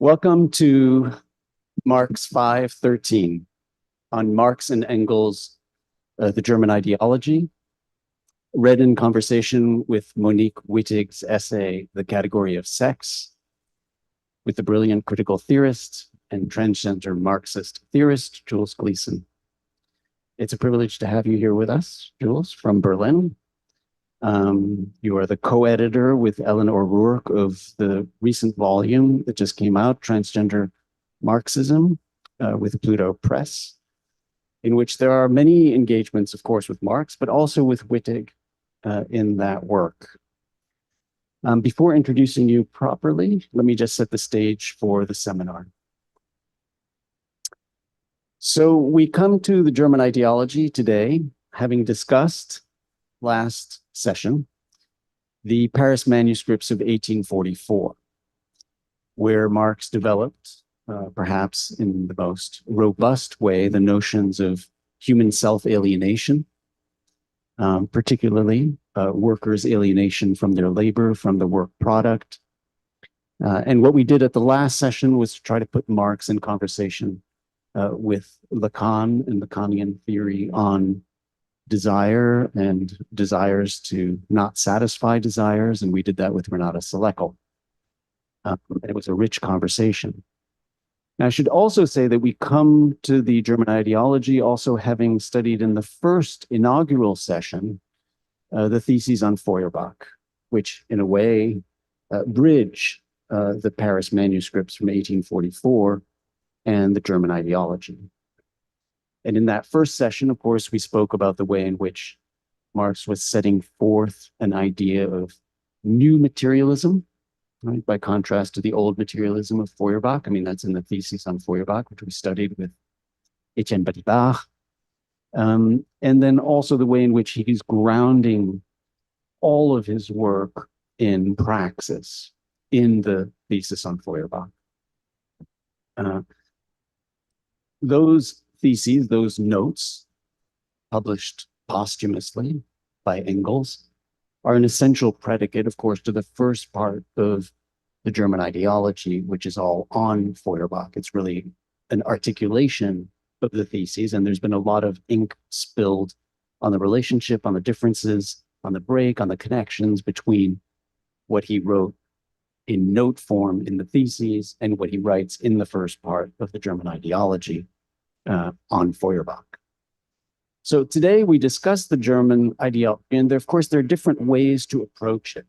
Welcome to Marx 513 on Marx and Engels, the German ideology, read in conversation with Monique Wittig's essay, The Category of Sex, with the brilliant critical theorist and transgender Marxist theorist, Jules Gleeson. It's a privilege to have you here with us, Jules, from Berlin. You are the co-editor with Elle O'Rourke of the recent volume that just came out, Transgender Marxism, with Pluto Press, in which there are many engagements, of course, with Marx, but also with Wittig in that work. Before introducing you properly, let me just set the stage for the seminar. So we come to the German ideology today, having discussed last session the Paris manuscripts of 1844, where Marx developed, perhaps in the most robust way, the notions of human self-alienation, particularly workers' alienation from their labor, from the work product. And what we did at the last session was to try to put Marx in conversation with Lacan and Lacanian theory on desire and desires to not satisfy desires. And we did that with Renata Selekel. And it was a rich conversation. Now, I should also say that we come to the German ideology also having studied in the first inaugural session the theses on Feuerbach, which in a way bridge the Paris manuscripts from 1844 and the German ideology. And in that first session, of course, we spoke about the way in which Marx was setting forth an idea of new materialism, right, by contrast to the old materialism of Feuerbach. I mean, that's in the thesis on Feuerbach, which we studied with Etienne Balibar. And then also the way in which he's grounding all of his work in praxis in the thesis on Feuerbach. Those theses, those notes, published posthumously by Engels, are an essential predicate, of course, to the first part of the German ideology, which is all on Feuerbach. It's really an articulation of the theses, and there's been a lot of ink spilled on the relationship, on the differences, on the break, on the connections between what he wrote in note form in the theses and what he writes in the first part of the German ideology on Feuerbach. So today we discuss the German ideology, and of course there are different ways to approach it.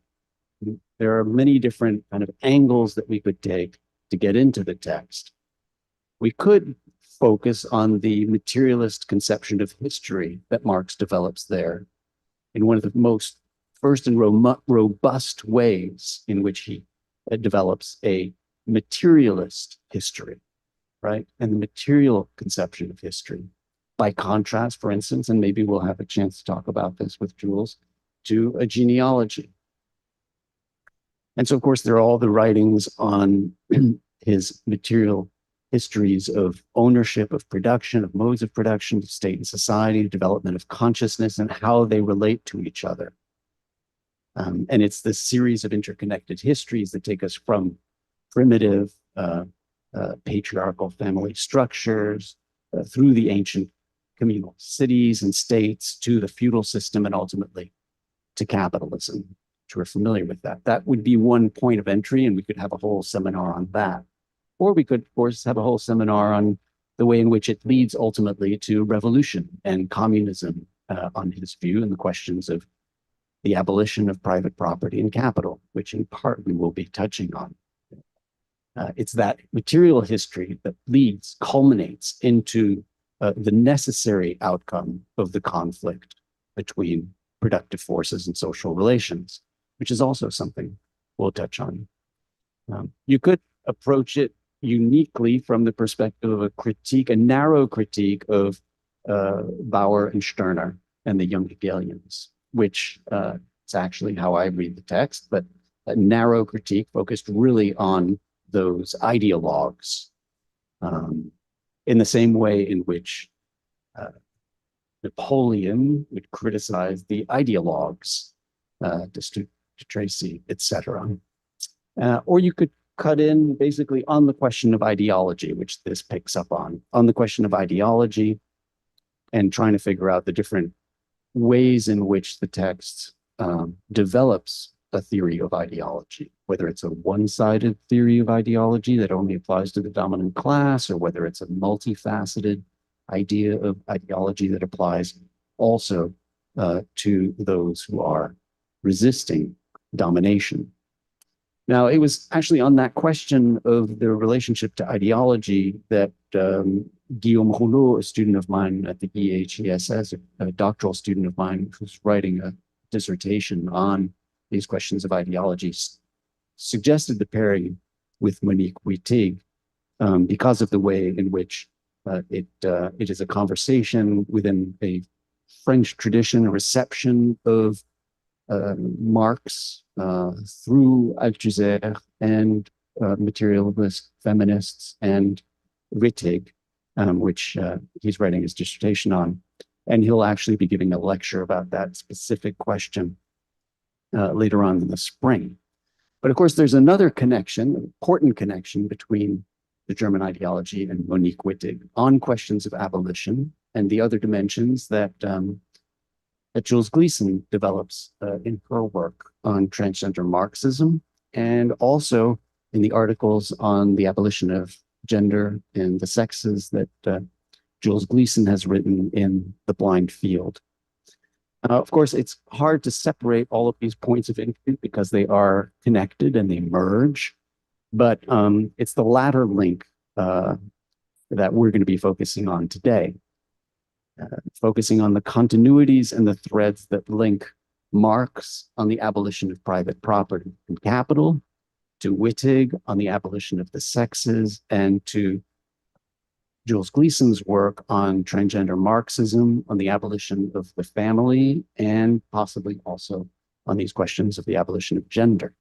There are many different kind of angles that we could take to get into the text. We could focus on the materialist conception of history that Marx develops there in one of the most first and robust ways in which he develops a materialist history, right? And the material conception of history. By contrast, for instance, and maybe we'll have a chance to talk about this with Jules, to a genealogy. And so, of course, there are all the writings on his material histories of ownership, of production, of modes of production, of state and society, development of consciousness, and how they relate to each other. And it's this series of interconnected histories that take us from primitive patriarchal family structures through the ancient communal cities and states to the feudal system and ultimately to capitalism, which we're familiar with that. That would be one point of entry, and we could have a whole seminar on that. Or we could, of course, have a whole seminar on the way in which it leads ultimately to revolution and communism on his view, and the questions of the abolition of private property and capital, which in part we will be touching on. It's that material history that leads, culminates into the necessary outcome of the conflict between productive forces and social relations, which is also something we'll touch on. You could approach it uniquely from the perspective of a critique, a narrow critique of Bauer and Stirner and the young Hegelians, which is actually how I read the text, but a narrow critique focused really on those ideologues, in the same way in which Napoleon would criticize the ideologues, de Tracy, etc. Or you could cut in basically on the question of ideology, which this picks up on the question of ideology and trying to figure out the different ways in which the text develops a theory of ideology, whether it's a one-sided theory of ideology that only applies to the dominant class, or whether it's a multifaceted idea of ideology that applies also to those who are resisting domination. Now, it was actually on that question of the relationship to ideology that Guillaume Rouleau, a student of mine at the EHESS, a doctoral student of mine who's writing a dissertation on these questions of ideology, suggested the pairing with Monique Wittig because of the way in which it is a conversation within a French tradition, a reception of Marx through Althusser and materialist feminists and Wittig, which he's writing his dissertation on. And he'll actually be giving a lecture about that specific question later on in the spring. But of course, there's another connection, an important connection between the German ideology and Monique Wittig on questions of abolition and the other dimensions that Jules Gleeson develops in her work on transgender Marxism, and also in the articles on the abolition of gender and the sexes that Jules Gleeson has written in The Blind Field. Of course, it's hard to separate all of these points of entry because they are connected and they merge, but it's the latter link that we're going to be focusing on today. Focusing on the continuities and the threads that link Marx on the abolition of private property and capital, to Wittig on the abolition of the sexes, and to Jules Gleeson's work on transgender Marxism, on the abolition of the family, and possibly also on these questions of the abolition of gender.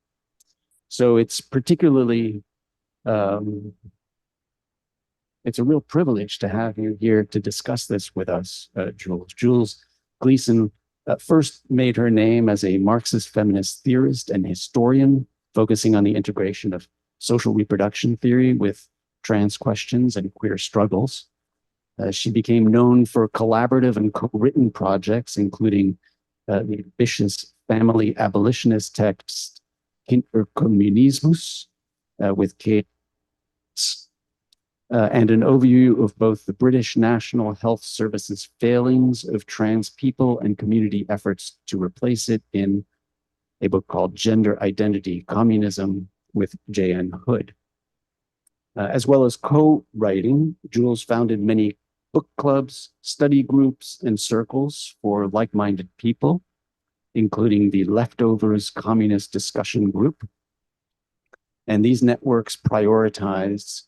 So it's particularly it's a real privilege to have you here to discuss this with us, Jules. Jules Gleeson first made her name as a Marxist feminist theorist and historian, focusing on the integration of social reproduction theory with trans questions and queer struggles. She became known for collaborative and co-written projects, including the ambitious family abolitionist text, Communismus, with Kate and an overview of both the British National Health Service's failings of trans people and community efforts to replace it in a book called Gender Identity, Communism with J.N. Hood. As well as co-writing, Jules founded many book clubs, study groups, and circles for like-minded people, including the Leftovers Communist Discussion Group. And these networks prioritized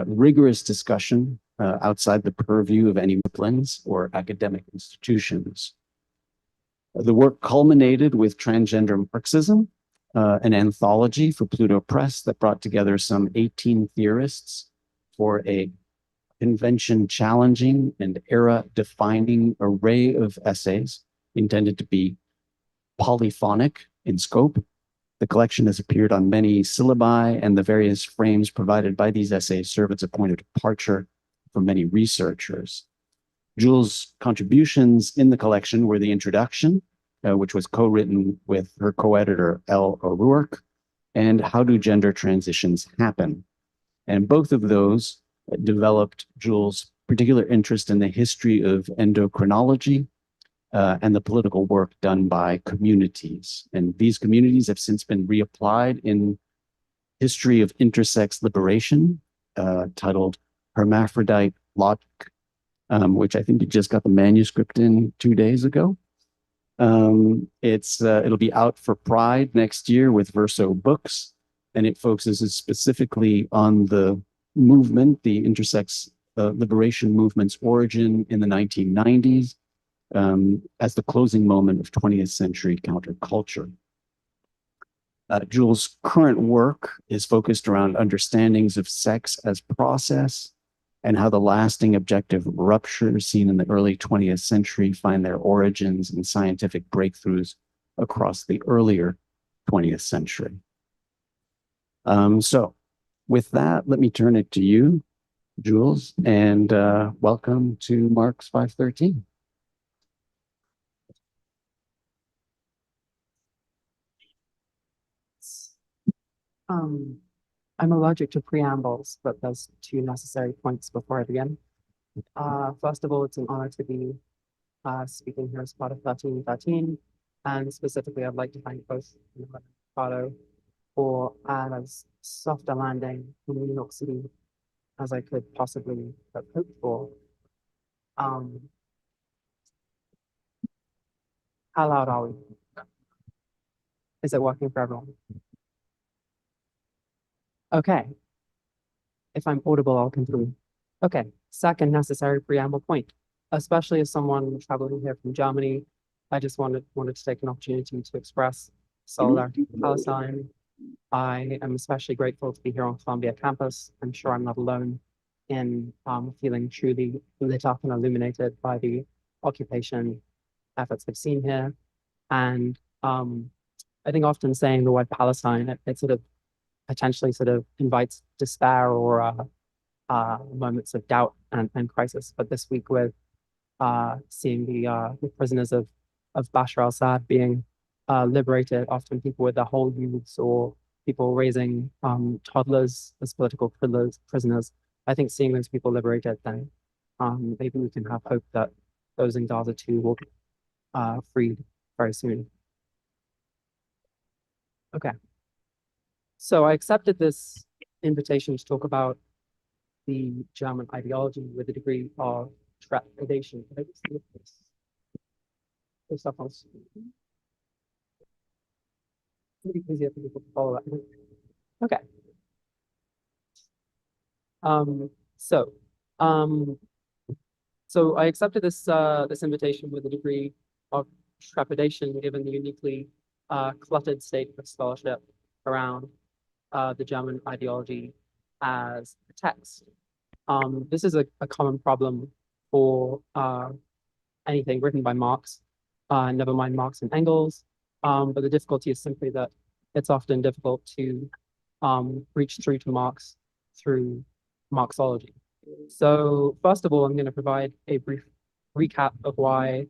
rigorous discussion outside the purview of any disciplines or academic institutions. The work culminated with Transgender Marxism, an anthology for Pluto Press that brought together some 18 theorists for a convention-challenging and era-defining array of essays intended to be polyphonic in scope. The collection has appeared on many syllabi, and the various frames provided by these essays serve as a point of departure for many researchers. Jules' contributions in the collection were the introduction, which was co-written with her co-editor, Elle O'Rourke, and How Do Gender Transitions Happen? And both of those developed Jules' particular interest in the history of endocrinology and the political work done by communities. And these communities have since been reapplied in History of Intersex Liberation, titled Hermaphrodite Logic, which I think you just got the manuscript in 2 days ago. It'll be out for Pride next year with Verso Books, and it focuses specifically on the movement, the intersex liberation movement's origin in the 1990s, as the closing moment of 20th century counterculture. Jules' current work is focused around understandings of sex as process and how the lasting objective ruptures seen in the early 20th century find their origins in scientific breakthroughs across the earlier 20th century. So with that, let me turn it to you, Jules, and welcome to Marx 513. I'm allergic to preambles, but there's two necessary points before I begin. First of all, it's an honor to be speaking here as part of 1313, and specifically, I'd like to thank both Ricardo for as soft a landing in New York City as I could possibly have hoped for. How loud are we? Is it working for everyone? Okay. If I'm audible, I'll continue. Okay, second necessary preamble point. Especially as someone traveling here from Germany, I just wanted to take an opportunity to express solidarity with Palestine. I am especially grateful to be here on Columbia campus. I'm sure I'm not alone in feeling truly lit up and illuminated by the occupation efforts I've seen here. And I think often saying the word Palestine, it sort of potentially sort of invites despair or moments of doubt and crisis. But this week with seeing the prisoners of Bashar al-Assad being liberated, often people with their whole youths or people raising toddlers as political prisoners. I think seeing those people liberated, then maybe we can have hope that those in Gaza too will be freed very soon. Okay. So I accepted this invitation to talk about the German ideology with a degree of trepidation. This stuff on screen. Maybe easier for people to follow that. Okay. So I accepted this this invitation with a degree of trepidation, given the uniquely cluttered state of scholarship around the German ideology as a text. This is a common problem for anything written by Marx, never mind Marx and Engels. But the difficulty is simply that it's often difficult to reach through to Marx through Marxology. So first of all, I'm going to provide a brief recap of why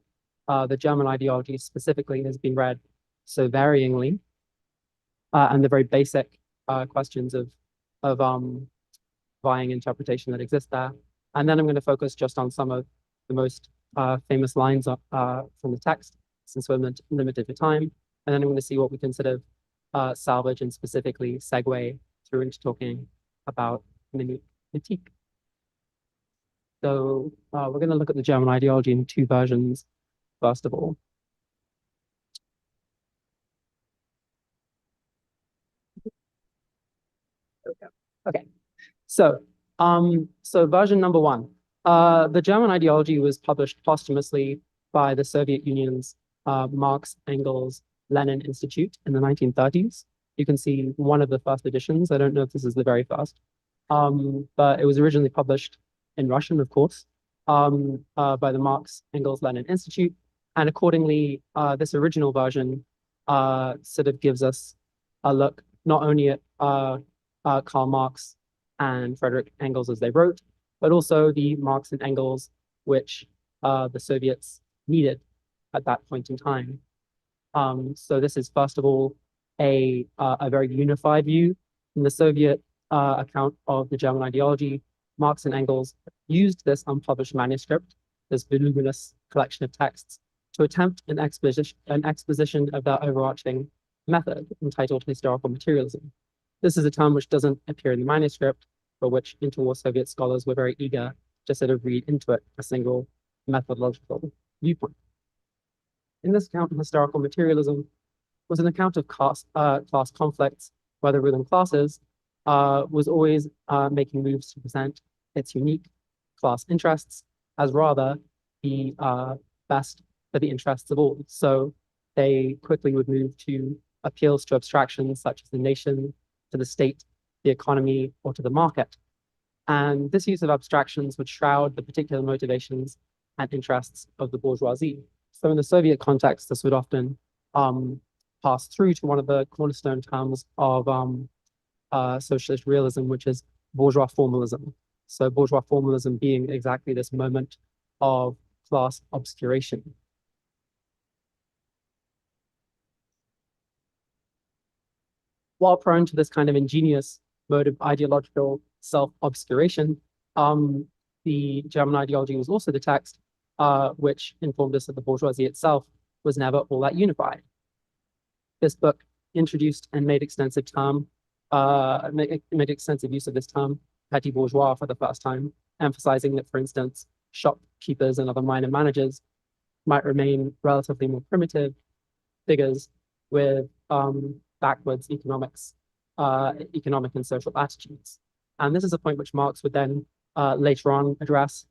the German ideology specifically has been read so varyingly, and the very basic questions of vying interpretation that exist there. And then I'm going to focus just on some of the most famous lines from the text, since we're limited for time. And then I'm going to see what we can sort of salvage and specifically segue through into talking about Monique Wittig. So we're going to look at the German ideology in two versions, first of all. Okay. So version number one. The German ideology was published posthumously by the Soviet Union's Marx, Engels, Lenin Institute in the 1930s. You can see one of the first editions. I don't know if this is the very first, but it was originally published in Russian, of course, by the Marx, Engels, Lenin Institute. And accordingly, this original version sort of gives us a look not only at Karl Marx and Frederick Engels as they wrote, but also the Marx and Engels which the Soviets needed at that point in time. So this is first of all a very unified view. In the Soviet account of the German ideology, Marx and Engels used this unpublished manuscript, this voluminous collection of texts, to attempt an exposition of their overarching method entitled historical materialism. This is a term which doesn't appear in the manuscript, but which interwar Soviet scholars were very eager to sort of read into it a single methodological viewpoint. In this account, historical materialism was an account of class conflicts, where the ruling classes was always making moves to present its unique class interests as rather the best for the interests of all. So they quickly would move to appeals to abstractions such as the nation, to the state, the economy, or to the market. And this use of abstractions would shroud the particular motivations and interests of the bourgeoisie. So in the Soviet context, this would often pass through to one of the cornerstone terms of socialist realism, which is bourgeois formalism. So bourgeois formalism being exactly this moment of class obscuration. While prone to this kind of ingenious mode of ideological self-obscuration, the German ideology was also the text which informed us that the bourgeoisie itself was never all that unified. This book introduced and made extensive use of this term, petit bourgeois, for the first time, emphasizing that, for instance, shopkeepers and other minor managers might remain relatively more primitive figures with backwards economic and social attitudes. And this is a point which Marx would then later on address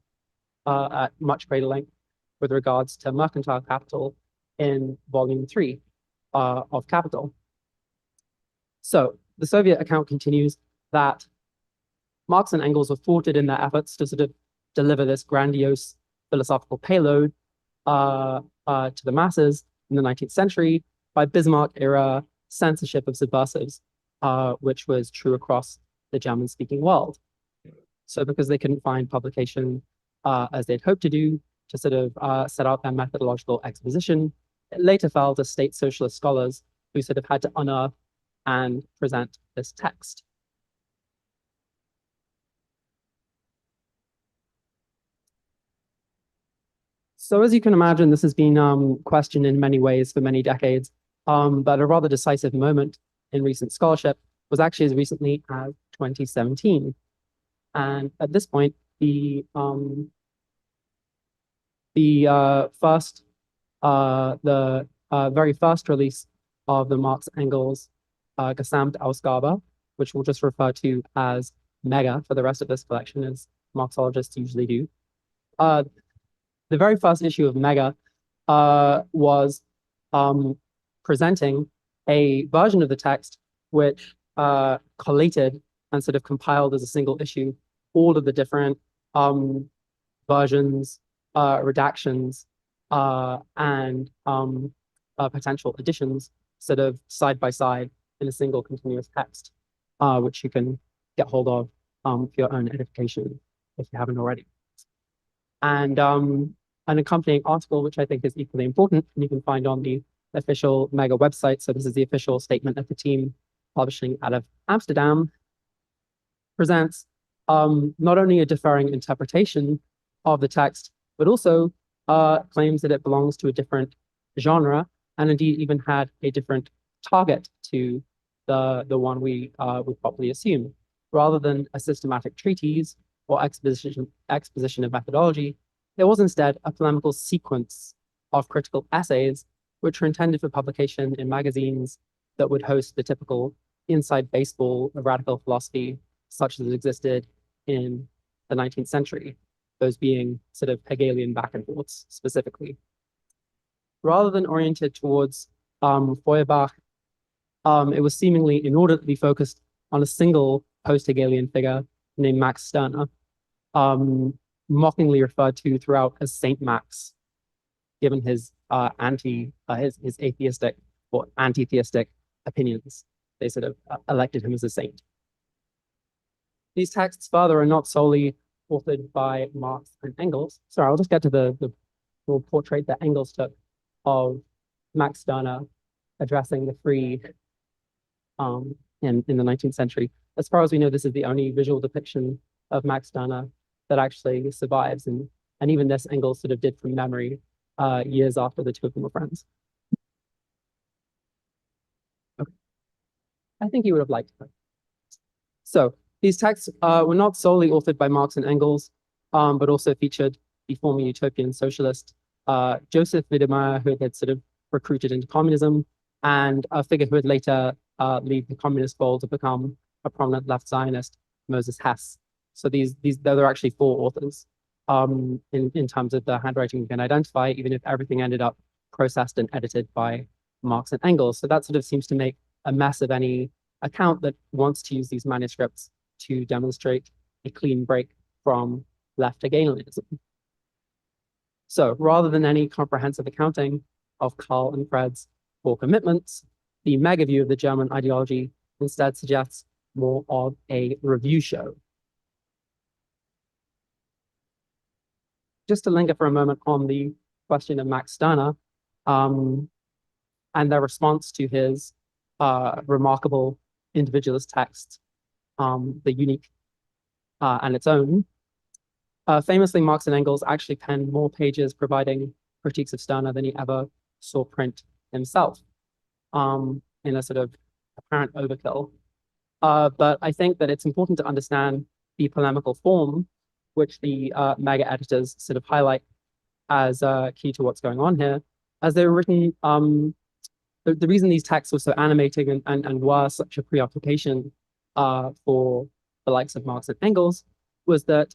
at much greater length with regards to mercantile capital in volume 3 of Capital. So the Soviet account continues that Marx and Engels were thwarted in their efforts to sort of deliver this grandiose philosophical payload to the masses in the 19th century by Bismarck-era censorship of subversives, which was true across the German-speaking world. So because they couldn't find publication as they'd hoped to do to sort of set out their methodological exposition, it later fell to state socialist scholars who sort of had to unearth and present this text. So as you can imagine, this has been questioned in many ways for many decades, but a rather decisive moment in recent scholarship was actually as recently as 2017. And at this point, the very first release of the Marx Engels Gesamtausgabe, which we'll just refer to as Mega for the rest of this collection, as Marxologists usually do. The very first issue of Mega was presenting a version of the text which collated and sort of compiled as a single issue all of the different versions, redactions, and potential additions sort of side by side in a single continuous text, which you can get hold of for your own edification if you haven't already. And an accompanying article, which I think is equally important, and you can find on the official Mega website. So this is the official statement of the team publishing out of Amsterdam, presents not only a differing interpretation of the text, but also claims that it belongs to a different genre, and indeed even had a different target to the one we would probably assume. Rather than a systematic treatise or exposition of methodology, there was instead a polemical sequence of critical essays which were intended for publication in magazines that would host the typical inside baseball of radical philosophy, such as it existed in the 19th century, those being sort of Hegelian back and forths specifically. Rather than oriented towards Feuerbach, it was seemingly inordinately focused on a single post-Hegelian figure named Max Stirner, mockingly referred to throughout as Saint Max, given his his atheistic or anti-theistic opinions. They sort of elected him as a saint. These texts further are not solely authored by Marx and Engels. Sorry, I'll just get to the little portrait that Engels took of Max Stirner addressing the free in the 19th century. As far as we know, this is the only visual depiction of Max Stirner that actually survives. And even this Engels sort of did from memory years after the two of them were friends. Okay. I think he would have liked it. So these texts were not solely authored by Marx and Engels, but also featured the former utopian socialist Joseph Wiedemeyer, who had sort of recruited into communism, and a figure who would later leave the communist fold to become a prominent left Zionist, Moses Hess. So there are actually 4 authors in terms of the handwriting we can identify, even if everything ended up processed and edited by Marx and Engels. So that sort of seems to make a mess of any account that wants to use these manuscripts to demonstrate a clean break from left Hegelianism. So rather than any comprehensive accounting of Karl and Fred's 4 commitments, the mega view of the German ideology instead suggests more of a review show. Just to linger for a moment on the question of Max Stirner, and their response to his remarkable individualist text, The Unique and Its Own. Famously, Marx and Engels actually penned more pages providing critiques of Stirner than he ever saw print himself, in a sort of apparent overkill. But I think that it's important to understand the polemical form, which the mega editors sort of highlight as key to what's going on here. As they were written, the reason these texts were so animating and were such a preoccupation for the likes of Marx and Engels was that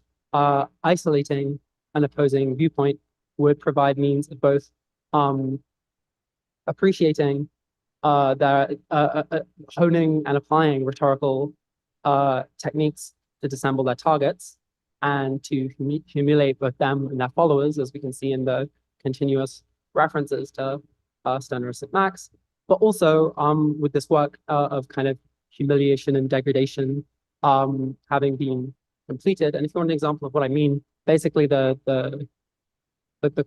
isolating an opposing viewpoint would provide means of both appreciating their honing and applying rhetorical techniques to dissemble their targets and to humiliate both them and their followers, as we can see in the continuous references to Stirner and St. Max, but also with this work of kind of humiliation and degradation having been completed. And if you want an example of what I mean, basically the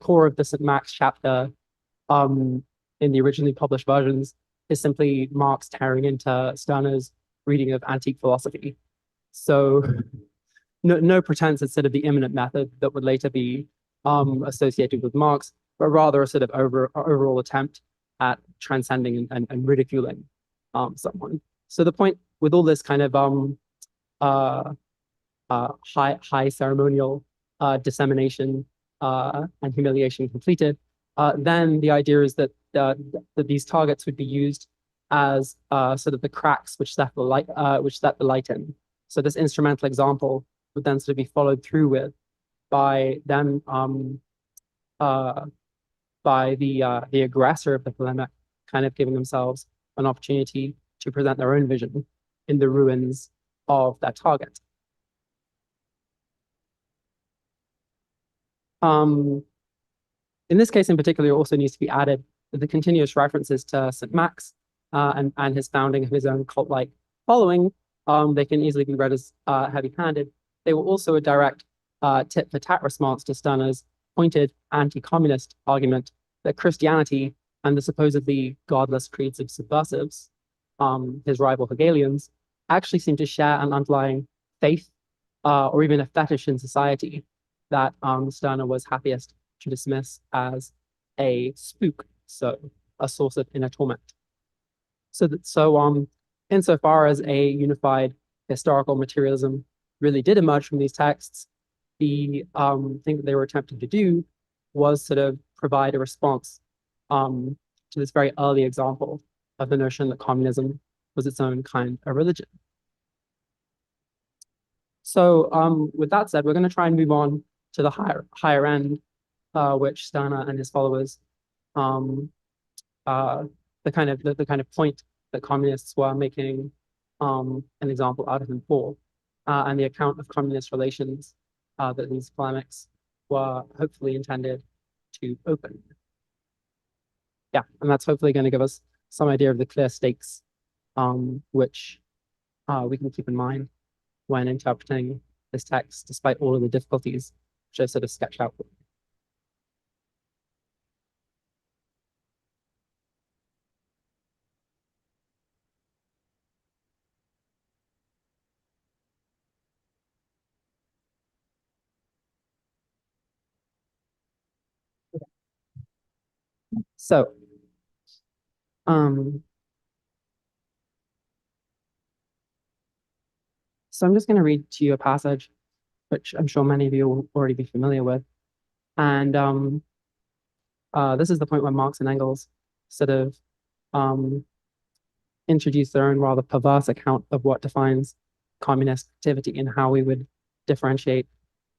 core of the St. Max chapter in the originally published versions is simply Marx tearing into Stirner's reading of antique philosophy. So no pretense at sort of the imminent method that would later be associated with Marx, but rather a sort of overall attempt at transcending and ridiculing someone. So the point with all this kind of high ceremonial dissemination and humiliation completed, then the idea is that these targets would be used as sort of the cracks which let the light in. So this instrumental example would then sort of be followed through with by them by the aggressor of the polemic kind of giving themselves an opportunity to present their own vision in the ruins of that target. In this case in particular, it also needs to be added that the continuous references to St. Max and his founding of his own cult-like following, they can easily be read as heavy-handed. They were also a direct tit-for-tat response to Stirner's pointed anti-communist argument that Christianity and the supposedly godless creeds of subversives, his rival Hegelians, actually seem to share an underlying faith or even a fetish in society that Stirner was happiest to dismiss as a spook, so a source of inner torment. So insofar as a unified historical materialism really did emerge from these texts, the thing that they were attempting to do was sort of provide a response to this very early example of the notion that communism was its own kind of religion. So with that said, we're going to try and move on to the higher end, which Stirner and his followers, the kind of point that communists were making an example out of him for, and the account of communist relations that these polemics were hopefully intended to open. Yeah, and that's hopefully going to give us some idea of the clear stakes, which we can keep in mind when interpreting this text, despite all of the difficulties which I sort of sketched out. So, I'm just going to read to you a passage, which I'm sure many of you will already be familiar with. And this is the point where Marx and Engels sort of introduce their own rather perverse account of what defines communist activity and how we would differentiate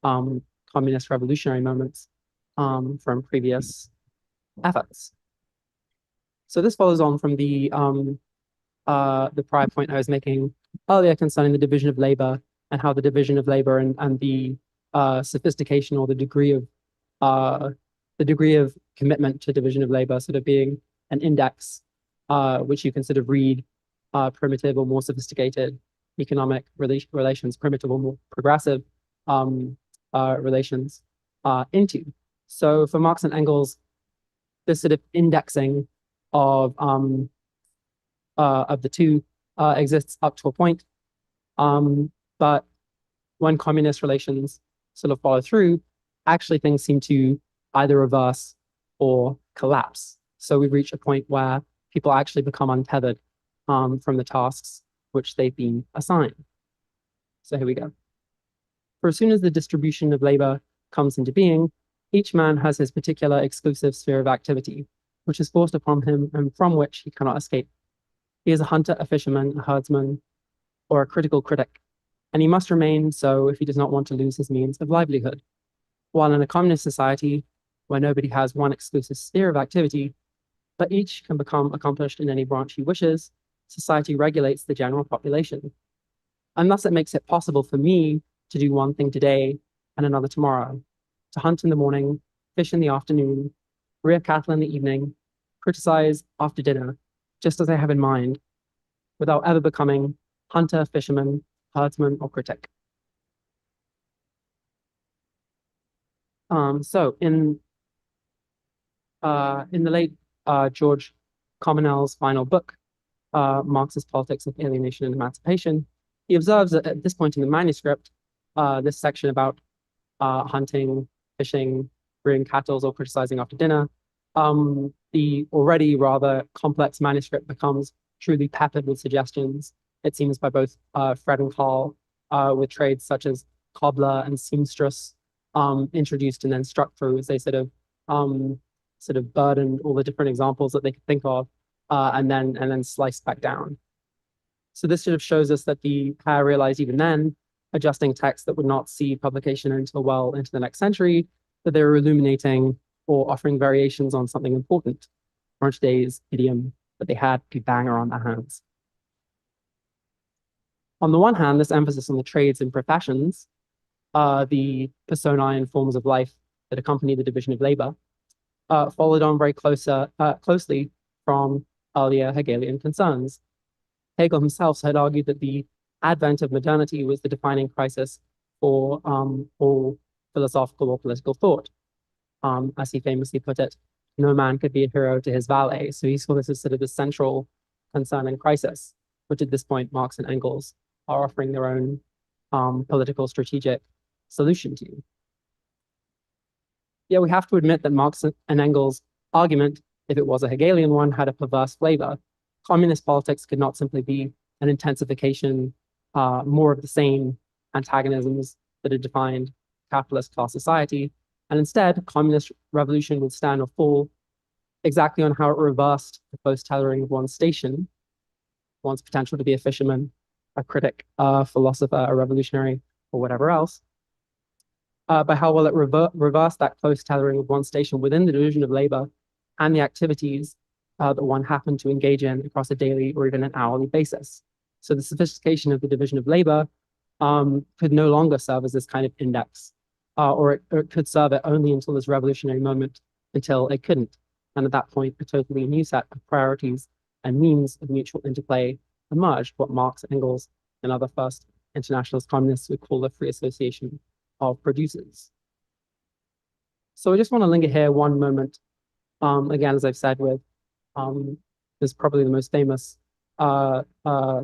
communist revolutionary moments from previous efforts. So this follows on from the prior point I was making earlier concerning the division of labor and how the division of labor and the sophistication or the degree of commitment to division of labor sort of being an index which you can sort of read primitive or more sophisticated economic relations, primitive or more progressive relations into. So for Marx and Engels, this sort of indexing of the two exists up to a point. But when communist relations sort of follow through, actually things seem to either reverse or collapse. So we've reached a point where people actually become untethered from the tasks which they've been assigned. So here we go. For as soon as the distribution of labor comes into being, each man has his particular exclusive sphere of activity, which is forced upon him and from which he cannot escape. He is a hunter, a fisherman, a herdsman, or a critical critic, and he must remain so if he does not want to lose his means of livelihood. While in a communist society, where nobody has one exclusive sphere of activity, but each can become accomplished in any branch he wishes, society regulates the general population. And thus it makes it possible for me to do one thing today and another tomorrow, to hunt in the morning, fish in the afternoon, rear cattle in the evening, criticize after dinner, just as I have in mind, without ever becoming hunter, fisherman, herdsman, or critic. So in the late George Commonell's final book, Marxist Politics of Alienation and Emancipation, he observes that at this point in the manuscript, this section about hunting, fishing, rearing cattle, or criticizing after dinner, the already rather complex manuscript becomes truly peppered with suggestions, it seems, by both Fred and Carl, with trades such as cobbler and seamstress introduced and then struck through as they sort of burdened all the different examples that they could think of, and then sliced back down. So this sort of shows us that the pair realized even then, adjusting texts that would not see publication until well into the next century, that they were illuminating or offering variations on something important, or today's idiom that they had to bang around their hands. On the one hand, this emphasis on the trades and professions, the personae and forms of life that accompany the division of labor, followed on very closely from earlier Hegelian concerns. Hegel himself had argued that the advent of modernity was the defining crisis for all philosophical or political thought. As he famously put it, no man could be a hero to his valet. So he saw this as sort of the central concern and crisis, which at this point Marx and Engels are offering their own political strategic solution to. Yeah, we have to admit that Marx and Engels' argument, if it was a Hegelian one, had a perverse flavor. Communist politics could not simply be an intensification, more of the same antagonisms that had defined capitalist class society. And instead, communist revolution would stand or fall exactly on how it reversed the close tethering of one's station, one's potential to be a fisherman, a critic, a philosopher, a revolutionary, or whatever else, by how well it reversed that close tethering of one's station within the division of labor and the activities that one happened to engage in across a daily or even an hourly basis. So the sophistication of the division of labor could no longer serve as this kind of index, or it could serve it only until this revolutionary moment, until it couldn't. And at that point, a totally new set of priorities and means of mutual interplay emerged, what Marx, Engels, and other first internationalist communists would call the free association of producers. So I just want to linger here one moment, again, as I've said, with this is probably the most famous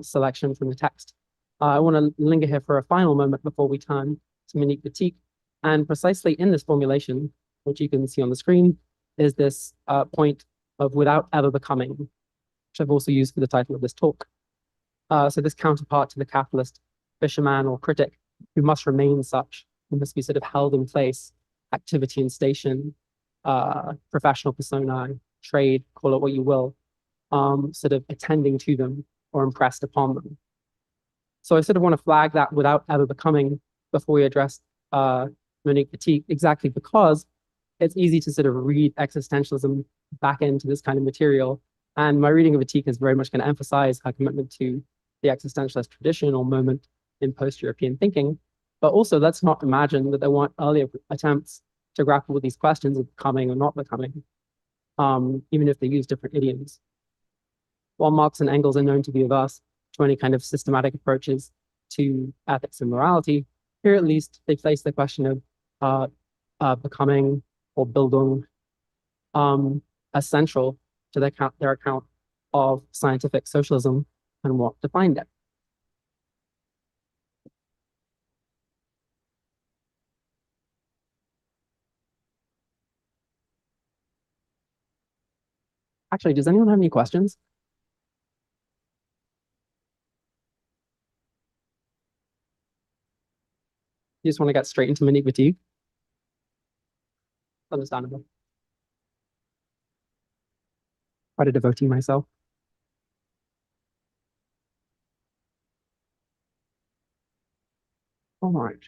selection from the text. I want to linger here for a final moment before we turn to Monique Wittig. And precisely in this formulation, which you can see on the screen, is this point of without ever becoming, which I've also used for the title of this talk. So this counterpart to the capitalist fisherman or critic who must remain such, who must be sort of held in place, activity and station, professional persona, trade, call it what you will, sort of attending to them or impressed upon them. So I sort of want to flag that without ever becoming before we address Monique Wittig, exactly because it's easy to sort of read existentialism back into this kind of material. And my reading of Wittig is very much going to emphasize her commitment to the existentialist tradition or moment in post-European thinking. But also, let's not imagine that there weren't earlier attempts to grapple with these questions of becoming or not becoming, even if they use different idioms. While Marx and Engels are known to be averse to any kind of systematic approaches to ethics and morality. Here, at least, they place the question of becoming or Bildung essential to their account of scientific socialism and what defined it. Actually, does anyone have any questions? You just want to get straight into Monique Wittig? Understandable. Quite a devotee myself. All right.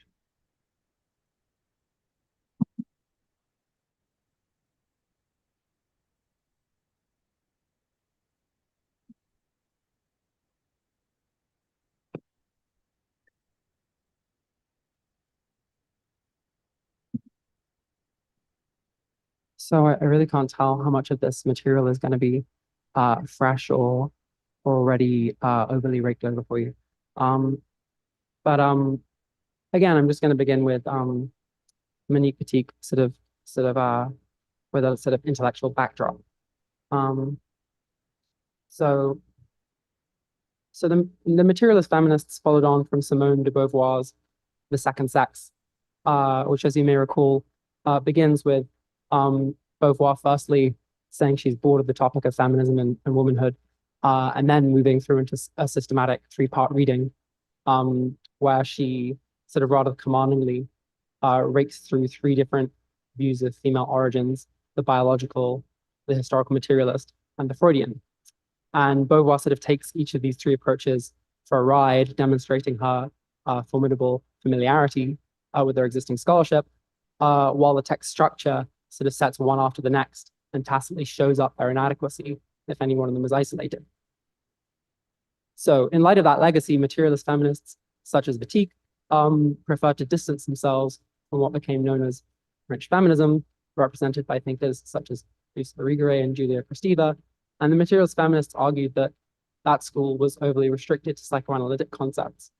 So I really can't tell how much of this material is going to be fresh or already overly raked over for you. But again, I'm just going to begin with Monique Wittig with a sort of intellectual backdrop. Um, so the materialist feminists followed on from Simone de Beauvoir's The Second Sex, which, as you may recall, begins with Beauvoir firstly saying she's bored of the topic of feminism and womanhood, and then moving through into a systematic three-part reading, where she sort of rather commandingly rakes through three different views of female origins: the biological, the historical materialist, and the Freudian. And Beauvoir sort of takes each of these three approaches for a ride, demonstrating her formidable familiarity with their existing scholarship, while the text structure sort of sets one after the next and tacitly shows up their inadequacy if any one of them is isolated. So in light of that legacy, materialist feminists such as Wittig prefer to distance themselves from what became known as French feminism, represented by thinkers such as Louis Althusser and Julia Kristeva. And the materialist feminists argued that that school was overly restricted to psychoanalytic concepts.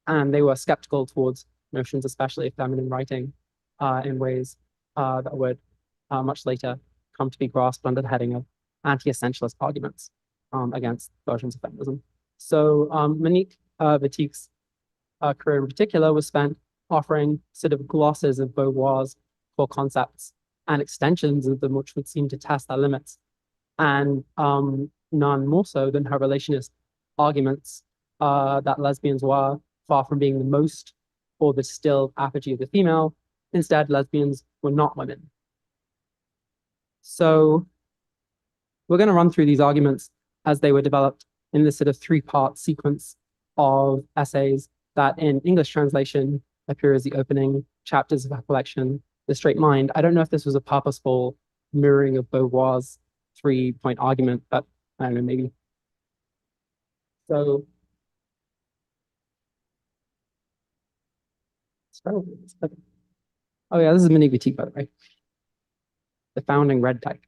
And they were skeptical towards notions, especially of feminine writing, in ways that would much later come to be grasped under the heading of anti-essentialist arguments against versions of feminism. So Monique Wittig's career in particular was spent offering sort of glosses of Beauvoir's core concepts and extensions of them, which would seem to test their limits, and none more so than her relationist arguments that lesbians were far from being the most or the still apogee of the female. Instead, lesbians were not women. So we're going to run through these arguments as they were developed in this sort of three-part sequence of essays that in English translation appear as the opening chapters of her collection, The Straight Mind. I don't know if this was a purposeful mirroring of Beauvoir's three-point argument, but I don't know, maybe. So, oh yeah, this is Monique Wittig, by the way, the founding red type.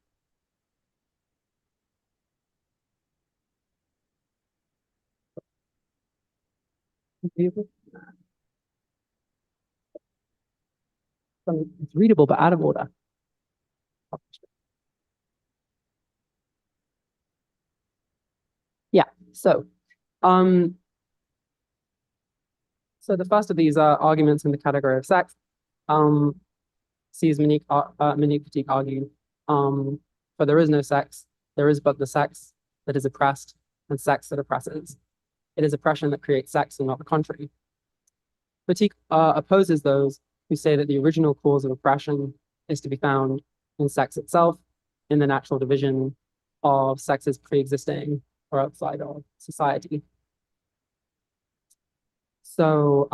It's readable, but out of order. Yeah, so the first of these arguments in the category of sex sees Monique Wittig argue, for there is no sex, there is but the sex that is oppressed and sex that oppresses. It is oppression that creates sex and not the contrary. Wittig opposes those who say that the original cause of oppression is to be found in sex itself, in the natural division of sexes pre-existing or outside of society. So,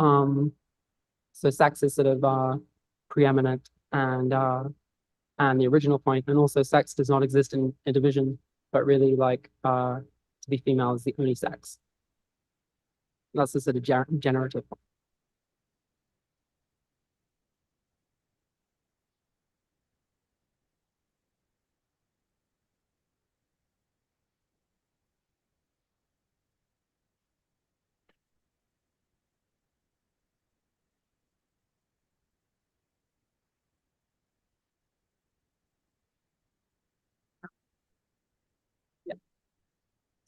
so sex is sort of preeminent and the original point, and also sex does not exist in a division, but really like to be female is the only sex. That's the sort of generative point.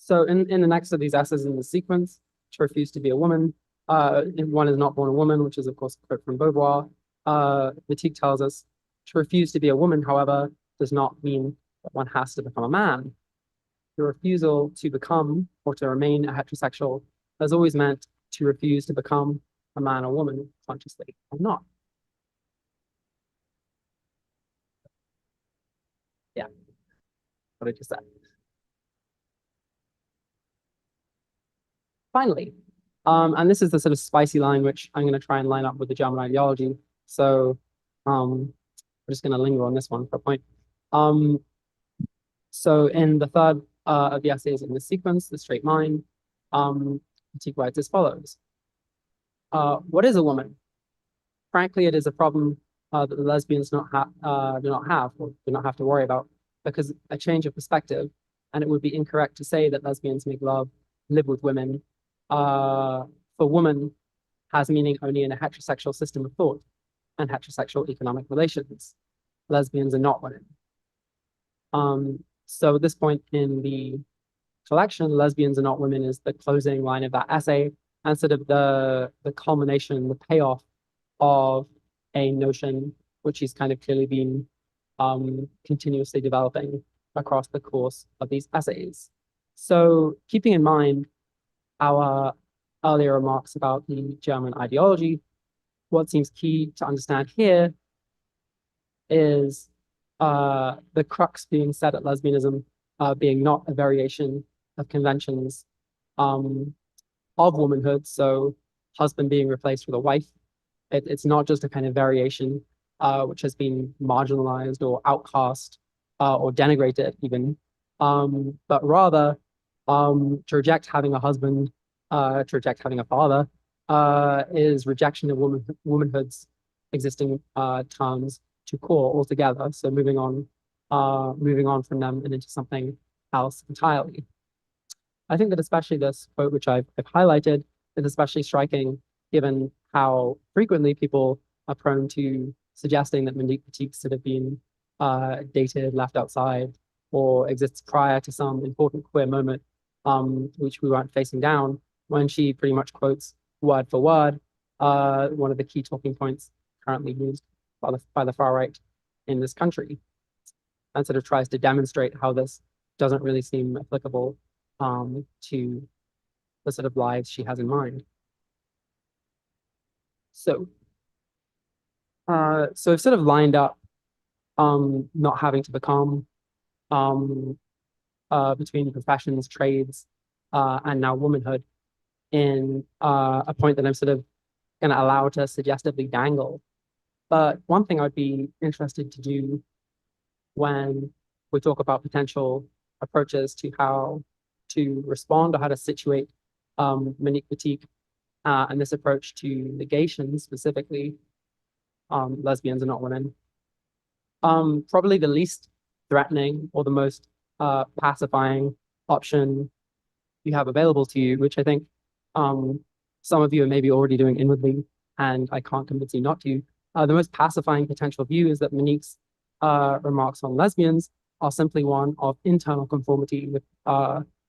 So in the next of these essays in the sequence, to refuse to be a woman, one is not born a woman, which is of course a quote from Beauvoir. Wittig tells us to refuse to be a woman, however, does not mean that one has to become a man. The refusal to become or to remain a heterosexual has always meant to refuse to become a man or woman consciously or not. Yeah, what I just said. Finally, and this is the sort of spicy line which I'm going to try and line up with the German ideology. So we're just going to linger on this one for a point. So in the third of the essays in the sequence, The Straight Mind, Wittig writes as follows. What is a woman? Frankly, it is a problem that the lesbians do not have to worry about, because a change of perspective, and it would be incorrect to say that lesbians make love, live with women. For woman has meaning only in a heterosexual system of thought and heterosexual economic relations. Lesbians are not women. So at this point in the collection, Lesbians are not women is the closing line of that essay, and sort of the culmination, the payoff of a notion which he's kind of clearly been continuously developing across the course of these essays. So keeping in mind our earlier remarks about the German ideology, what seems key to understand here is the crux being set at lesbianism being not a variation of conventions of womanhood, so husband being replaced with a wife. It's not just a kind of variation which has been marginalized or outcast or denigrated even, but rather to reject having a husband, to reject having a father, is rejection of womanhood's existing terms to core altogether. So moving on from them and into something else entirely. I think that especially this quote, which I've highlighted, is especially striking given how frequently people are prone to suggesting that Monique Wittig should have been dated, left outside, or exists prior to some important queer moment, which we weren't facing down, when she pretty much quotes word for word one of the key talking points currently used by the far right in this country, and sort of tries to demonstrate how this doesn't really seem applicable to the sort of lives she has in mind. So I've sort of lined up not having to become between professions, trades, and now womanhood in a point that I'm sort of going to allow to suggestively dangle. But one thing I'd be interested to do when we talk about potential approaches to how to respond or how to situate Monique Wittig and this approach to negation, specifically lesbians are not women. Probably the least threatening or the most pacifying option you have available to you, which I think some of you are maybe already doing inwardly, and I can't convince you not to. The most pacifying potential view is that Monique's remarks on lesbians are simply one of internal conformity with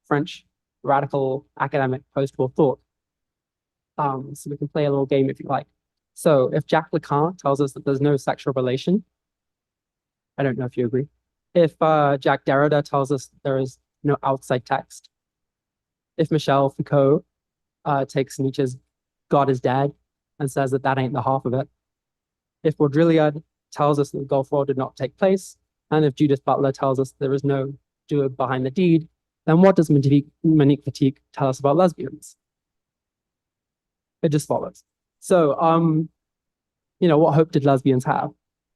French radical academic post-war thought. So we can play a little game if you like. So if Jacques Lacan tells us that there's no sexual relation, I don't know if you agree. If Jacques Derrida tells us there is no outside text, if Michel Foucault takes Nietzsche's God is dead and says that that ain't the half of it, if Baudrillard tells us that the Gulf War did not take place, and if Judith Butler tells us there is no doer behind the deed, then what does Monique Wittig tell us about lesbians? It just follows. So, what hope did lesbians have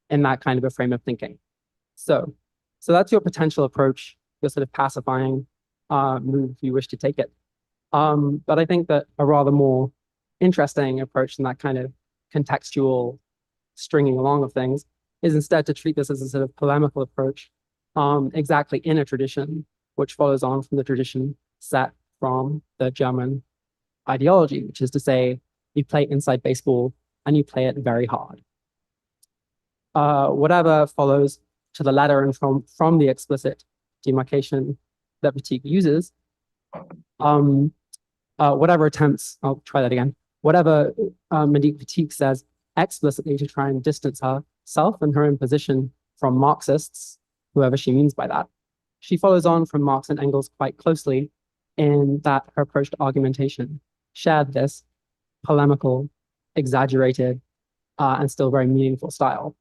in that kind of a frame of thinking? So that's your potential approach, your sort of pacifying move if you wish to take it. But I think that a rather more interesting approach than that kind of contextual stringing along of things is instead to treat this as a sort of polemical approach, exactly in a tradition which follows on from the tradition set from the German ideology, which is to say, you play inside baseball and you play it very hard. Whatever follows to the letter and from the explicit demarcation that Wittig uses Whatever attempts, I'll try that again. Whatever Monique Wittig says explicitly to try and distance herself and her own position from Marxists, whoever she means by that. She follows on from Marx and Engels quite closely in that her approach to argumentation shared this polemical, exaggerated, and still very meaningful style.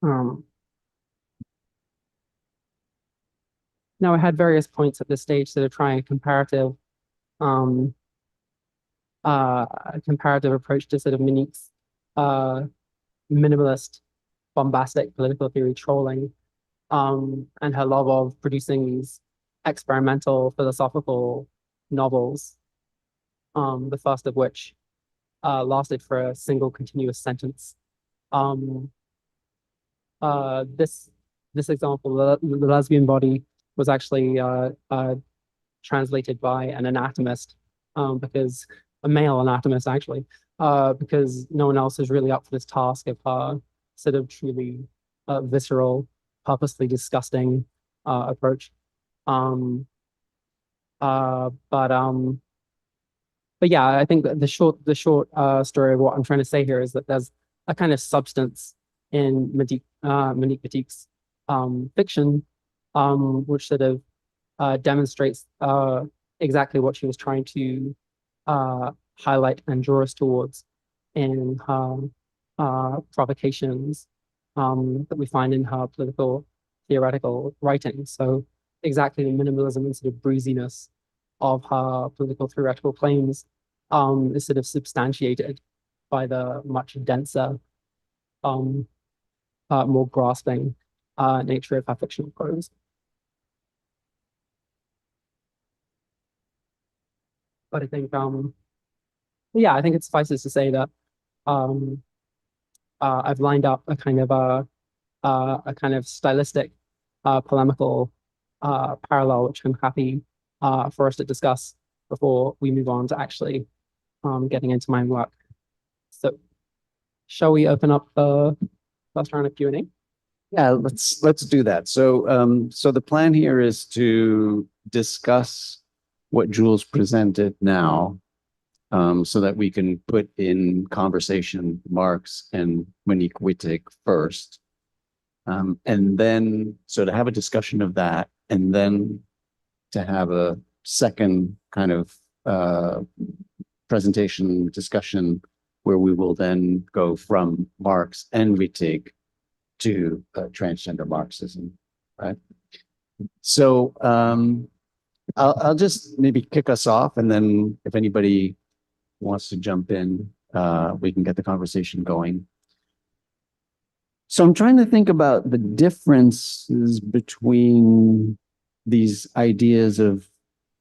Um, Now, I had various points at this stage that are trying um, a comparative approach to sort of Monique's uh, minimalist, bombastic political theory trolling, and her love of producing these experimental philosophical novels, the first of which lasted for a single continuous sentence. Um, this example, the lesbian body, was actually translated by an anatomist, because a male anatomist actually, because no one else is really up for this task of sort of truly visceral, purposely disgusting approach. Um, uh, but um, but yeah, I think that the short story of what I'm trying to say here is that there's a kind of substance in Monique Wittig's fiction, which sort of demonstrates exactly what she was trying to highlight and draw us towards in her provocations that we find in her political theoretical writing. So exactly the minimalism and sort of breeziness of her political theoretical claims is sort of substantiated by the much denser, um, more grasping nature of her fictional prose. But I think, yeah, I think it suffices to say that um, I've lined up a kind of stylistic, polemical parallel, which I'm happy for us to discuss before we move on to actually getting into my work. So, shall we open up the first round of Q&A? Yeah, let's do that. So the plan here is to discuss what Jules presented now, so that we can put in conversation Marx and Monique Wittig first. And then, so to have a discussion of that, and then to have a second kind of presentation discussion where we will then go from Marx and Wittig to transgender Marxism, right? So I'll just maybe kick us off, and then if anybody wants to jump in, we can get the conversation going. So I'm trying to think about the differences between these ideas of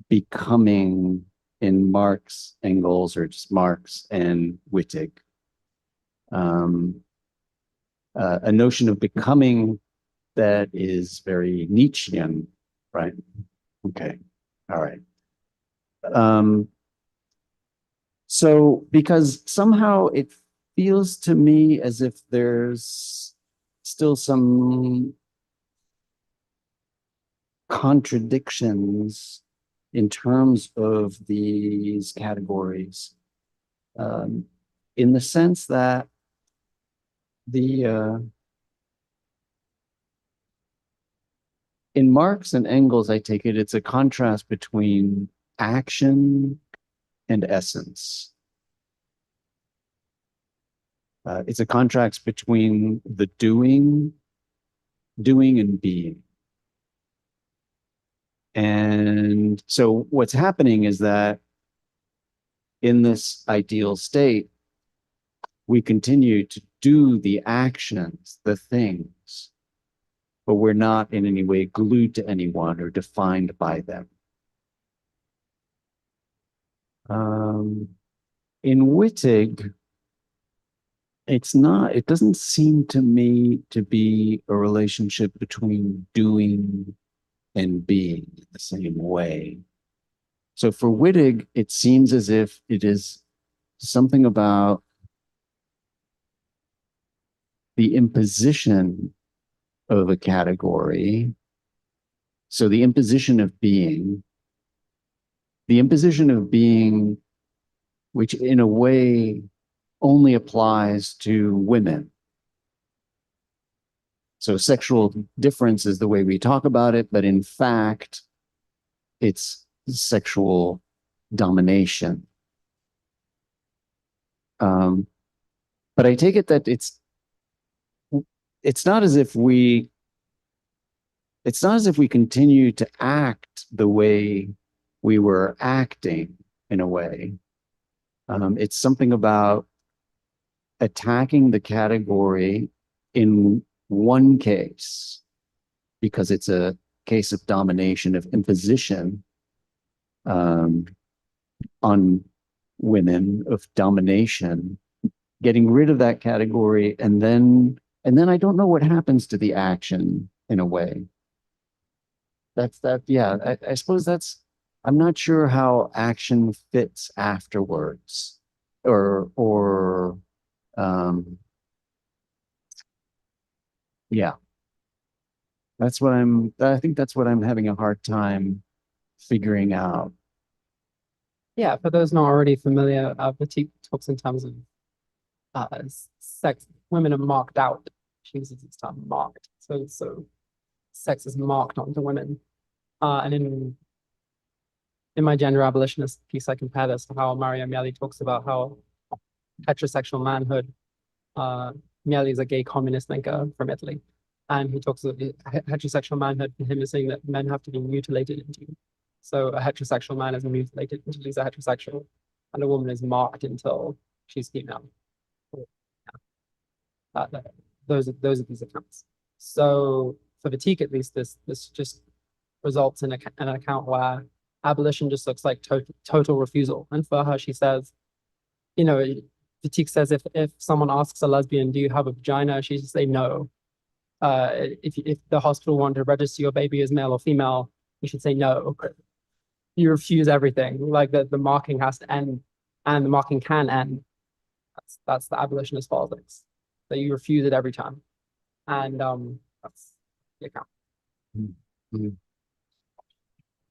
becoming in Marx, Engels, or just Marx and Wittig. A notion of becoming that is very Nietzschean, right? Okay, all right. So because somehow it feels to me as if there's still some contradictions in terms of these categories, in the sense that in Marx and Engels, I take it, it's a contrast between action and essence. It's a contrast between the doing and being. And so what's happening is that in this ideal state, we continue to do the actions, the things, but we're not in any way glued to anyone or defined by them. In Wittig, it doesn't seem to me to be a relationship between doing and being in the same way. So for Wittig, it seems as if it is something about the imposition of a category. So the imposition of being, which in a way only applies to women. So sexual difference is the way we talk about it, but in fact, it's sexual domination. But I take it that it's not as if we continue to act the way we were acting in a way. It's something about attacking the category in one case because it's a case of domination, of imposition on women, of domination, getting rid of that category, and then I don't know what happens to the action in a way. Yeah, I suppose I'm not sure how action fits afterwards or yeah. I think that's what I'm having a hard time figuring out. Yeah, for those not already familiar, Wittig talks in terms of sex. Women are marked out. She uses this term marked. So sex is marked onto women. And in my gender abolitionist piece, I compare this to how Maria Mieli talks about how heterosexual manhood. Mieli is a gay communist thinker from Italy, and he talks about heterosexual manhood for him is saying that men have to be mutilated into. So a heterosexual man is mutilated until he's a heterosexual, and a woman is marked until she's female. Those are these accounts. So for Wittig, at least, this just results in an account where abolition just looks like total refusal. And for her, she says, Wittig says if someone asks a lesbian, "Do you have a vagina?" she should say no. If the hospital wanted to register your baby as male or female, you should say no. You refuse everything. Like the marking has to end, and the marking can end. That's the abolitionist politics. That you refuse it every time, and that's the account. Mm-hmm.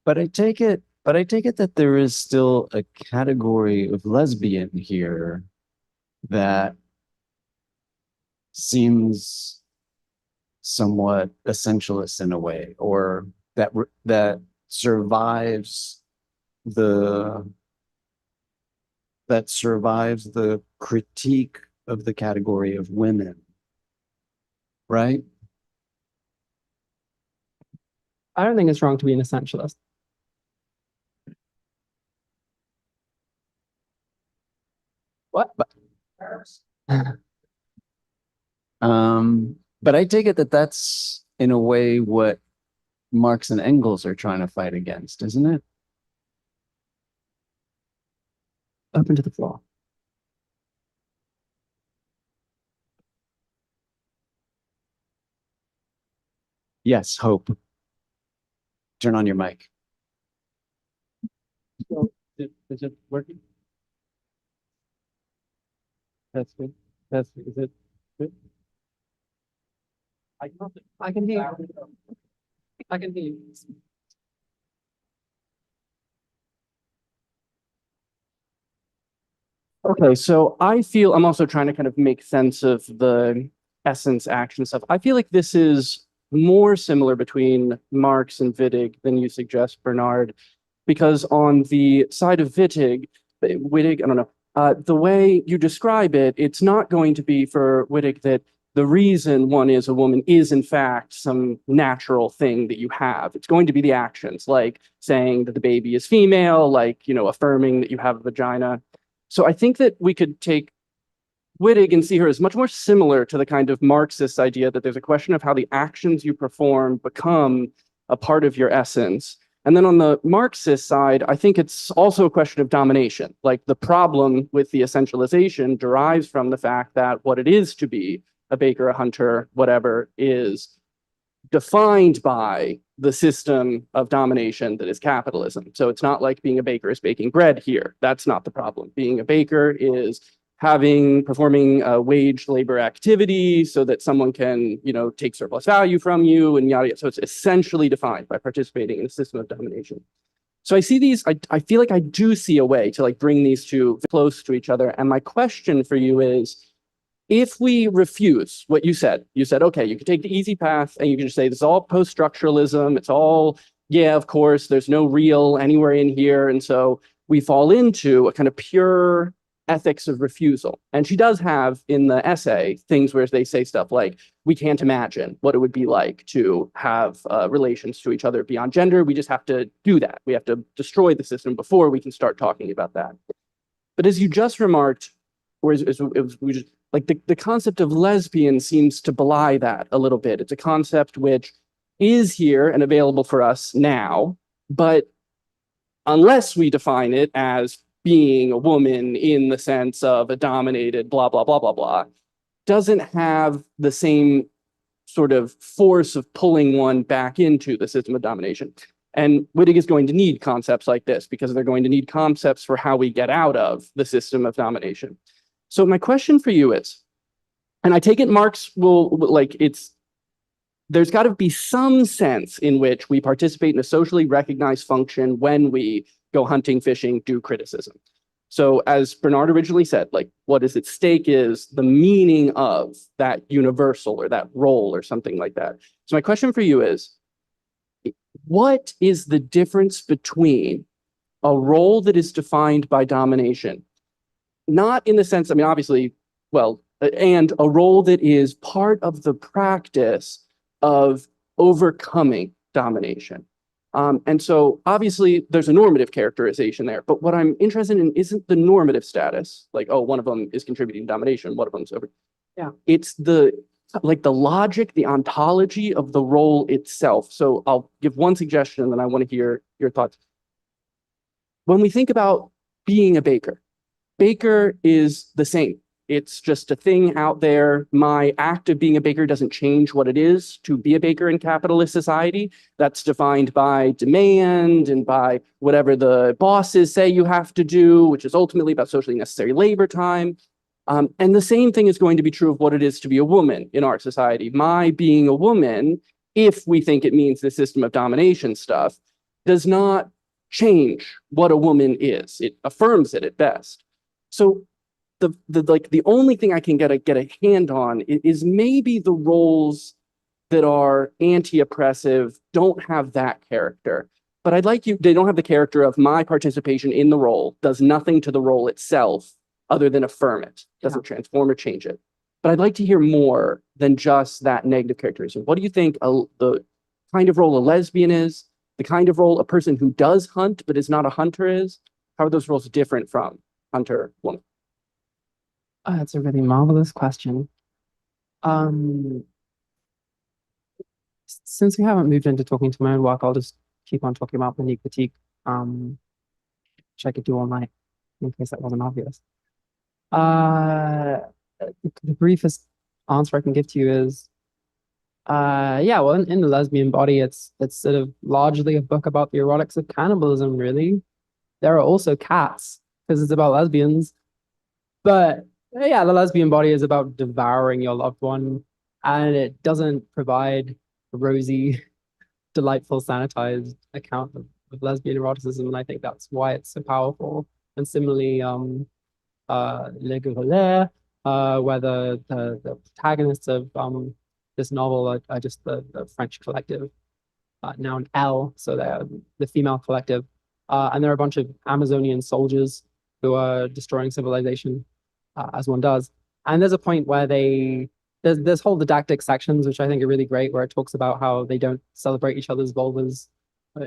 But I take it that there is still a category of lesbian here that seems somewhat essentialist in a way, or that survives the critique of the category of women, right? I don't think it's wrong to be an essentialist. What? But I take it that that's in a way what Marx and Engels are trying to fight against, isn't it? Open to the floor. Yes, hope. Turn on your mic. Is it working? That's good. Is it good? I can hear you. I can hear you. Okay, so I feel I'm also trying to kind of make sense of the essence action stuff. I feel like this is more similar between Marx and Wittig than you suggest, Bernard, because on the side of Wittig, I don't know, the way you describe it, it's not going to be for Wittig that the reason one is a woman is in fact some natural thing that you have. It's going to be the actions, like saying that the baby is female, like, affirming that you have a vagina. So I think that we could take Wittig and see her as much more similar to the kind of Marxist idea that there's a question of how the actions you perform become a part of your essence. And then on the Marxist side, I think it's also a question of domination. Like the problem with the essentialization derives from the fact that what it is to be a baker, a hunter, whatever, is defined by the system of domination that is capitalism. So it's not like being a baker is baking bread here. That's not the problem. Being a baker is performing a waged labor activity so that someone can, take surplus value from you and yada, yada. So it's essentially defined by participating in a system of domination. So I see these, I feel like I do see a way to like bring these two close to each other. And my question for you is, if we refuse what you said, okay, you can take the easy path and you can just say this is all post-structuralism. It's all, yeah, of course, there's no real anywhere in here. And so we fall into a kind of pure ethics of refusal. And she does have in the essay things where they say stuff like, we can't imagine what it would be like to have relations to each other beyond gender. We just have to do that. We have to destroy the system before we can start talking about that. But as you just remarked, or the concept of lesbian seems to belie that a little bit. It's a concept which is here and available for us now, but unless we define it as being a woman in the sense of a dominated blah, blah, blah, blah, blah, doesn't have the same sort of force of pulling one back into the system of domination. And Wittig is going to need concepts like this because they're going to need concepts for how we get out of the system of domination. So my question for you is, and I take it Marx there's got to be some sense in which we participate in a socially recognized function when we go hunting, fishing, do criticism. So as Bernard originally said, what is at stake is the meaning of that universal or that role or something like that. So my question for you is, what is the difference between a role that is defined by domination, not in the sense, obviously, and a role that is part of the practice of overcoming domination? And so obviously there's a normative characterization there, but what I'm interested in isn't the normative status, one of them is contributing to domination, one of them's over. Yeah, it's the logic, the ontology of the role itself. So I'll give one suggestion and then I want to hear your thoughts. When we think about being a baker is the same. It's just a thing out there. My act of being a baker doesn't change what it is to be a baker in capitalist society. That's defined by demand and by whatever the bosses say you have to do, which is ultimately about socially necessary labor time. And the same thing is going to be true of what it is to be a woman in our society. My being a woman, if we think it means the system of domination stuff, does not change what a woman is. It affirms it at best. So the only thing I can get a hand on is maybe the roles that are anti-oppressive don't have that character. But they don't have the character of my participation in the role does nothing to the role itself other than affirm it, doesn't transform or change it. But I'd like to hear more than just that negative characterization. What do you think the kind of role a lesbian is, the kind of role a person who does hunt but is not a hunter is? How are those roles different from hunter, woman? That's a really marvelous question. Since we haven't moved into talking to my own work, I'll just keep on talking about Monique Wittig, which I could do all night in case that wasn't obvious. The briefest answer I can give to you is, in the lesbian body, it's sort of largely a book about the erotics of cannibalism, really. There are also cats, because it's about lesbians. But yeah, the lesbian body is about devouring your loved one, and it doesn't provide a rosy, delightful, sanitized account of lesbian eroticism, and I think that's why it's so powerful. And similarly, Le Gourlet, where the protagonists of this novel are just the French collective, now an Elle, so they're the female collective, and there are a bunch of Amazonian soldiers who are destroying civilization, as one does. And there's a point where there's whole didactic sections, which I think are really great, where it talks about how they don't celebrate each other's vulvas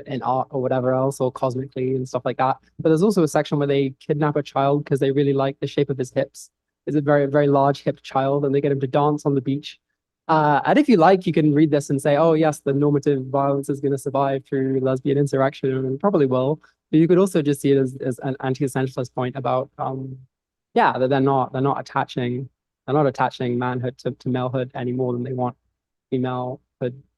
in art or whatever else, or cosmically and stuff like that. But there's also a section where they kidnap a child because they really like the shape of his hips. It's a very, very large hipped child, and they get him to dance on the beach. And if you like, you can read this and say, oh, yes, the normative violence is going to survive through lesbian insurrection, and it probably will. But you could also just see it as an anti-essentialist point about, that they're not attaching manhood to malehood any more than they want femalehood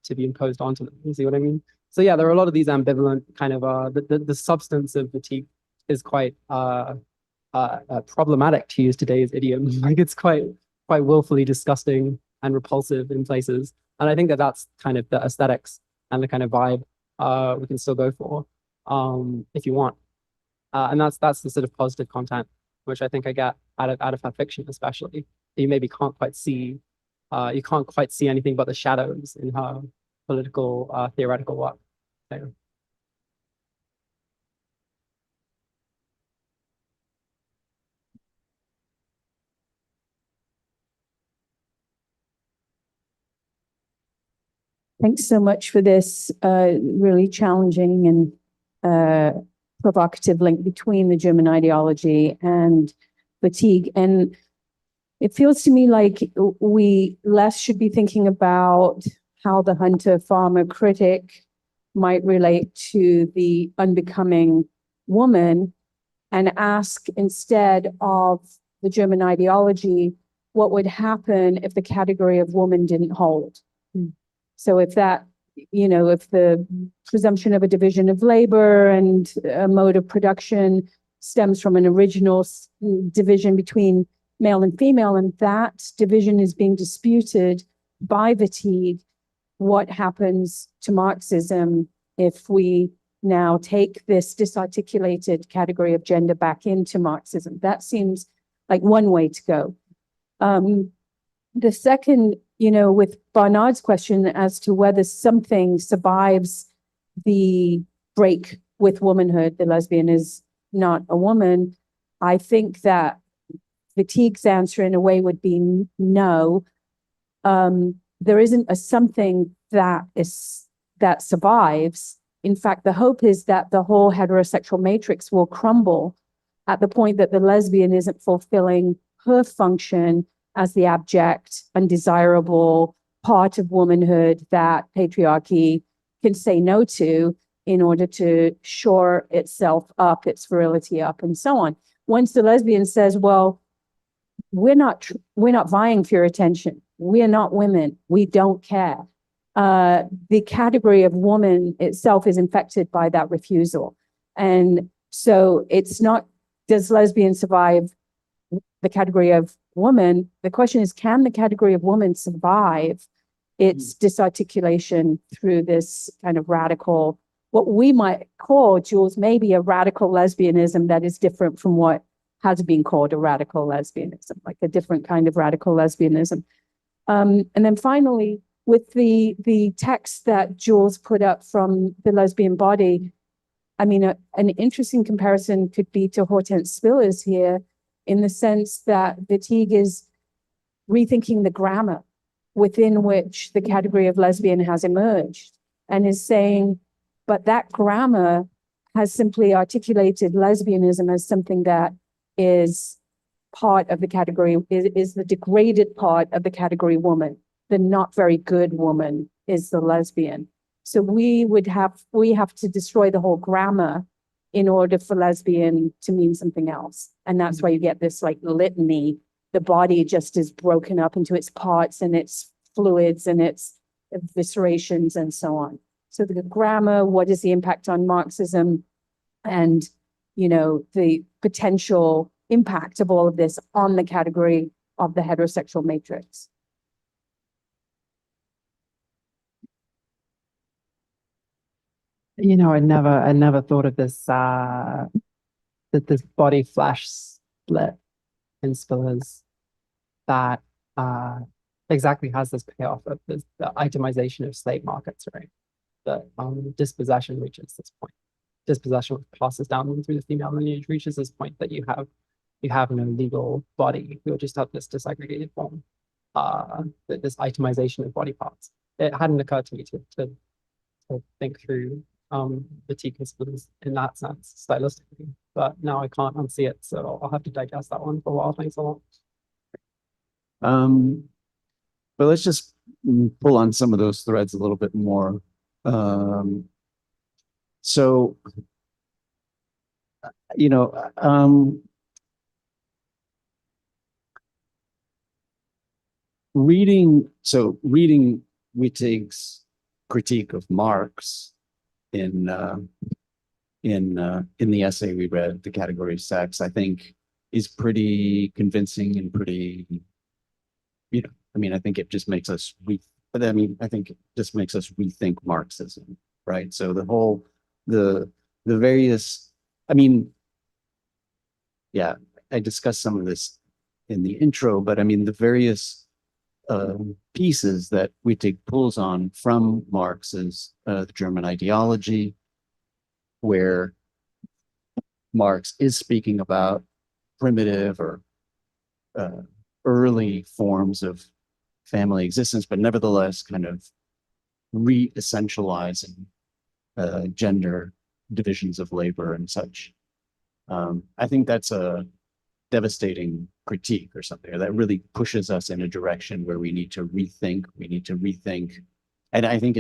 to be imposed onto them. You see what I mean? So yeah, there are a lot of these ambivalent kind of the substance of Wittig is quite problematic, to use today's idiom. Like it's quite willfully disgusting and repulsive in places. And I think that that's kind of the aesthetics and the kind of vibe we can still go for if you want. And that's the sort of positive content which I think I get out of her fiction, especially. You maybe can't quite see you can't quite see anything but the shadows in her political theoretical work. So, thanks so much for this really challenging and provocative link between the German ideology and Wittig. And it feels to me like we less should be thinking about how the hunter-farmer critic might relate to the unbecoming woman, and ask instead of the German ideology, what would happen if the category of woman didn't hold? So if that, if the presumption of a division of labor and a mode of production stems from an original division between male and female, and that division is being disputed by Wittig, what happens to Marxism if we now take this disarticulated category of gender back into Marxism? That seems like one way to go. The second, with Barnard's question as to whether something survives the break with womanhood, the lesbian is not a woman, I think that Wittig's answer in a way would be no. There isn't a something that survives. In fact, the hope is that the whole heterosexual matrix will crumble at the point that the lesbian isn't fulfilling her function as the abject, undesirable part of womanhood that patriarchy can say no to in order to shore itself up, its virility up, and so on. Once the lesbian says, well, we're not vying for your attention. We are not women. We don't care. The category of woman itself is infected by that refusal. And so it's not, does lesbian survive the category of woman? The question is, can the category of woman survive its disarticulation through this kind of radical, what we might call, Jules, maybe a radical lesbianism that is different from what has been called a radical lesbianism, like a different kind of radical lesbianism. And then finally, with the text that Jules put up from the lesbian body, I mean, an interesting comparison could be to Hortense Spillers here, in the sense that Wittig is rethinking the grammar within which the category of lesbian has emerged, and is saying, but that grammar has simply articulated lesbianism as something that is part of the category, is the degraded part of the category woman. The not very good woman is the lesbian. So we have to destroy the whole grammar in order for lesbian to mean something else. And that's why you get this like litany. The body just is broken up into its parts and its fluids and its eviscerations and so on. So the grammar, what is the impact on Marxism, and the potential impact of all of this on the category of the heterosexual matrix. I never thought of this that this body flash split in Spillers that exactly has this payoff of the itemization of slave markets, right? That dispossession reaches this point. Dispossession passes down through the female lineage, reaches this point that you have no legal body. You'll just have this disaggregated form. This itemization of body parts. It hadn't occurred to me to think through the Spillers in that sense, stylistically. But now I can't unsee it, so I'll have to digest that one for a while. Thanks a lot. But let's just pull on some of those threads a little bit more. So, reading Wittig's critique of Marx in the essay we read, The Category of Sex, I think is pretty convincing and pretty, I mean, I think it just makes us I think it just makes us rethink Marxism, right? So the various, I mean, yeah, I discussed some of this in the intro, but I mean, the various pieces that Wittig pulls on from Marx's the German ideology, where Marx is speaking about primitive or early forms of family existence, but nevertheless kind of re-essentializing gender divisions of labor and such. I think that's a devastating critique or something, or that really pushes us in a direction where we need to rethink. And I think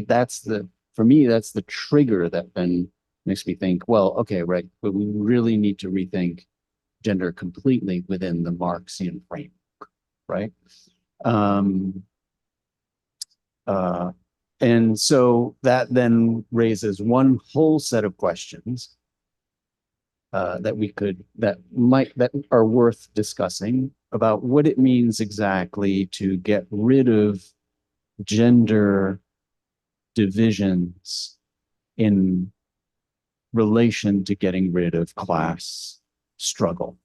for me, that's the trigger that then makes me think, well, okay, right, but we really need to rethink gender completely within the Marxian framework, right? And so that then raises one whole set of questions that are worth discussing about what it means exactly to get rid of gender divisions in relation to getting rid of class struggle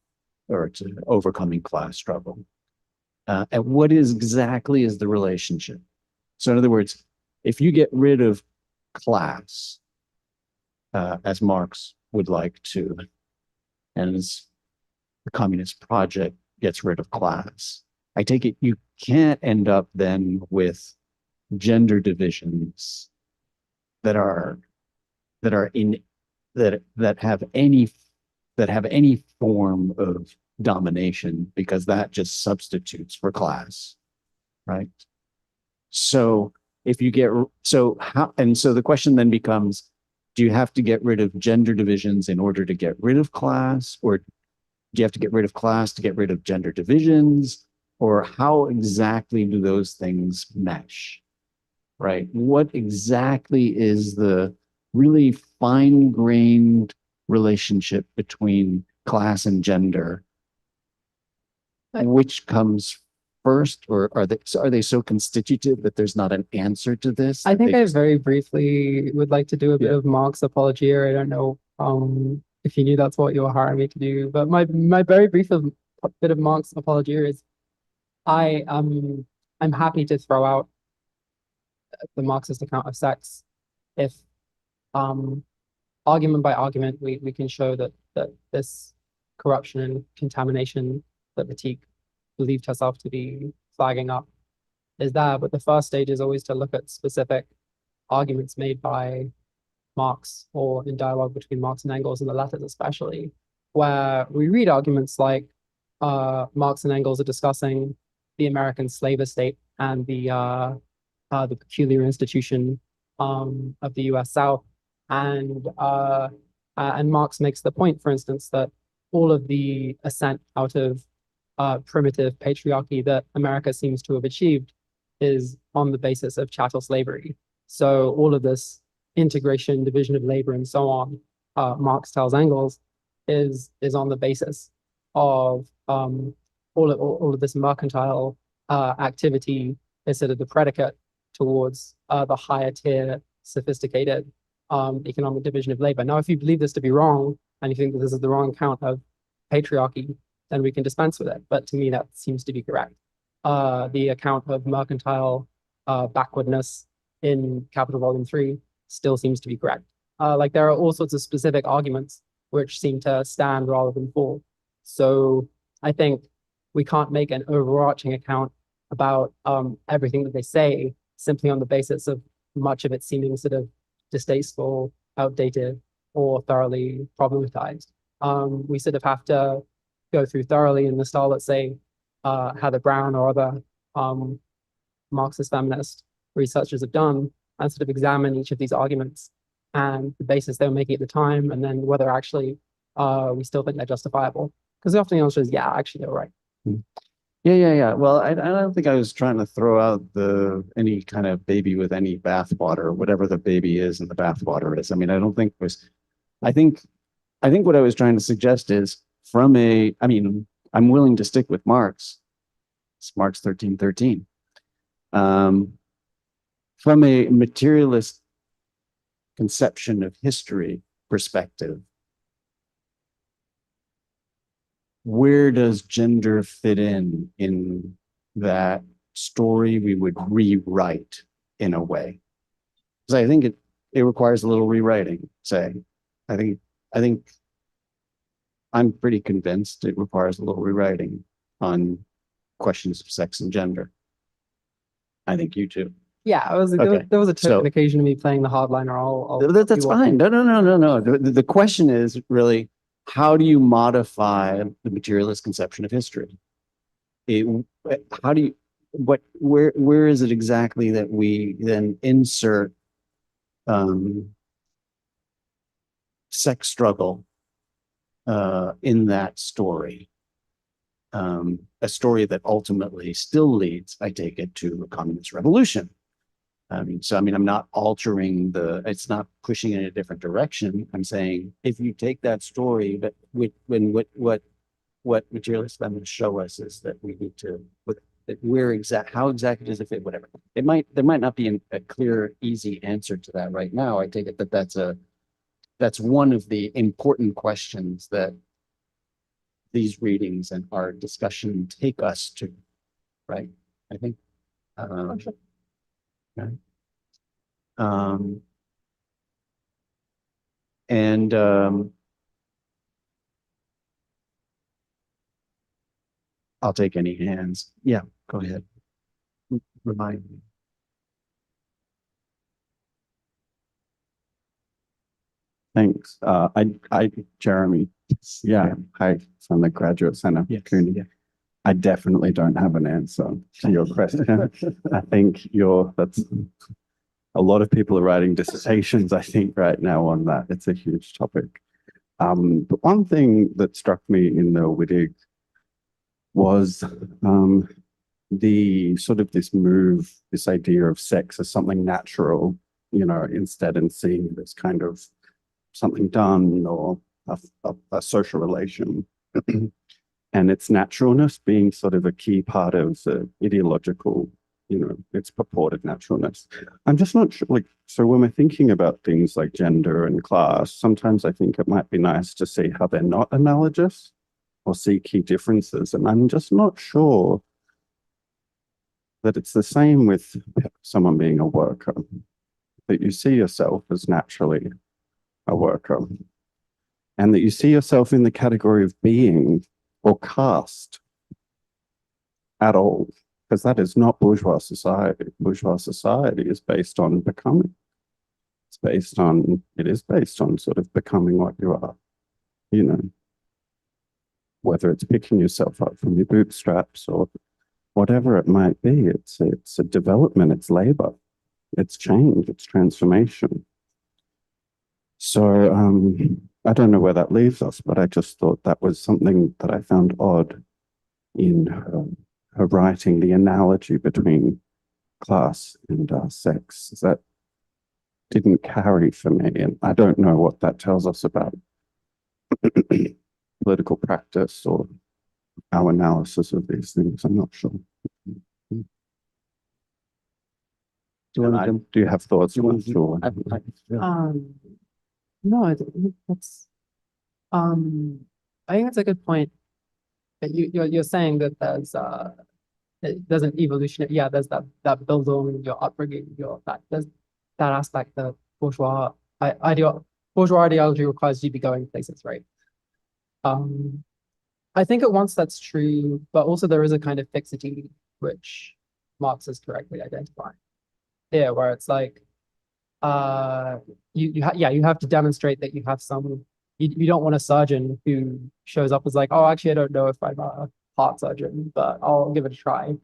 or to overcoming class struggle. And what exactly is the relationship? So in other words, if you get rid of class, as Marx would like to, and as the communist project gets rid of class, I take it you can't end up then with gender divisions that have any form of domination, because that just substitutes for class, right? So the question then becomes, do you have to get rid of gender divisions in order to get rid of class, or do you have to get rid of class to get rid of gender divisions, or how exactly do those things mesh, right? What exactly is the really fine-grained relationship between class and gender? Which comes first, or are they so constitutive that there's not an answer to this? I think I very briefly would like to do a bit of Marx apologia. I don't know if you knew that's what you were hiring me to do, but my very brief bit of Marx apologia is I'm happy to throw out the Marxist account of sex if argument by argument we can show that this corruption and contamination that Wittig believed herself to be flagging up is there. But the first stage is always to look at specific arguments made by Marx, or in dialogue between Marx and Engels in the letters especially, where we read arguments like Marx and Engels are discussing the American slave estate and the peculiar institution of the US South. And Marx makes the point, for instance, that all of the ascent out of primitive patriarchy that America seems to have achieved is on the basis of chattel slavery. So all of this integration, division of labor, and so on, Marx tells Engels, is on the basis of all of this mercantile activity is sort of the predicate towards the higher tier, sophisticated economic division of labor. Now, if you believe this to be wrong, and you think that this is the wrong account of patriarchy, then we can dispense with it. But to me, that seems to be correct. The account of mercantile backwardness in Capital Volume 3 still seems to be correct. Like there are all sorts of specific arguments which seem to stand rather than fall. So I think we can't make an overarching account about everything that they say simply on the basis of much of it seeming sort of distasteful, outdated, or thoroughly problematized. We sort of have to go through thoroughly in the style that, say, Heather Brown or other Marxist feminist researchers have done, and sort of examine each of these arguments and the basis they were making at the time, and then whether actually we still think they're justifiable. Because often the answer is, yeah, actually, they're right. Yeah. Well, I don't think I was trying to throw out any kind of baby with any bathwater, or whatever the baby is and the bathwater is. I mean, I don't think was, I think, I think what I was trying to suggest is I mean, I'm willing to stick with Marx. It's Marx 1313. From a materialist conception of history perspective, where does gender fit in that story we would rewrite in a way? Because I think it requires a little rewriting, say. I think I'm pretty convinced it requires a little rewriting on questions of sex and gender. I think you too. Yeah, Okay. there was a So- occasion of me playing the hardliner. That's you walk fine. in. No. The question is really, how do you modify the materialist conception of history? How do you, where is it exactly that we then insert sex struggle in that story? A story that ultimately still leads, I take it, to a communist revolution. I'm not altering it's not pushing in a different direction. I'm saying if you take that story, but what materialist feminists show us is that we need to, how exactly does it fit, whatever. There might not be a clear, easy answer to that right now. I take it that that's one of the important questions that these readings and our discussion take us to, right? I think. Okay. And I'll take any hands. Yeah, go ahead. Remind me. Thanks. Jeremy. Yeah, hi, from the Graduate Center. Yes, CUNY. yeah. I definitely don't have an answer to your question. I think that's a lot of people are writing dissertations, I think, right now on that. It's a huge topic. But one thing that struck me in the Wittig was the sort of this move, this idea of sex as something natural, instead and seeing it as kind of something done or a social relation. And its naturalness being sort of a key part of the ideological, its purported naturalness. I'm just not sure, so when we're thinking about things like gender and class, sometimes I think it might be nice to see how they're not analogous or see key differences. And I'm just not sure that it's the same with someone being a worker, that you see yourself as naturally a worker, and that you see yourself in the category of being or caste at all, because that is not bourgeois society. Bourgeois society is based on becoming. It is based on sort of becoming what you are, whether it's picking yourself up from your bootstraps or whatever it might be. It's a development, it's labor, it's change, it's transformation. So I don't know where that leaves us, but I just thought that was something that I found odd in her writing, the analogy between class and sex. That didn't carry for me, and I don't know what that tells us about political practice or our analysis of these things. I'm not sure. Do you have thoughts? Sure. No, I think that's I think that's a good point. That you're saying that there's an evolution. Yeah, there's that build on your upbringing, there's that aspect that bourgeois ideology requires you to be going places, right? I think at once that's true, but also there is a kind of fixity which Marx is correctly identifying here, where it's like you have to demonstrate that you have you don't want a surgeon who shows up as like, oh, actually I don't know if I'm a heart surgeon, but I'll give it a try.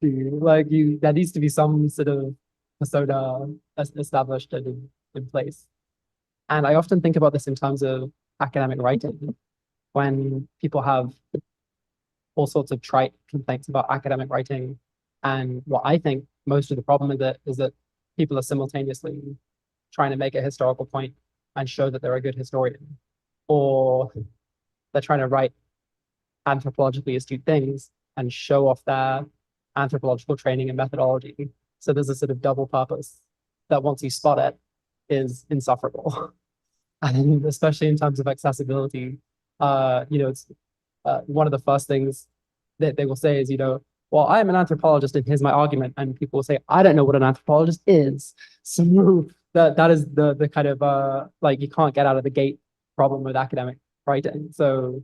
There needs to be some sort of persona established and in place. And I often think about this in terms of academic writing, when people have all sorts of trite complaints about academic writing. And what I think most of the problem with it is that people are simultaneously trying to make a historical point and show that they're a good historian, or they're trying to write anthropologically astute things and show off their anthropological training and methodology. So there's a sort of double purpose that once you spot it is insufferable. And especially in terms of accessibility, it's one of the first things that they will say is, well, I'm an anthropologist and here's my argument. And people will say, I don't know what an anthropologist is. So that is the kind of like, you can't get out of the gate problem with academic writing. So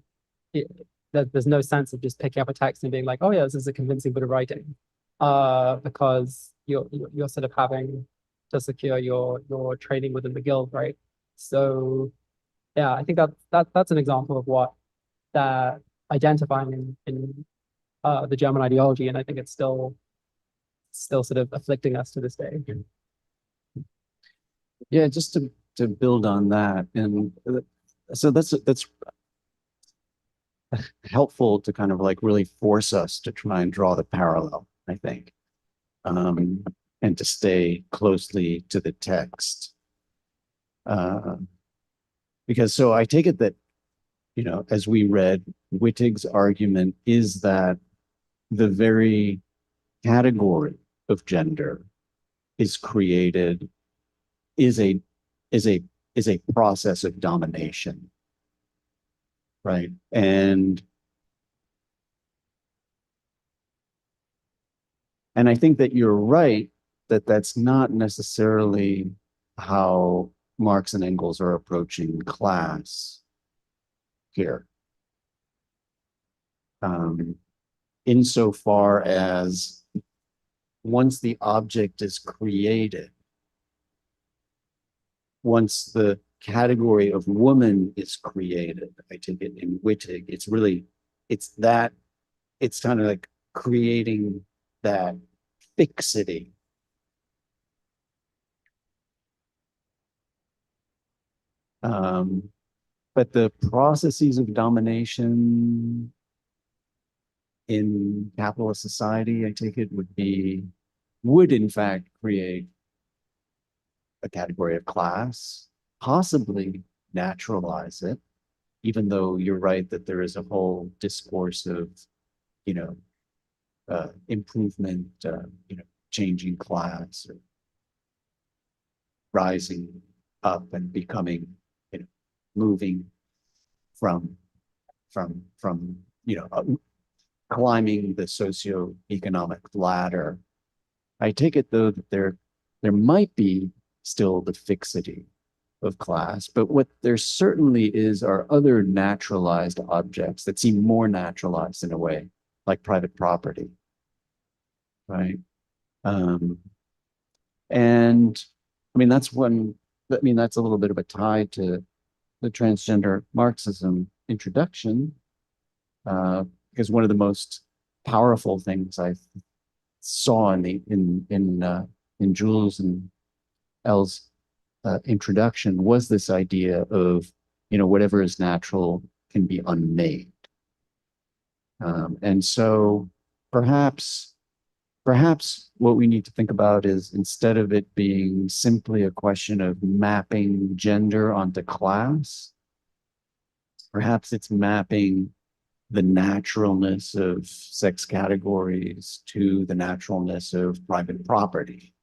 there's no sense of just picking up a text and being like, oh yeah, this is a convincing bit of writing, because you're sort of having to secure your training within the guild, right? So yeah, I think that's an example of what they're identifying in the German ideology, and I think it's still sort of afflicting us to this day. Yeah, just to build on that, and so that's helpful to kind of like really force us to try and draw the parallel, I think, and to stay closely to the text. Because so I take it that, as we read, Wittig's argument is that the very category of gender is created, is a process of domination, right? And I think that you're right that that's not necessarily how Marx and Engels are approaching class here. Insofar as once the object is created, once the category of woman is created, I take it in Wittig, it's kind of like creating that fixity. But the processes of domination in capitalist society, I take it, would in fact create a category of class, possibly naturalize it, even though you're right that there is a whole discourse of, improvement, changing class, or rising up and becoming, moving from climbing the socioeconomic ladder. I take it though that there might be still the fixity of class, but what there certainly are other naturalized objects that seem more naturalized in a way, like private property, right? And I mean that's a little bit of a tie to the transgender Marxism introduction, because one of the most powerful things I saw in Jules and Elle's introduction was this idea of, whatever is natural can be unmade. And so perhaps what we need to think about is, instead of it being simply a question of mapping gender onto class, perhaps it's mapping the naturalness of sex categories to the naturalness of private property.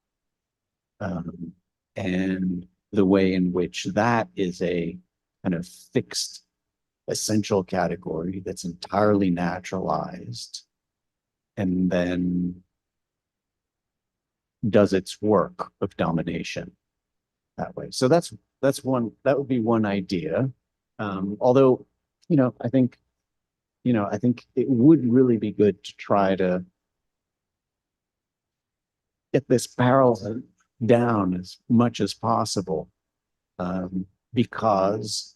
And the way in which that is a kind of fixed essential category that's entirely naturalized and then does its work of domination that way. So that would be one idea. Although, I think it would really be good to try to get this parallel down as much as possible, because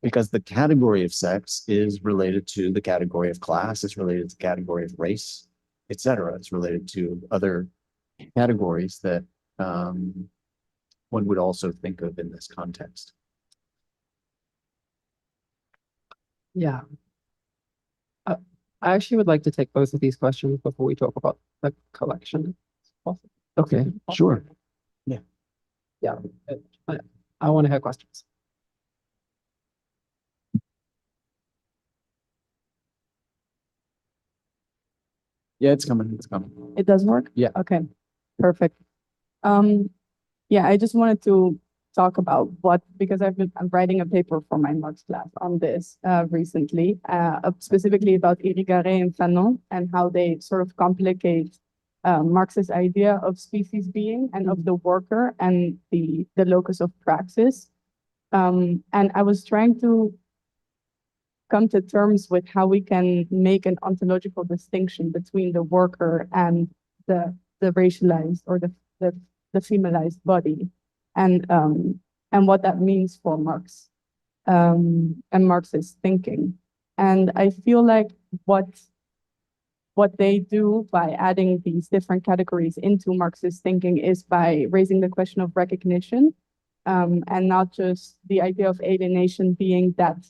the category of sex is related to the category of class, it's related to the category of race, etc. It's related to other categories that one would also think of in this context. Yeah. I actually would like to take both of these questions before we talk about the collection. Okay, sure. Yeah, I want to hear questions. Yeah, it's coming. It's coming. It does work? Yeah. Okay, perfect. Yeah, I just wanted to talk about because I'm writing a paper for my Marx class on this recently, specifically about Irigaray and Fanon and how they sort of complicate Marx's idea of species being and of the worker and the locus of praxis. And I was trying to come to terms with how we can make an ontological distinction between the worker and the racialized or the feminized body, and what that means for Marx and Marxist thinking. And I feel like what they do by adding these different categories into Marxist thinking is by raising the question of recognition, and not just the idea of alienation being that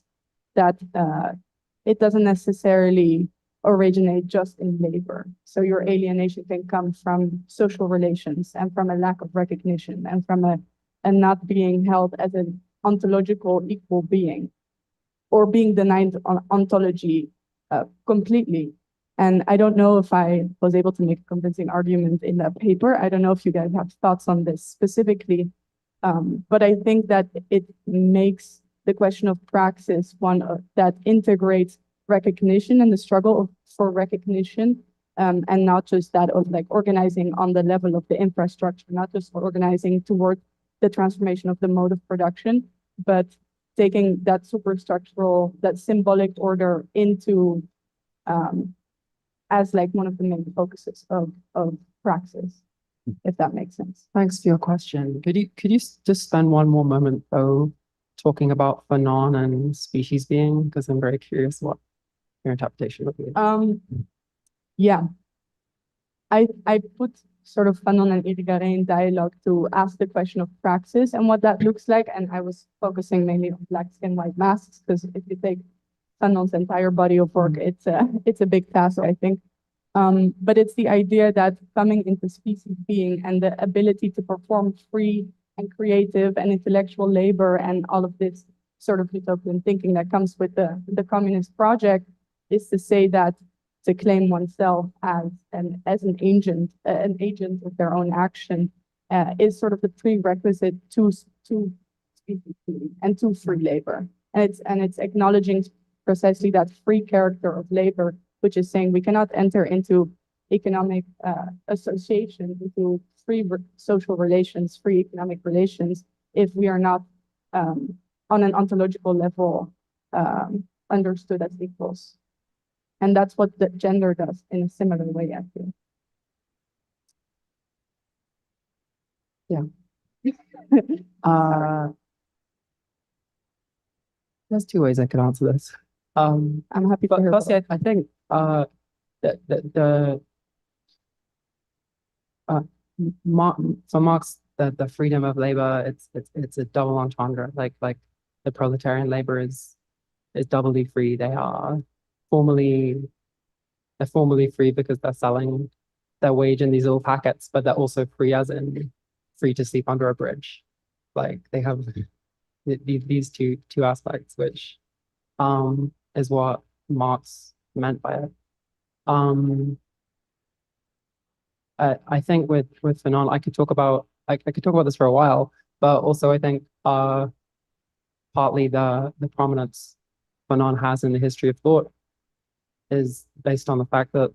it doesn't necessarily originate just in labor. So your alienation can come from social relations and from a lack of recognition and from a not being held as an ontological equal being, or being denied ontology completely. And I don't know if I was able to make a convincing argument in that paper. I don't know if you guys have thoughts on this specifically, but I think that it makes the question of praxis one that integrates recognition and the struggle for recognition, and not just that of like organizing on the level of the infrastructure, not just organizing toward the transformation of the mode of production, but taking that superstructural, that symbolic order into as like one of the main focuses of praxis, if that makes sense. Thanks for your question. Could you just spend one more moment though talking about Fanon and species being, because I'm very curious what your interpretation would be. Yeah, I put sort of Fanon and Irigaray in dialogue to ask the question of praxis and what that looks like, and I was focusing mainly on black skin, white masks, because if you take Fanon's entire body of work, it's a big task, I think. But it's the idea that coming into species being and the ability to perform free and creative and intellectual labor and all of this sort of utopian thinking that comes with the communist project is to say that to claim oneself as an agent of their own action is sort of the prerequisite to species being and to free labor. And it's acknowledging precisely that free character of labor, which is saying we cannot enter into economic association, into free social relations, free economic relations, if we are not on an ontological level understood as equals. And that's what the gender does in a similar way, I feel. Yeah. There's two ways I could answer this. I'm happy to But hear. firstly, I think for Marx, the freedom of labor, it's a double entendre. Like the proletarian labor is doubly free. They're formally free because they're selling their wage in these little packets, but they're also free as in free to sleep under a bridge. Like they have these two aspects, which is what Marx meant by it. I think with Fanon, I could talk about this for a while, but also I think partly the prominence Fanon has in the history of thought is based on the fact that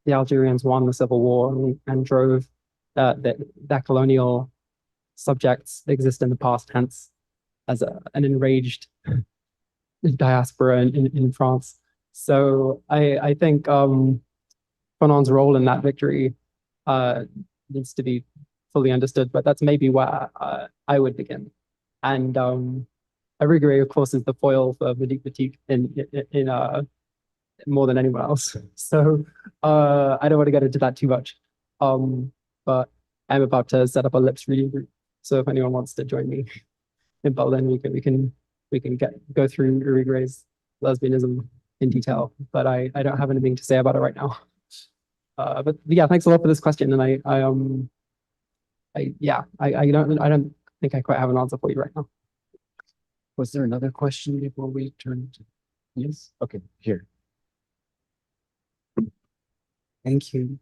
the Algerians won the civil war and drove that colonial subjects that exist in the past tense as an enraged diaspora in France. So I think Fanon's role in that victory needs to be fully understood, but that's maybe where I would begin. And Irigaray, of course, is the foil for Monique Wittig in more than anyone else. So I don't want to get into that too much. But I'm about to set up a lips reading group. So if anyone wants to join me in Berlin, we can go through Irigaray's lesbianism in detail, but I don't have anything to say about it right now. But yeah, thanks a lot for this question, and I don't think I quite have an answer for you right now. Was there another question before we turn to? Yes, okay, here. Thank you.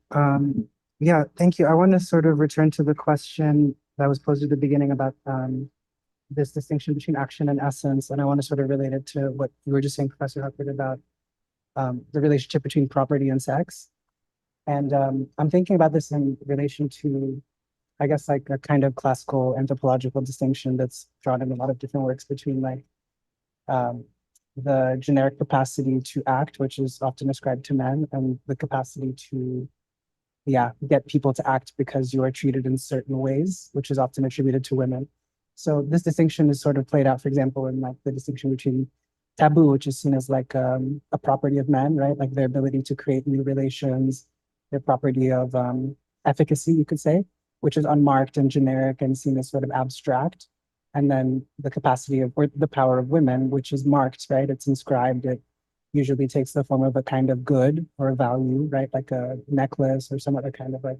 Yeah, thank you. I want to sort of return to the question that was posed at the beginning about this distinction between action and essence, and I want to sort of relate it to what you were just saying, Professor Huckert, about the relationship between property and sex. And I'm thinking about this in relation to, I guess, like a kind of classical anthropological distinction that's drawn in a lot of different works between like the generic capacity to act, which is often ascribed to men, and the capacity to, get people to act because you are treated in certain ways, which is often attributed to women. So this distinction is sort of played out, for example, in like the distinction between taboo, which is seen as like a property of men, right? Like their ability to create new relations, their property of efficacy, you could say, which is unmarked and generic and seen as sort of abstract. And then the capacity of, or the power of women, which is marked, right? It's inscribed. It usually takes the form of a kind of good or a value, right? Like a necklace or some other kind of like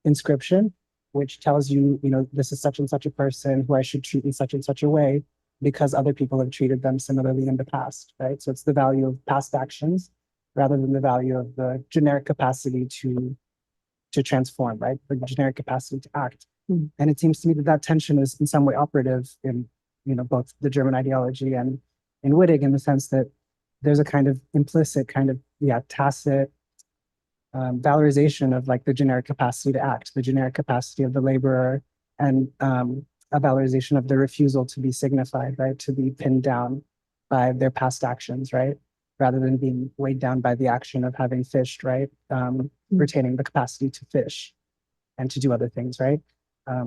inscription, which tells you, this is such and such a person who I should treat in such and such a way because other people have treated them similarly in the past, right? So it's the value of past actions rather than the value of the generic capacity to transform, right? The generic capacity to act. And it seems to me that that tension is in some way operative in, both the German ideology and in Wittig, in the sense that there's a kind of implicit kind of, tacit valorization of like the generic capacity to act, the generic capacity of the laborer, and a valorization of the refusal to be signified, right? To be pinned down by their past actions, right? Rather than being weighed down by the action of having fished, right? Retaining the capacity to fish and to do other things, right?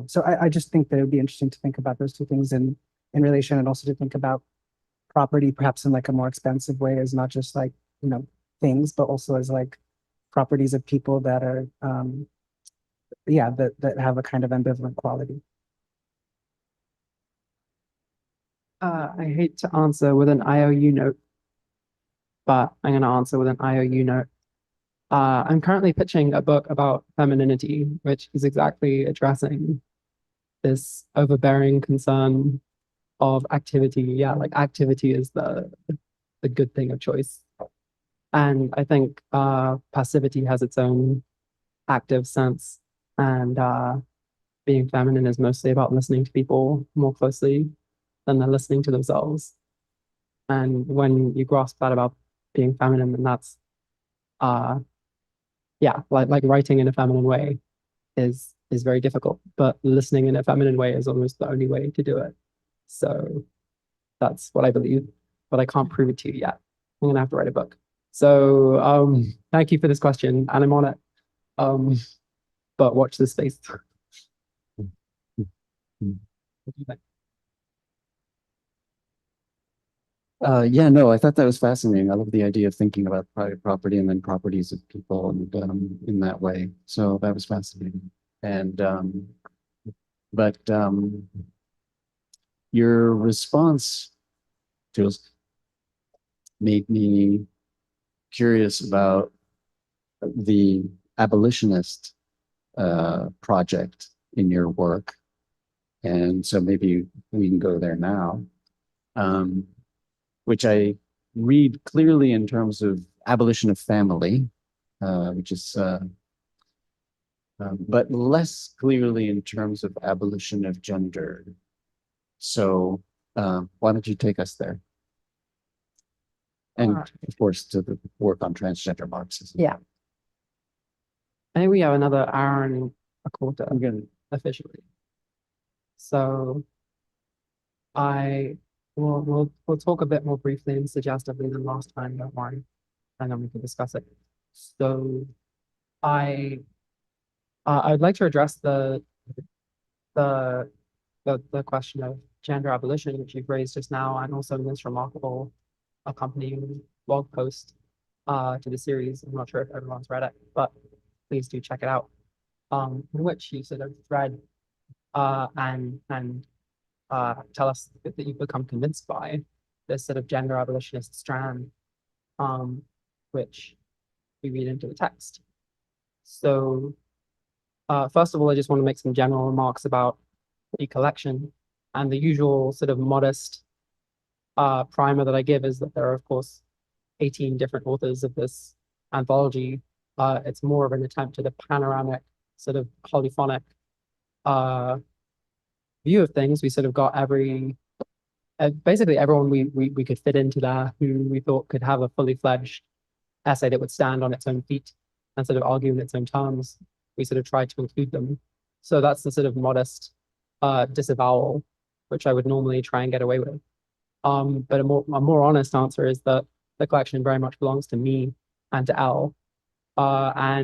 So I just think that it would be interesting to think about those two things in relation, and also to think about property perhaps in like a more expansive way, as not just like, things, but also as like properties of people that are, that have a kind of ambivalent quality. I hate to answer with an IOU note, but I'm going to answer with an IOU note. I'm currently pitching a book about femininity, which is exactly addressing this overbearing concern of activity. Yeah, like activity is the good thing of choice. And I think passivity has its own active sense, and being feminine is mostly about listening to people more closely than they're listening to themselves. And when you grasp that about being feminine, then that's like writing in a feminine way is very difficult, but listening in a feminine way is almost the only way to do it. So that's what I believe, but I can't prove it to you yet. I'm gonna have to write a book. So thank you for this question, and I'm on it. But watch this space. What do you think? Yeah, no, I thought that was fascinating. I love the idea of thinking about private property and then properties of people and in that way. So that was fascinating. And but your response, Jules, made me curious about the abolitionist project in your work. And so maybe we can go there now. Which I read clearly in terms of abolition of family, which is, but less clearly in terms of abolition of gender. So why don't you take us there? And of course, to the work on transgender Marxism. Yeah. I think we have another hour and a quarter Again, officially. So we'll talk a bit more briefly and suggestively than last time, don't worry, and then we can discuss it. So I'd like to address the question of gender abolition, which you've raised just now, and also in this remarkable accompanying blog post to the series. I'm not sure if everyone's read it, but please do check it out. In which you sort of thread and tell us that you've become convinced by this sort of gender abolitionist strand which we read into the text. So first of all, I just want to make some general remarks about the collection, and the usual sort of modest primer that I give is that there are, of course, 18 different authors of this anthology. It's more of an attempt at a panoramic, sort of polyphonic view of things. We sort of got basically everyone we could fit into there who we thought could have a fully fledged essay that would stand on its own feet and sort of argue in its own terms. We sort of tried to include them. So that's the sort of modest disavowal, which I would normally try and get away with. But a more honest answer is that the collection very much belongs to me and to Elle. I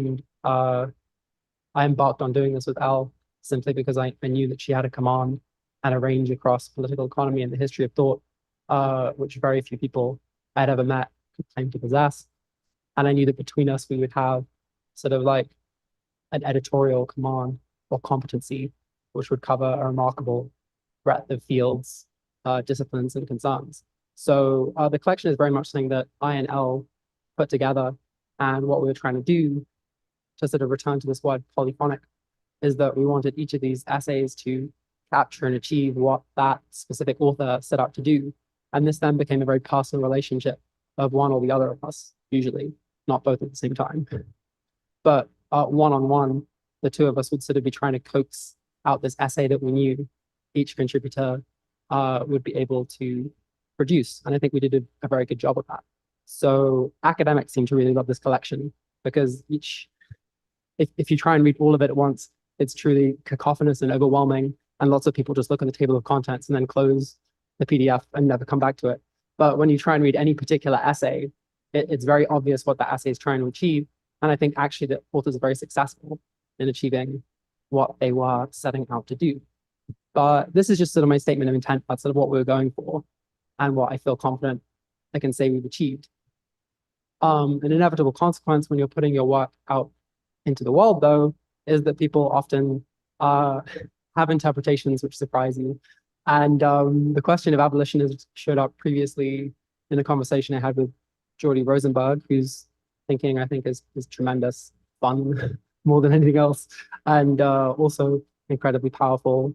embarked on doing this with Elle simply because I knew that she had a command and a range across political economy and the history of thought, which very few people I'd ever met could claim to possess. And I knew that between us, we would have sort of like an editorial command or competency, which would cover a remarkable breadth of fields, disciplines, and concerns. So the collection is very much something that I and Elle put together. And what we were trying to do, to sort of return to this word polyphonic, is that we wanted each of these essays to capture and achieve what that specific author set out to do. And this then became a very personal relationship of one or the other of us, usually, not both at the same time. But one-on-one, the two of us would sort of be trying to coax out this essay that we knew each contributor would be able to produce. And I think we did a very good job of that. So academics seem to really love this collection because if you try and read all of it at once, it's truly cacophonous and overwhelming. And lots of people just look at the table of contents and then close the PDF and never come back to it. But when you try and read any particular essay, it's very obvious what the essay is trying to achieve. And I think actually the authors are very successful in achieving what they were setting out to do. But this is just sort of my statement of intent. That's sort of what we were going for and what I feel confident I can say we've achieved. An inevitable consequence when you're putting your work out into the world, though, is that people often have interpretations which surprise you. And the question of abolition has showed up previously in a conversation I had with Jordi Rosenberg, whose thinking I think is tremendous fun more than anything else, and also incredibly powerful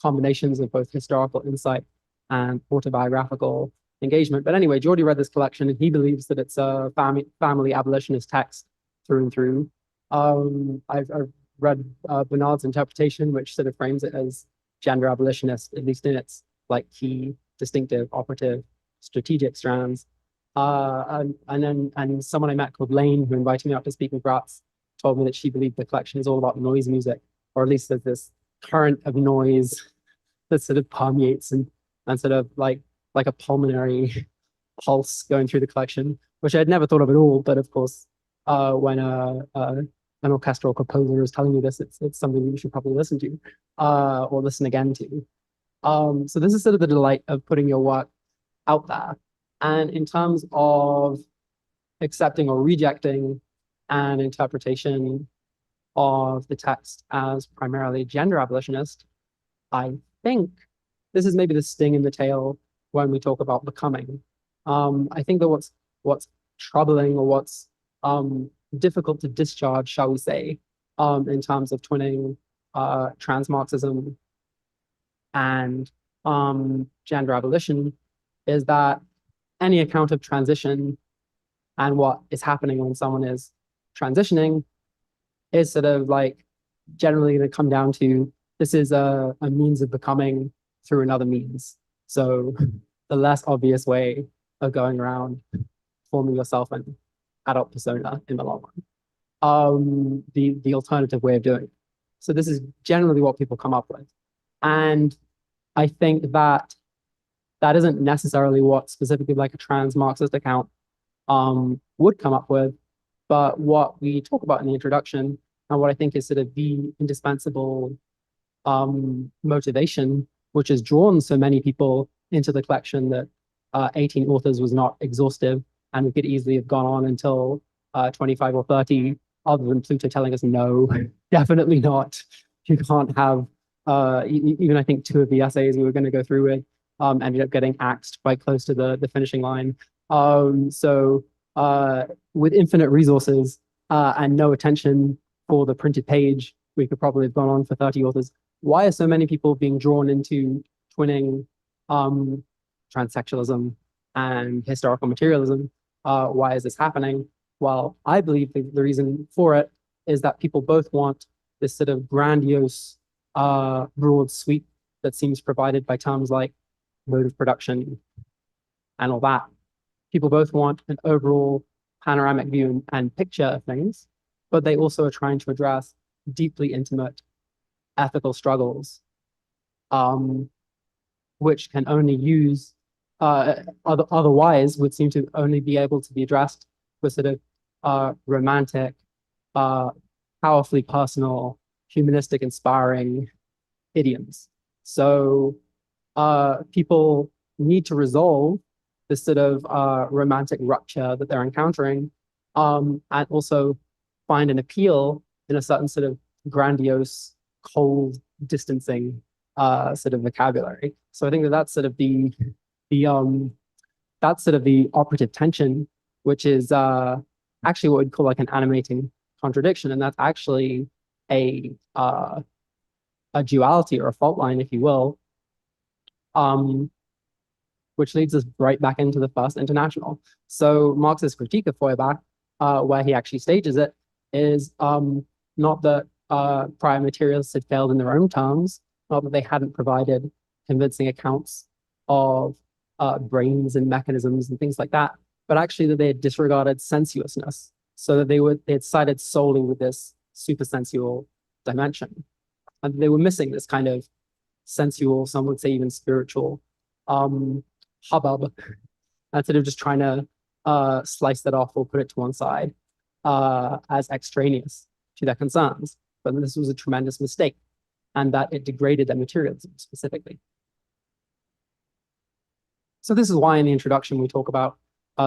combinations of both historical insight and autobiographical engagement. But anyway, Jordi read this collection and he believes that it's a family abolitionist text through and through. I've read Bernard's interpretation, which sort of frames it as gender abolitionist, at least in its like key, distinctive, operative, strategic strands. And someone I met called Lane, who invited me out to speak with Graz, told me that she believed the collection is all about noise music, or at least there's this current of noise that sort of permeates and sort of like a pulmonary pulse going through the collection, which I had never thought of at all. But of course, when an orchestral composer is telling you this, it's something you should probably listen to or listen again to. So this is sort of the delight of putting your work out there. And in terms of accepting or rejecting an interpretation of the text as primarily gender abolitionist, I think this is maybe the sting in the tail when we talk about becoming. I think that what's troubling or what's difficult to discharge, shall we say, in terms of twinning trans Marxism and gender abolition is that any account of transition and what is happening when someone is transitioning is sort of like generally going to come down to this is a means of becoming through another means. So the less obvious way of going around forming yourself an adult persona in the long run. The alternative way of doing it. So this is generally what people come up with. And I think that isn't necessarily what specifically like a trans Marxist account would come up with, but what we talk about in the introduction and what I think is sort of the indispensable motivation, which has drawn so many people into the collection that 18 authors was not exhaustive, and we could easily have gone on until 25 or 30, other than Pluto telling us, no, definitely not. You can't have, even I think 2 of the essays we were going to go through with ended up getting axed quite close to the finishing line. So with infinite resources and no attention for the printed page, we could probably have gone on for 30 authors. Why are so many people being drawn into twinning transsexualism and historical materialism? Why is this happening? Well, I believe the reason for it is that people both want this sort of grandiose, broad sweep that seems provided by terms like mode of production and all that. People both want an overall panoramic view and picture of things, but they also are trying to address deeply intimate ethical struggles, which can only use, otherwise would seem to only be able to be addressed with sort of romantic, powerfully personal, humanistic, inspiring idioms. So people need to resolve this sort of romantic rupture that they're encountering, and also find an appeal in a certain sort of grandiose, cold, distancing sort of vocabulary. So I think that that's sort of the that's sort of the operative tension, which is actually what we'd call like an animating contradiction, and that's actually a duality or a fault line, if you will, which leads us right back into the First International. So Marx's critique of Feuerbach, where he actually stages it, is not that prior materialists had failed in their own terms, not that they hadn't provided convincing accounts of brains and mechanisms and things like that, but actually that they had disregarded sensuousness, so that they had sided solely with this supersensual dimension. And they were missing this kind of sensual, some would say even spiritual, hubbub, instead of just trying to slice that off or put it to one side as extraneous to their concerns. But this was a tremendous mistake, and that it degraded their materialism specifically. So this is why in the introduction we talk about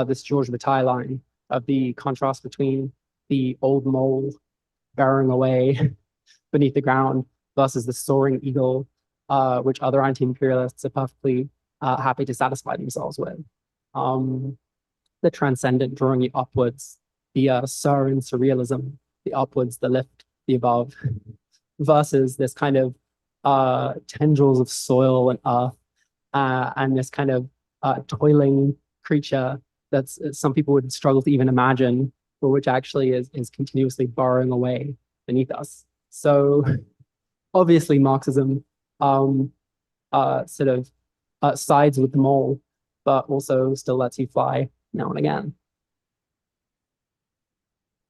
this George Bataille line of the contrast between the old mole burrowing away beneath the ground versus the soaring eagle, which other anti-imperialists are perfectly happy to satisfy themselves with. The transcendent drawing you upwards, the soar in surrealism, the upwards, the lift, the above, versus this kind of tendrils of soil and earth, and this kind of toiling creature that's some people would struggle to even imagine, but which actually is continuously burrowing away beneath us. So obviously Marxism sort of sides with the mole, but also still lets you fly now and again.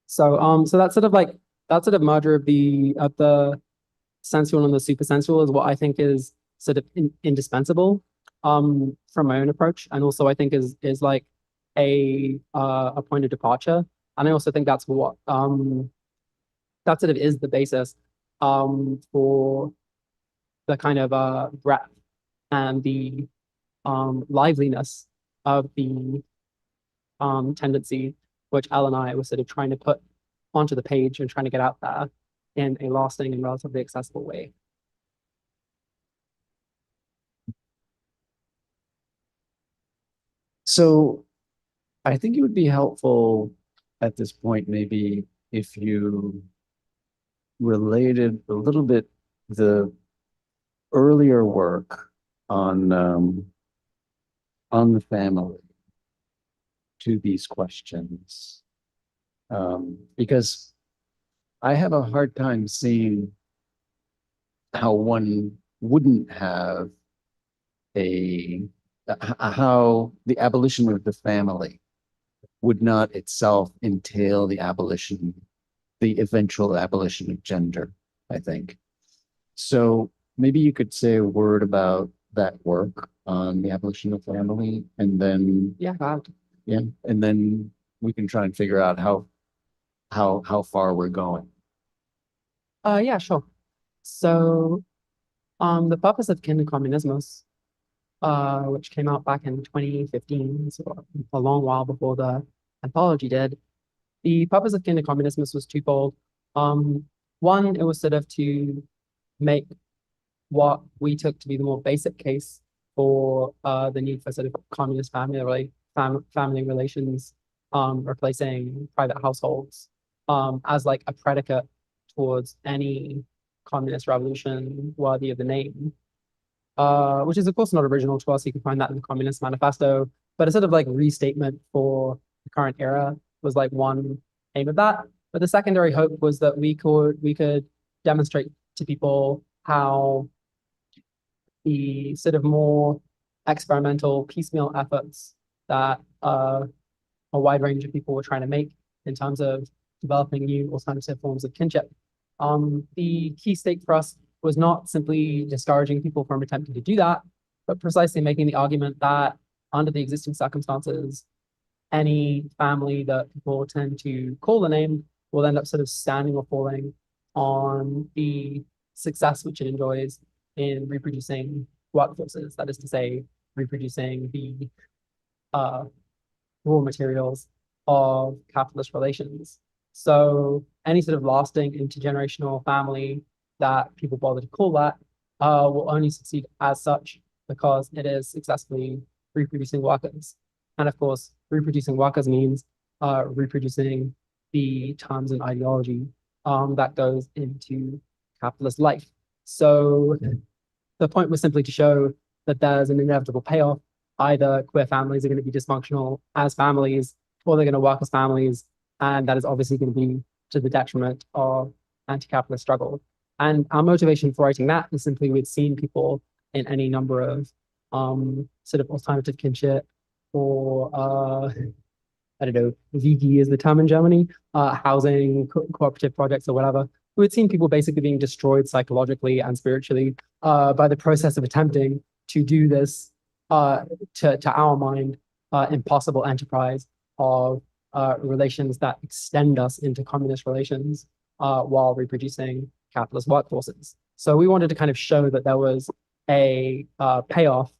So so that's sort of like that sort of merger of the sensual and the supersensual is what I think is sort of indispensable from my own approach, and also I think is like a point of departure. And I also think that's what that sort of is the basis for the kind of breadth and the liveliness of the tendency which Elle and I were sort of trying to put onto the page and trying to get out there in a lasting and relatively accessible way. So I think it would be helpful at this point, maybe if you related a little bit the earlier work on the family to these questions, because I have a hard time seeing how one wouldn't have how the abolition of the family would not itself entail the eventual abolition of gender, I think. So maybe you could say a word about that work on the abolition of family, and then and then we can try and figure out how far we're going. Yeah, sure. So the purpose of Communismus, which came out back in 2015, so a long while before the anthology did. The purpose of Communismus was twofold. One, it was sort of to make what we took to be the more basic case for the need for sort of communist family family relations, replacing private households, as like a predicate towards any communist revolution worthy of the name. Which is of course not original to us. You can find that in the Communist Manifesto, but a sort of like restatement for the current era was like one aim of that. But the secondary hope was that we could demonstrate to people how the sort of more experimental piecemeal efforts that a wide range of people were trying to make in terms of developing new alternative forms of kinship. The key stake for us was not simply discouraging people from attempting to do that, but precisely making the argument that under the existing circumstances, any family that people tend to call the name will end up sort of standing or falling on the success which it enjoys in reproducing workforces. That is to say, reproducing the raw materials of capitalist relations. So any sort of lasting intergenerational family that people bother to call that will only succeed as such because it is successfully reproducing workers. And of course, reproducing workers means reproducing the terms and ideology that goes into capitalist life. So the point was simply to show that there's an inevitable payoff. Either queer families are going to be dysfunctional as families, or they're going to work as families, and that is obviously going to be to the detriment of anti-capitalist struggle. And our motivation for writing that is simply we'd seen people in any number of sort of alternative kinship or I don't know, WG is the term in Germany, housing, cooperative projects or whatever. We had seen people basically being destroyed psychologically and spiritually by the process of attempting to do this, to our mind, impossible enterprise of relations that extend us into communist relations while reproducing capitalist workforces. So we wanted to kind of show that there was a payoff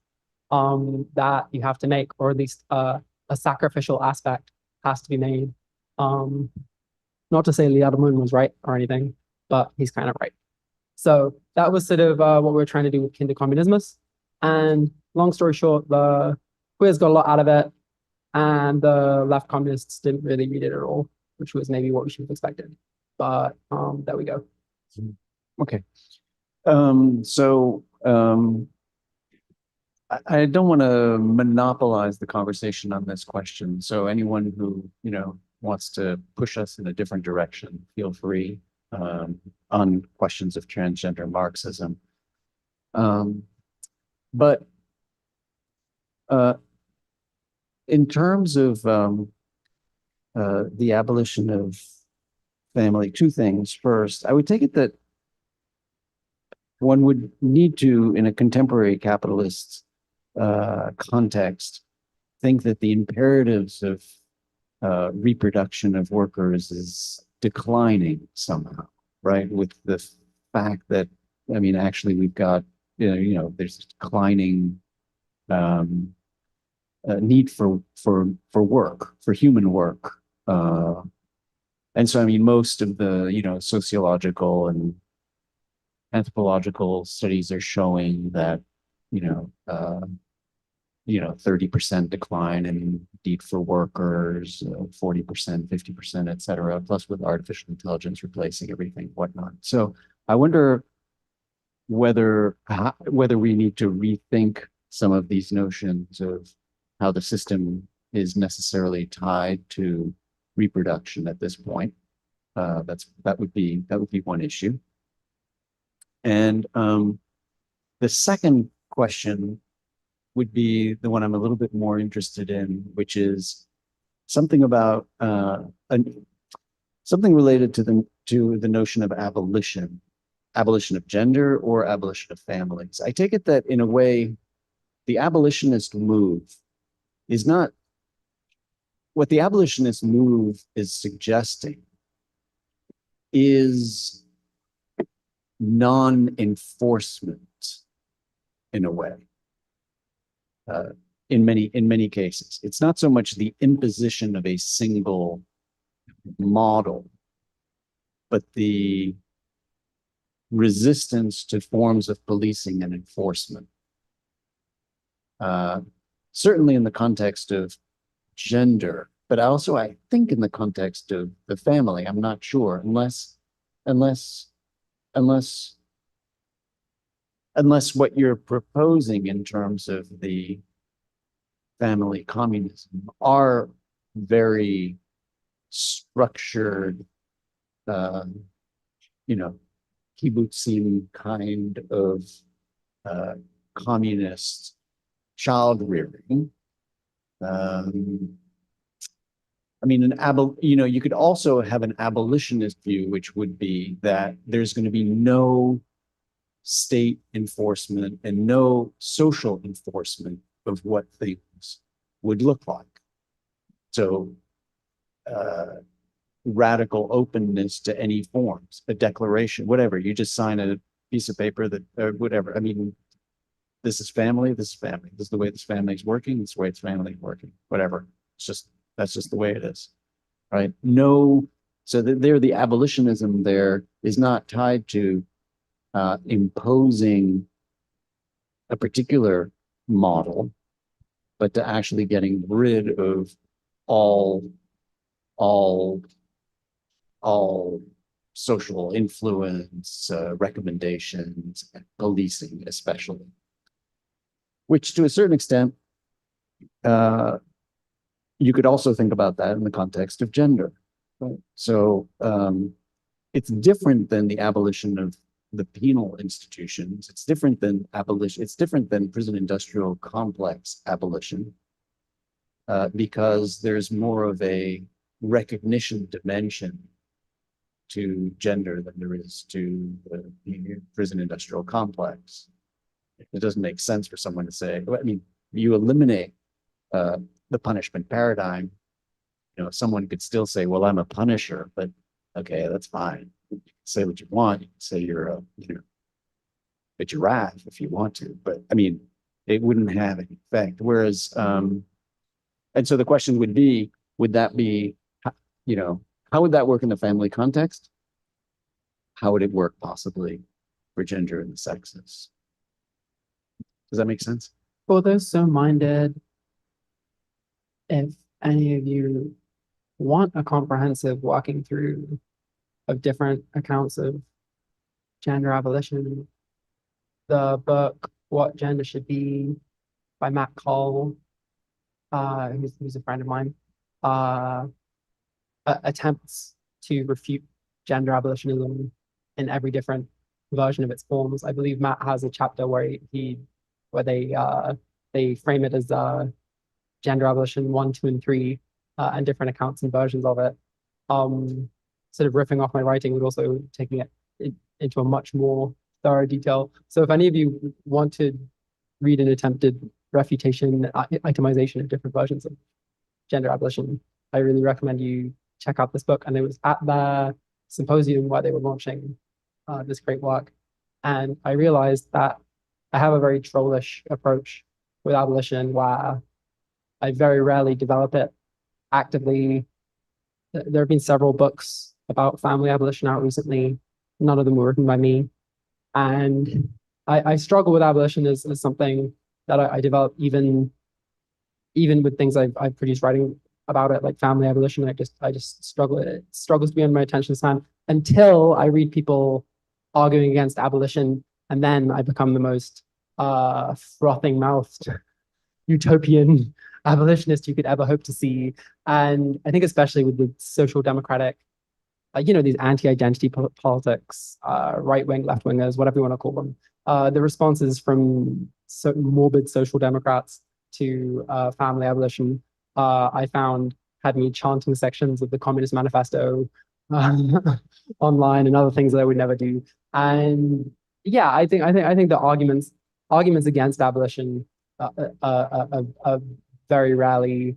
that you have to make, or at least a sacrificial aspect has to be made. Not to say Lee Adelman was right or anything, but he's kind of right. So that was sort of what we were trying to do with Kinder Communismus. And long story short, the queers got a lot out of it, and the left communists didn't really read it at all, which was maybe what we should have expected. But there we go. Okay. I don't want to monopolize the conversation on this question. So anyone who, wants to push us in a different direction, feel free on questions of transgender Marxism. But in terms of the abolition of family, two things. First, I would take it that one would need to, in a contemporary capitalist context, think that the imperatives of reproduction of workers is declining somehow, right? With the fact that, actually we've got, there's declining need for work, for human work. And so, most of the, sociological and anthropological studies are showing that, 30% decline in need for workers, 40%, 50%, et cetera, plus with artificial intelligence replacing everything, whatnot. So I wonder whether we need to rethink some of these notions of how the system is necessarily tied to reproduction at this point. That would be one issue. And the second question would be the one I'm a little bit more interested in, which is something about something related to the notion of abolition of gender or abolition of families. I take it that in a way, the abolitionist move is not what the abolitionist move is suggesting is non-enforcement in a way. In many cases, it's not so much the imposition of a single model, but the resistance to forms of policing and enforcement. Certainly in the context of gender, but also I think in the context of the family. I'm not sure, unless what you're proposing in terms of the family communism are very structured, you know, kibbutzim kind of communist child rearing. I mean, you could also have an abolitionist view, which would be that there's going to be no state enforcement and no social enforcement of what things would look like. So, radical openness to any forms, a declaration, whatever. You just sign a piece of paper that, or whatever. I mean, this is family, this is family. This is the way this family is working, this is the way its family is working, whatever. That's just the way it is, right? No, so the abolitionism there is not tied to imposing a particular model, but to actually getting rid of all social influence, recommendations, and policing especially, which to a certain extent, you could also think about that in the context of gender. Right? So it's different than the abolition of the penal institutions. It's different than abolition. It's different than prison industrial complex abolition because there's more of a recognition dimension to gender than there is to the prison industrial complex. It doesn't make sense for someone to say, I mean, you eliminate the punishment paradigm, you know, someone could still say, well, I'm a punisher, but okay, that's fine. You can say what you want. You can say you're a, a giraffe if you want to, but I mean, it wouldn't have any effect. Whereas, and so the question would be, would that be, how would that work in the family context? How would it work possibly for gender and the sexes? Does that make sense? For those so minded, if any of you want a comprehensive walking through of different accounts of gender abolition, the book What Gender Should Be by Matt Cole, who's a friend of mine, attempts to refute gender abolitionism in every different version of its forms. I believe Matt has a chapter where they frame it as gender abolition 1, 2, and 3, and different accounts and versions of it. Sort of riffing off my writing, but also taking it into a much more thorough detail. So if any of you want to read an attempted refutation, itemization of different versions of gender abolition, I really recommend you check out this book. And it was at the symposium where they were launching this great work. And I realized that I have a very trollish approach with abolition where I very rarely develop it actively. There have been several books about family abolition out recently. None of them were written by me. And I struggle with abolition as something that I develop even with things I've produced writing about it, like family abolition. I just struggle. It struggles to be on my attention span until I read people arguing against abolition, and then I become the most frothing mouthed utopian abolitionist you could ever hope to see. And I think especially with the social democratic, these anti-identity politics, right-wing, left-wingers, whatever you want to call them, the responses from certain morbid social democrats to family abolition, I found had me chanting sections of the Communist Manifesto online and other things that I would never do. And yeah, I think the arguments against abolition very rarely,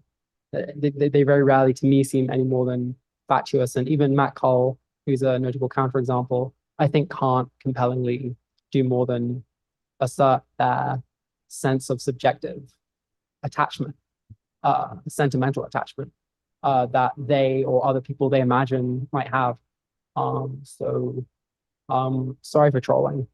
they very rarely to me seem any more than fatuous. And even Matt Cole, who's a notable counterexample, I think can't compellingly do more than assert their sense of subjective attachment, sentimental attachment that they or other people they imagine might have. Sorry for trolling,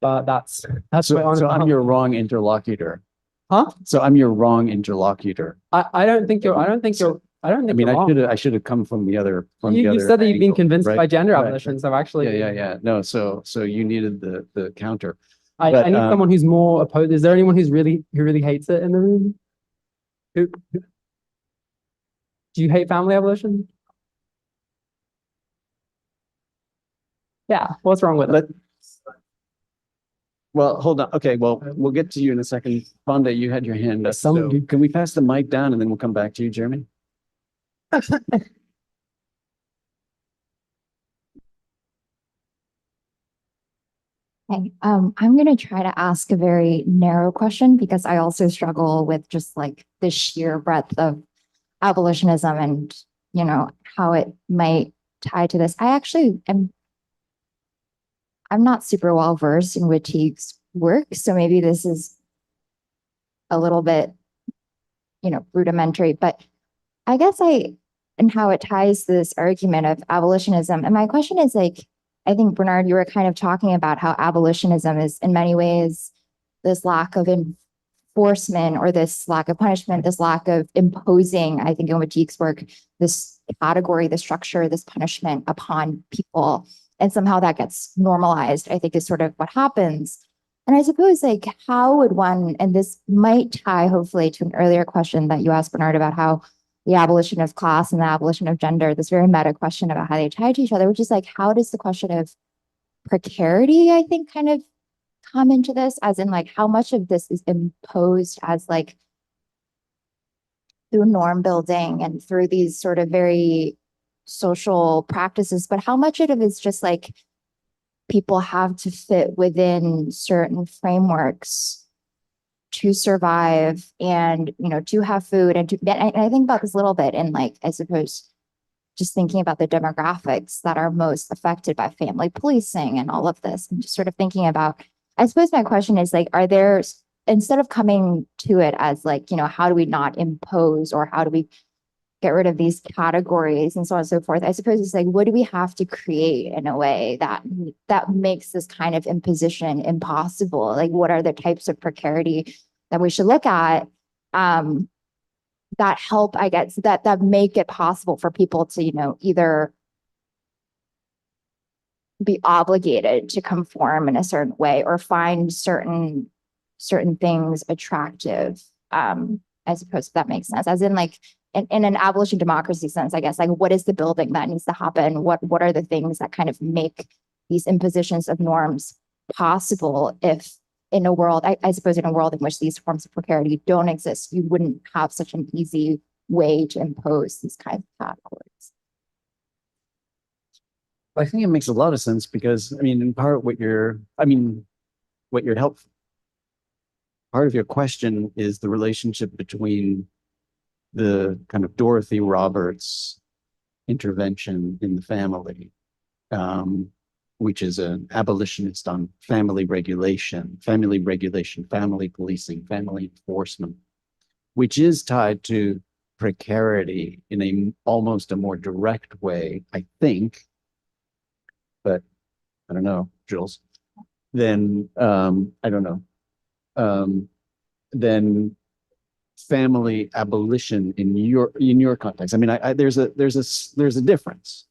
but that's my honest. So I'm your wrong interlocutor. Huh? So I'm your wrong interlocutor. I don't think you're, I don't think you're I should have come from the other, You said that you've been angle, convinced right? by gender Right, abolition, so actually. Yeah. No, so you needed the counter. I But, need someone who's more opposed. Is there anyone who really hates it in the room? Who do you hate family abolition? Yeah, what's wrong with it? Well, hold on. Okay, well, we'll get to you in a second. Fonda, you had your hand up. So can we pass the mic down and then we'll come back to you, Jeremy? Hey, I'm going to try to ask a very narrow question because I also struggle with just like the sheer breadth of abolitionism and, you know, how it might tie to this. I'm not super well versed in Wittig's work, so maybe this is a little bit, you know, rudimentary, but I guess and how it ties to this argument of abolitionism. And my question is like, I think, Bernard, you were kind of talking about how abolitionism is in many ways this lack of enforcement or this lack of punishment, this lack of imposing, I think in Wittig's work, this category, the structure, this punishment upon people. And somehow that gets normalized, I think is sort of what happens. And I suppose like how would one, and this might tie hopefully to an earlier question that you asked, Bernard, about how the abolition of class and the abolition of gender, this very meta question about how they tie to each other, which is like, how does the question of precarity, I think, kind of come into this, as in like, how much of this is imposed as like through norm building and through these sort of very social practices, but how much of it is just like people have to fit within certain frameworks to survive and, you know, to have food and I think about this a little bit in like, I suppose, just thinking about the demographics that are most affected by family policing and all of this, and just sort of thinking about, I suppose my question is like, are there, instead of coming to it as like, you know, how do we not impose or how do we get rid of these categories and so on and so forth, I suppose it's like, what do we have to create in a way that makes this kind of imposition impossible? Like, what are the types of precarity that we should look at that help, I guess, that make it possible for people to, you know, either be obligated to conform in a certain way or find certain things attractive, I suppose, if that makes sense, as in like in an abolition democracy sense, I guess, like what is the building that needs to happen? What are the things that kind of make these impositions of norms possible if in a world, I suppose in a world in which these forms of precarity don't exist, you wouldn't have such an easy way to impose these kinds of categories. I think it makes a lot of sense because, I mean, in part what you're helpful. Part of your question is the relationship between the kind of Dorothy Roberts intervention in the family, which is an abolitionist on family regulation, family policing, family enforcement, which is tied to precarity in almost a more direct way, I think, but I don't know, Jules, then I don't know, then family abolition in your context. I mean, there's a difference.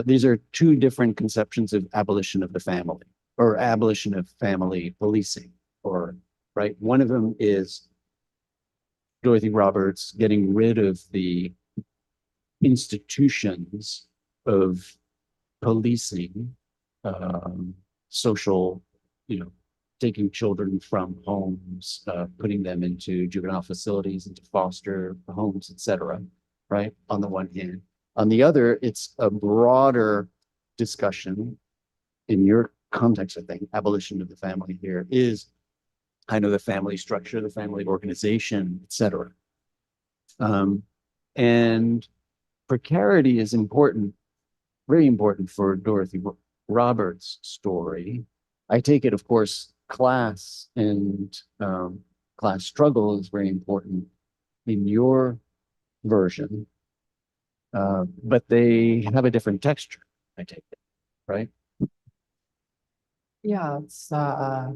These are two different conceptions of abolition of the family or abolition of family policing, or right. One of them is Dorothy Roberts getting rid of the institutions of policing, social, you know, taking children from homes, putting them into juvenile facilities, into foster homes, etc. Right? On the one hand. On the other, it's a broader discussion in your context, I think. Abolition of the family here is kind of the family structure, the family organization, etc. And precarity is important, very important for Dorothy Roberts' story. I take it, of course, class and class struggle is very important in your version, but they have a different texture, I take it, right? Yeah, it's a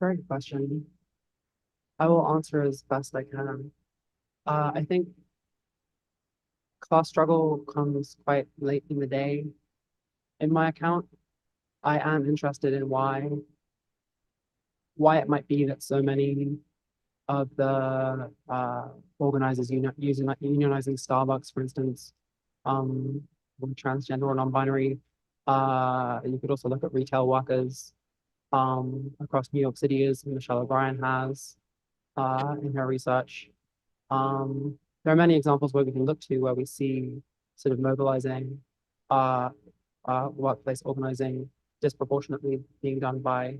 very good question. I will answer as best I can. I think class struggle comes quite late in the day. In my account, I am interested in why it might be that so many of the organizers unionizing Starbucks, for instance, or transgender or non-binary. You could also look at retail workers across New York City, as Michelle O'Brien has in her research. There are many examples where we can look to where we see sort of mobilizing workplace organizing disproportionately being done by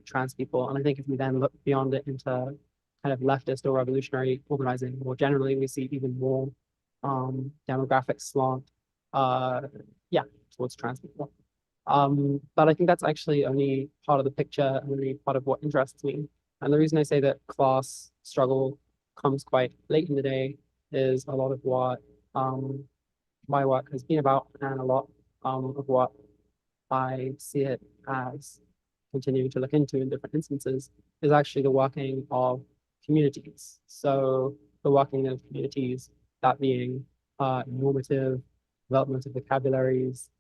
trans people. And I think if we then look beyond it into kind of leftist or revolutionary organizing more generally, we see even more demographic slant, towards trans people. But I think that's actually only part of the picture, and only part of what interests me. And the reason I say that class struggle comes quite late in the day is a lot of what my work has been about, and a lot of what I see it as continuing to look into in different instances is actually the working of communities. So the working of communities, that being normative, development of vocabularies,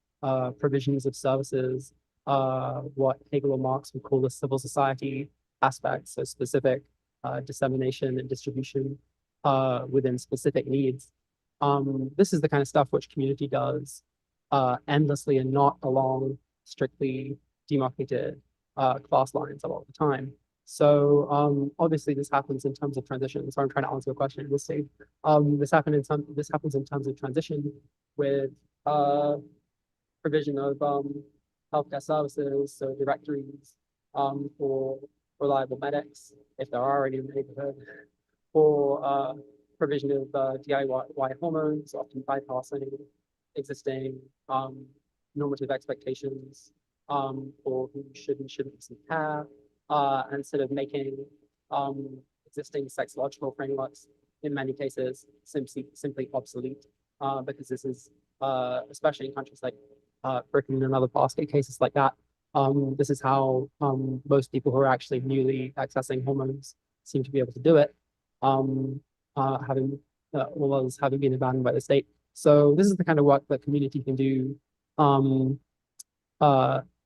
provisions of services, what Hegel or Marx would call the civil society aspects, so specific dissemination and distribution within specific needs. This is the kind of stuff which community does endlessly and not along strictly demarcated class lines a lot of the time. So obviously this happens in terms of transition. So I'm trying to answer your question at this stage. This happens in terms of transition with provision of healthcare services, so directories for reliable medics, if there are already in the neighborhood, or provision of DIY hormones, often bypassing existing normative expectations for who should and shouldn't receive care, and sort of making existing sexological frameworks in many cases simply obsolete, because this is especially in countries like Britain and other basket cases like that. This is how most people who are actually newly accessing hormones seem to be able to do it, having all others having been abandoned by the state. So this is the kind of work that community can do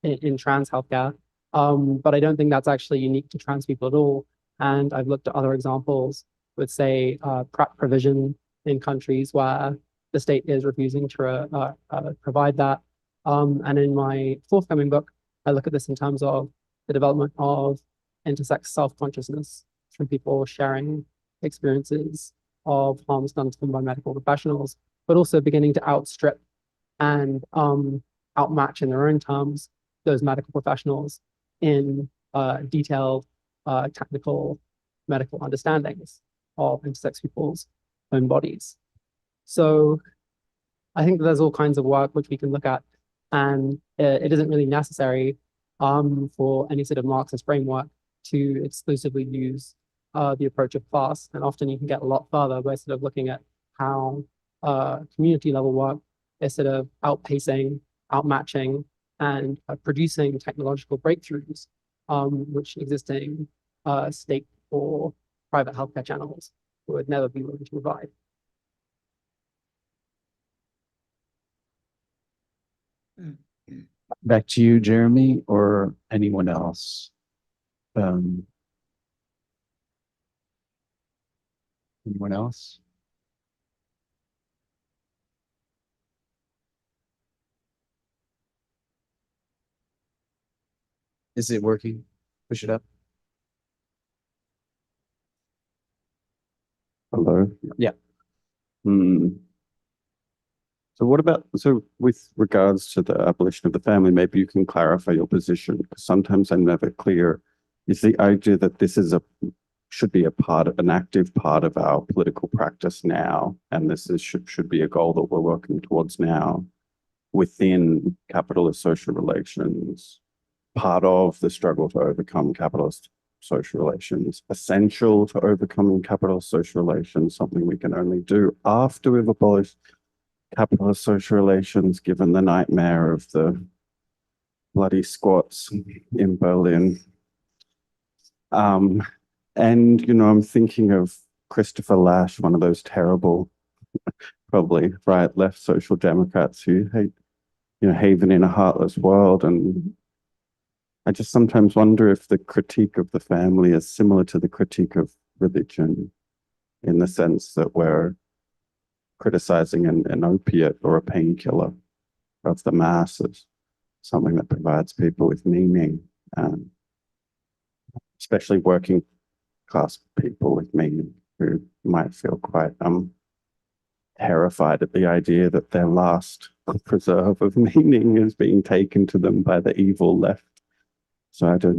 in trans healthcare. But I don't think that's actually unique to trans people at all. And I've looked at other examples with, say, PrEP provision in countries where the state is refusing to provide that. And in my forthcoming book, I look at this in terms of the development of intersex self-consciousness from people sharing experiences of harms done to them by medical professionals, but also beginning to outstrip and outmatch in their own terms those medical professionals in detailed technical medical understandings of intersex people's own bodies. So I think there's all kinds of work which we can look at, and it isn't really necessary for any sort of Marxist framework to exclusively use the approach of class. And often you can get a lot further by sort of looking at how community level work is sort of outpacing, outmatching, and producing technological breakthroughs which existing state or private healthcare channels would never be willing to provide. Back to you, Jeremy, or anyone else. Anyone else? Is it working? Push it up. Hello? Yeah. So what about, so with regards to the abolition of the family, maybe you can clarify your position, because sometimes I'm never clear. Is the idea that this is should be an active part of our political practice now, and this should be a goal that we're working towards now within capitalist social relations, part of the struggle to overcome capitalist social relations, essential to overcoming capitalist social relations, something we can only do after we've abolished capitalist social relations, given the nightmare of the bloody squats in Berlin. And, I'm thinking of Christopher Lasch, one of those terrible, probably right, left social democrats who hate, haven in a heartless world. And I just sometimes wonder if the critique of the family is similar to the critique of religion, in the sense that we're criticizing an opiate or a painkiller of the masses, something that provides people with meaning, especially working class people with meaning who might feel quite terrified at the idea that their last preserve of meaning is being taken to them by the evil left. So I don't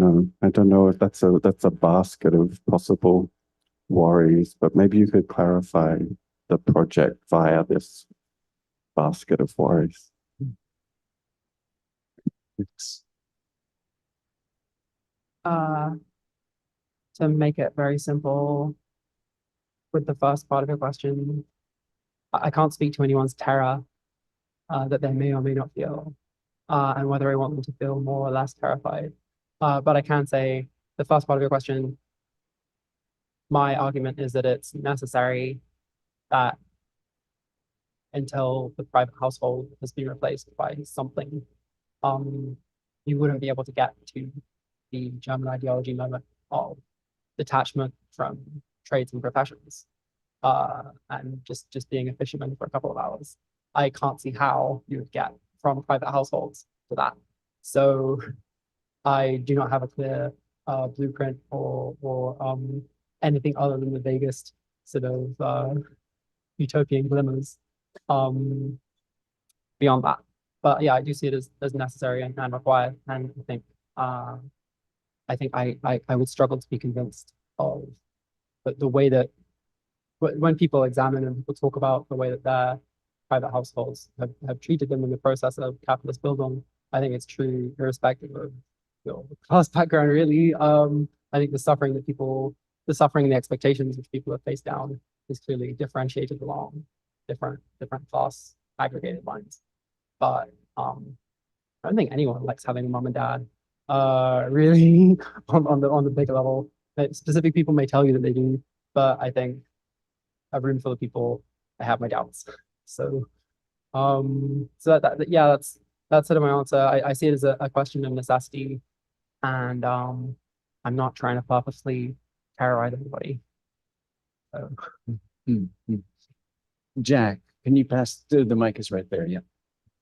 know if that's a basket of possible worries, but maybe you could clarify the project via this basket of worries. It's To make it very simple, with the first part of your question, I can't speak to anyone's terror that they may or may not feel, and whether I want them to feel more or less terrified. But I can say the first part of your question, my argument is that it's necessary that until the private household has been replaced by something, you wouldn't be able to get to the German ideology moment of detachment from trades and professions, and just being a fisherman for a couple of hours. I can't see how you would get from private households to that. So I do not have a clear blueprint or anything other than the vaguest sort of utopian glimmers beyond that. But yeah, I do see it as necessary and required, and I think I would struggle to be convinced of the way that when people examine and people talk about the way that their private households have treated them in the process of capitalist building, I think it's true irrespective of your class background, really. I think the suffering and the expectations which people have faced down is clearly differentiated along different class aggregated lines. But I don't think anyone likes having a mom and dad really on the big level. Specific people may tell you that they do, but I think a room full of people, I have my doubts. So yeah, that's sort of my answer. I see it as a question of necessity, and I'm not trying to purposely terrorize everybody. So. Jack, can you pass the mic is right there? Yeah.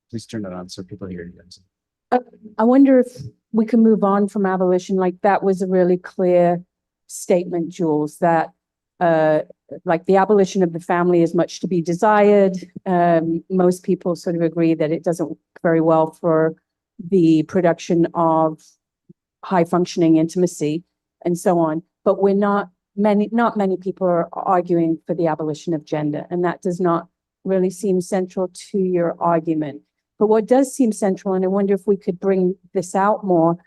Please turn it on so people hear you. I wonder if we can move on from abolition. Like, that was a really clear statement, Jules, that like the abolition of the family is much to be desired. Most people sort of agree that it doesn't work very well for the production of high functioning intimacy and so on. But not many people are arguing for the abolition of gender, and that does not really seem central to your argument. But what does seem central, and I wonder if we could bring this out more,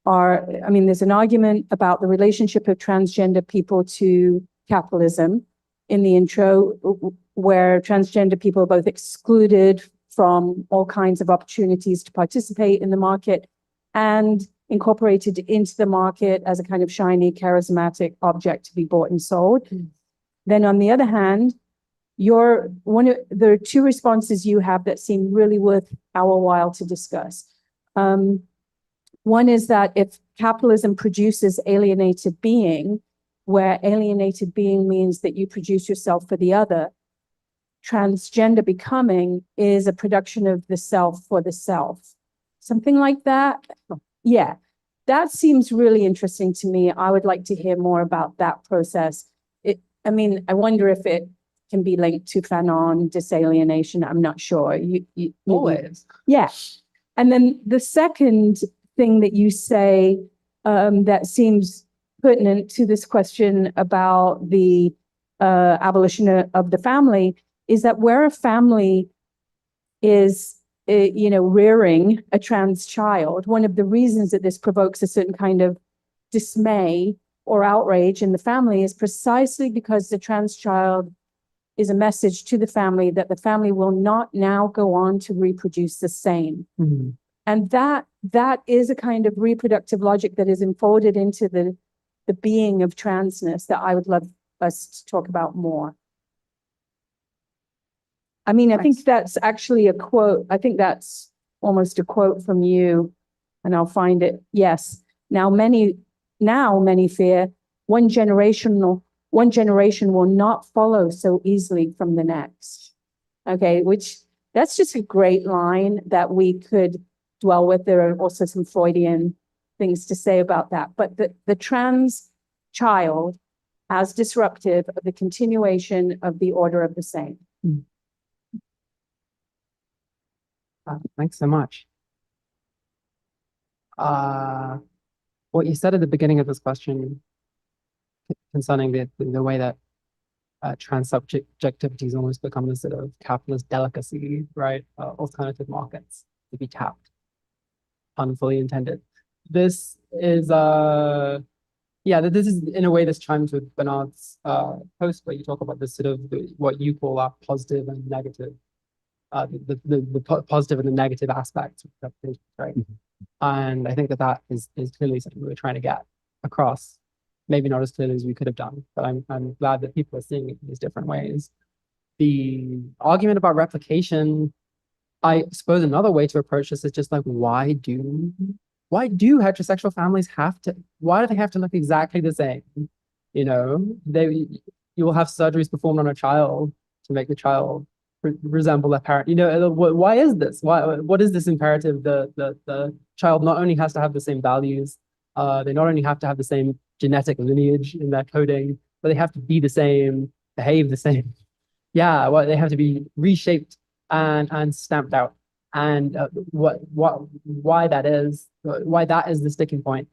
there's an argument about the relationship of transgender people to capitalism in the intro, where transgender people are both excluded from all kinds of opportunities to participate in the market and incorporated into the market as a kind of shiny, charismatic object to be bought and sold. Then on the other hand, there are two responses you have that seem really worth our while to discuss. One is that if capitalism produces alienated being, where alienated being means that you produce yourself for the other, transgender becoming is a production of the self for the self. Something like that. Yeah, that seems really interesting to me. I would like to hear more about that process. I wonder if it can be linked to Fanon, disalienation. I'm not sure. Always. Yeah. And then the second thing that you say that seems pertinent to this question about the abolition of the family is that where a family is, rearing a trans child, one of the reasons that this provokes a certain kind of dismay or outrage in the family is precisely because the trans child is a message to the family that the family will not now go on to reproduce the same. And that is a kind of reproductive logic that is enfolded into the the being of transness that I would love us to talk about more. I mean, I think that's actually a quote. I think that's almost a quote from you, and I'll find it. Yes. Now many fear one generation will not follow so easily from the next. Okay, which that's just a great line that we could dwell with. There are also some Freudian things to say about that. But the trans child as disruptive of the continuation of the order of the same. Thanks so much. What you said at the beginning of this question concerning the way that trans-subjectivity has almost become this sort of capitalist delicacy, right? Alternative markets to be tapped, unfully intended. This is this is in a way this chimes with Bernard's post where you talk about this sort of what you call our positive and negative, the positive and the negative aspects of representation, right? And I think that is clearly something we're trying to get across. Maybe not as clearly as we could have done, but I'm glad that people are seeing it in these different ways. The argument about replication, I suppose another way to approach this is just like, why do heterosexual families why do they have to look exactly the same? You know, you will have surgeries performed on a child to make the child resemble their parent. You know, why is this? What is this imperative? The child not only has to have the same values, they not only have to have the same genetic lineage in their coding, but they have to be the same, behave the same. Yeah, well, they have to be reshaped and stamped out. And why that is the sticking point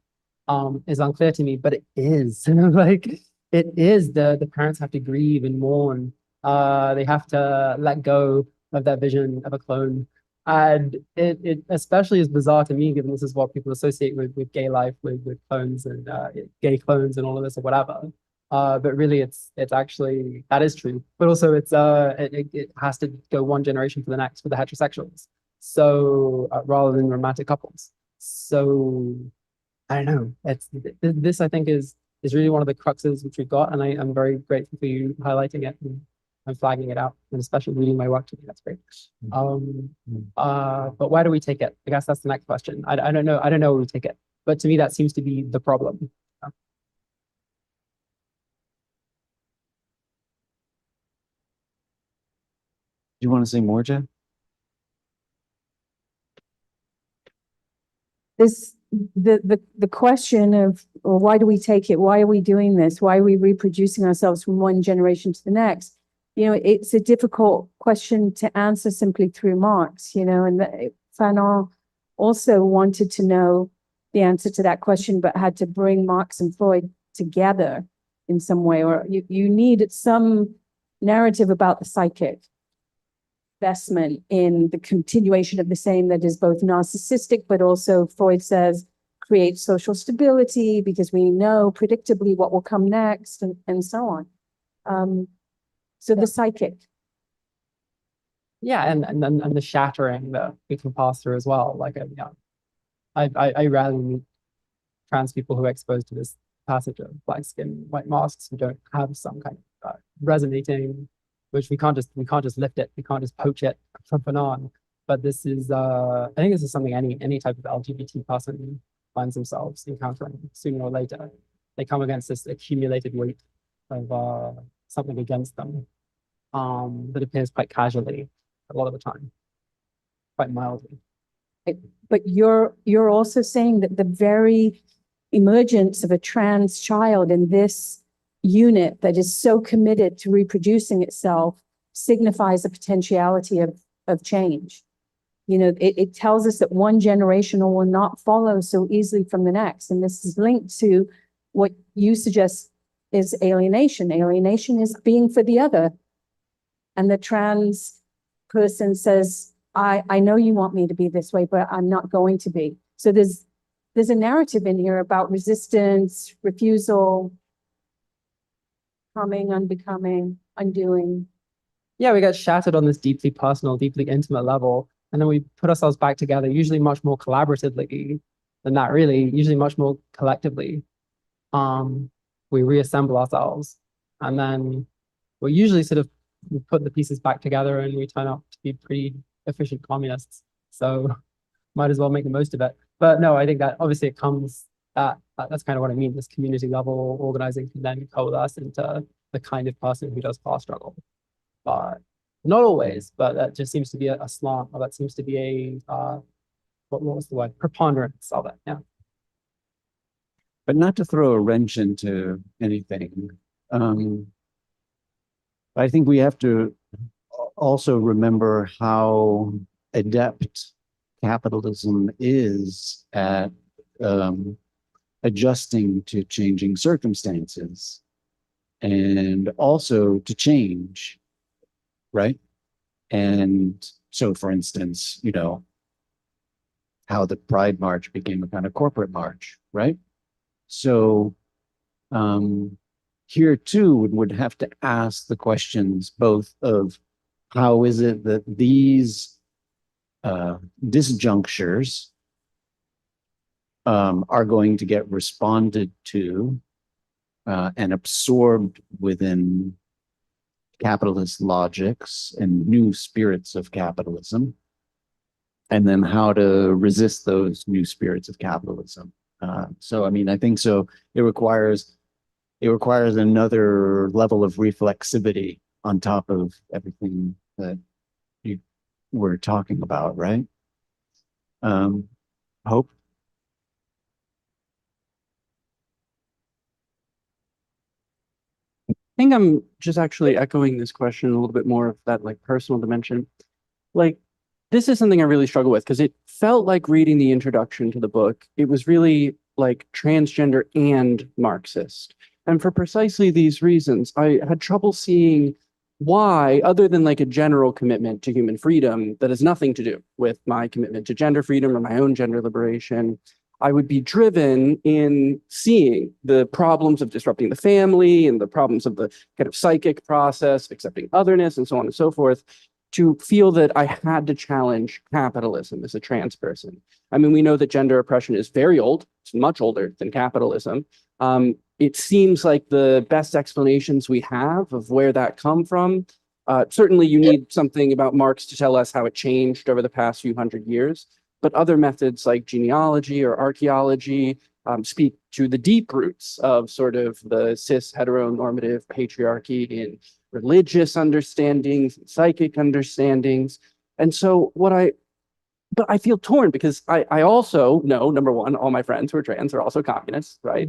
is unclear to me, but it is. Like it is the parents have to grieve and mourn. They have to let go of that vision of a clone. And it especially is bizarre to me, given this is what people associate with gay life, with clones and gay clones and all of this or whatever. But really, it's actually, that is true. But also, it has to go one generation to the next for the heterosexuals. So rather than romantic couples. So I don't know. This I think is really one of the cruxes which we've got, and I'm very grateful for you highlighting it and flagging it out, and especially reading my work to me. That's great. But where do we take it? I guess that's the next question. I don't know. I don't know where we take it, but to me that seems to be the problem. Do you want to say more, Jen? The question of, well, why do we take it? Why are we doing this? Why are we reproducing ourselves from one generation to the next? You know, it's a difficult question to answer simply through Marx, you know, and Fanon also wanted to know the answer to that question, but had to bring Marx and Freud together in some way, or you need some narrative about the psychic investment in the continuation of the same that is both narcissistic, but also Freud says creates social stability because we know predictably what will come next and so on. So the psychic. Yeah, and the shattering that we can pass through as well. Like, I rarely meet trans people who are exposed to this passage of black skin, white masks who don't have some kind of resonating, which we can't just lift it, we can't just poach it from Fanon. But this is, I think this is something any type of LGBT person finds themselves encountering sooner or later. They come against this accumulated weight of something against them that appears quite casually a lot of the time, quite mildly. But you're also saying that the very emergence of a trans child in this unit that is so committed to reproducing itself signifies a potentiality of change. You know, it tells us that one generation will not follow so easily from the next. And this is linked to what you suggest is alienation. Alienation is being for the other. And the trans person says, I know you want me to be this way, but I'm not going to be. So there's a narrative in here about resistance, refusal, coming, unbecoming, undoing. Yeah, we get shattered on this deeply personal, deeply intimate level. And then we put ourselves back together, usually much more collaboratively than that, really, usually much more collectively. we reassemble ourselves, and then we usually sort of put the pieces back together and we turn out to be pretty efficient communists. So might as well make the most of it. But no, I think that obviously it comes that's kind of what I mean. This community level organizing can then coalesce into the kind of person who does class struggle. But not always, but that just seems to be a slant, or that seems to be a what was the word? Preponderance of it. Yeah. But not to throw a wrench into anything. I think we have to also remember how adept capitalism is at adjusting to changing circumstances and also to change, right? And so, for instance, you know, how the Pride March became a kind of corporate march, right? So here too would have to ask the questions both of how is it that these disjunctures are going to get responded to and absorbed within capitalist logics and new spirits of capitalism, and then how to resist those new spirits of capitalism. So, I mean, I think so. It requires another level of reflexivity on top of everything that you were talking about, right? Hope. I think I'm just actually echoing this question a little bit more of that like personal dimension. Like, this is something I really struggle with because it felt like reading the introduction to the book. It was really like transgender and Marxist. And for precisely these reasons, I had trouble seeing why, other than like a general commitment to human freedom that has nothing to do with my commitment to gender freedom or my own gender liberation, I would be driven in seeing the problems of disrupting the family and the problems of the kind of psychic process, accepting otherness, and so on and so forth, to feel that I had to challenge capitalism as a trans person. I mean, we know that gender oppression is very old. It's much older than capitalism. It seems like the best explanations we have of where that come from, certainly you need something about Marx to tell us how it changed over the past few hundred years, but other methods like genealogy or archaeology speak to the deep roots of sort of the cis heteronormative patriarchy in religious understandings, and psychic understandings. And so but I feel torn because I also know, number one, all my friends who are trans are also communists, right?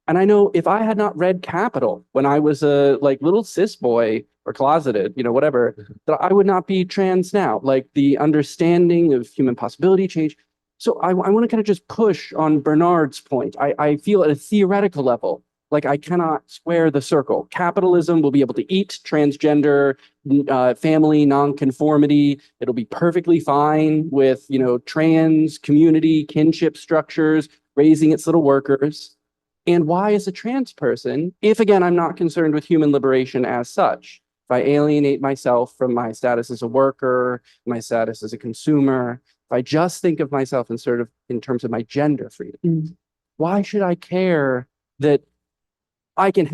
And I know if I had not read Capital when I was a like little cis boy or closeted, you know, whatever, that I would not be trans now. Like the understanding of human possibility change. So I want to kind of just push on Bernard's point. I feel at a theoretical level, like I cannot square the circle. Capitalism will be able to eat transgender family nonconformity. It'll be perfectly fine with, you know, trans community kinship structures, raising its little workers. And why, as a trans person, if again, I'm not concerned with human liberation as such, if I alienate myself from my status as a worker, my status as a consumer, if I just think of myself in sort of in terms of my gender freedom, why should I care that I can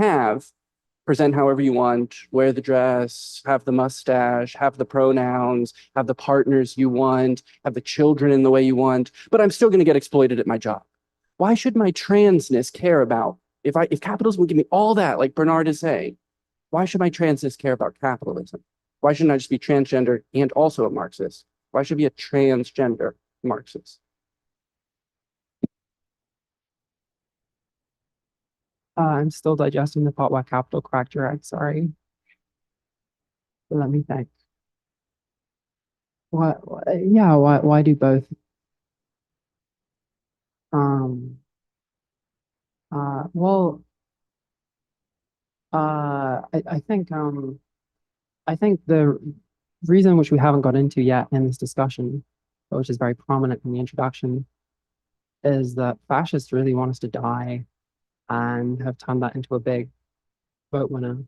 present however you want, wear the dress, have the mustache, have the pronouns, have the partners you want, have the children in the way you want, but I'm still going to get exploited at my job? Why should my transness care about, if capitalism would give me all that, like Bernard is saying, why should my transness care about capitalism? Why shouldn't I just be transgender and also a Marxist? Why should I be a transgender Marxist? I'm still digesting the part where capital cracked your egg, sorry. But let me think. Why do both? Well, I think the reason which we haven't got into yet in this discussion, but which is very prominent in the introduction, is that fascists really want us to die and have turned that into a big vote winner,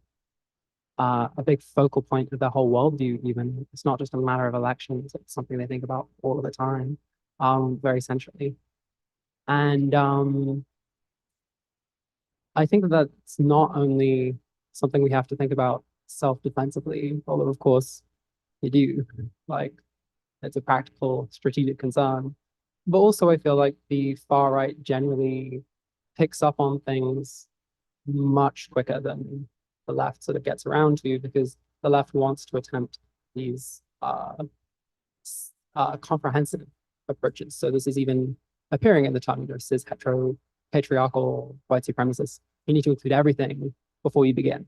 a big focal point of their whole worldview. Even it's not just a matter of elections; it's something they think about all of the time, very centrally. And I think that that's not only something we have to think about self-defensively, although of course you do, like it's a practical strategic concern. But also I feel like the far right generally picks up on things much quicker than the left sort of gets around to, because the left wants to attempt these comprehensive approaches. So this is even appearing in the time, cis, hetero, patriarchal, white supremacists. You need to include everything before you begin.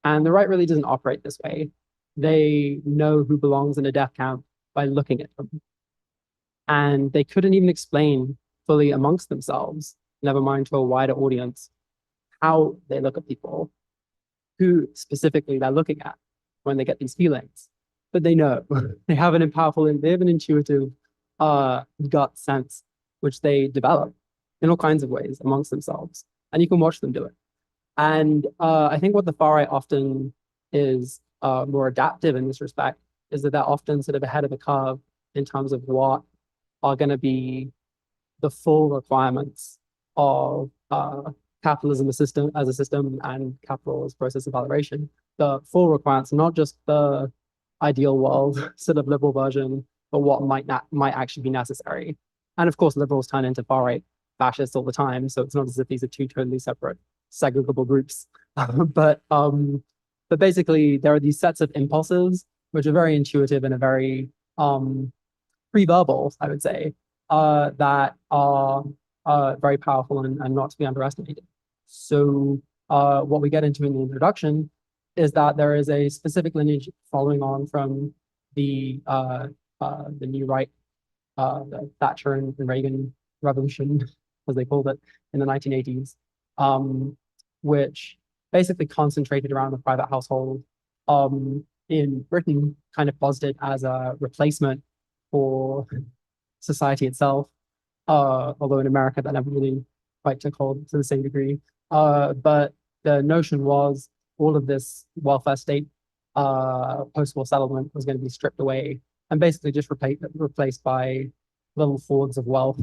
And the right really doesn't operate this way. They know who belongs in a death camp by looking at them. And they couldn't even explain fully amongst themselves, never mind to a wider audience, how they look at people, who specifically they're looking at when they get these feelings. But they know, they have an intuitive gut sense, which they develop in all kinds of ways amongst themselves. And you can watch them do it. And I think what the far right often is more adaptive in this respect is that they're often sort of ahead of the curve in terms of what are going to be the full requirements of capitalism as a system and capital as a process of valuation. The full requirements, not just the ideal world sort of liberal version, but what might actually be necessary. And of course, liberals turn into far right fascists all the time, so it's not as if these are two totally separate, segregable groups. but basically, there are these sets of impulses which are very intuitive and are very pre-verbal, I would say, that are very powerful and not to be underestimated. So what we get into in the introduction is that there is a specific lineage following on from the new right, the Thatcher and Reagan revolution, as they called it, in the 1980s, which basically concentrated around the private household in Britain, kind of posited as a replacement for society itself, although in America that never really quite took hold to the same degree. But the notion was all of this welfare state post-war settlement was going to be stripped away and basically just replaced by little hordes of wealth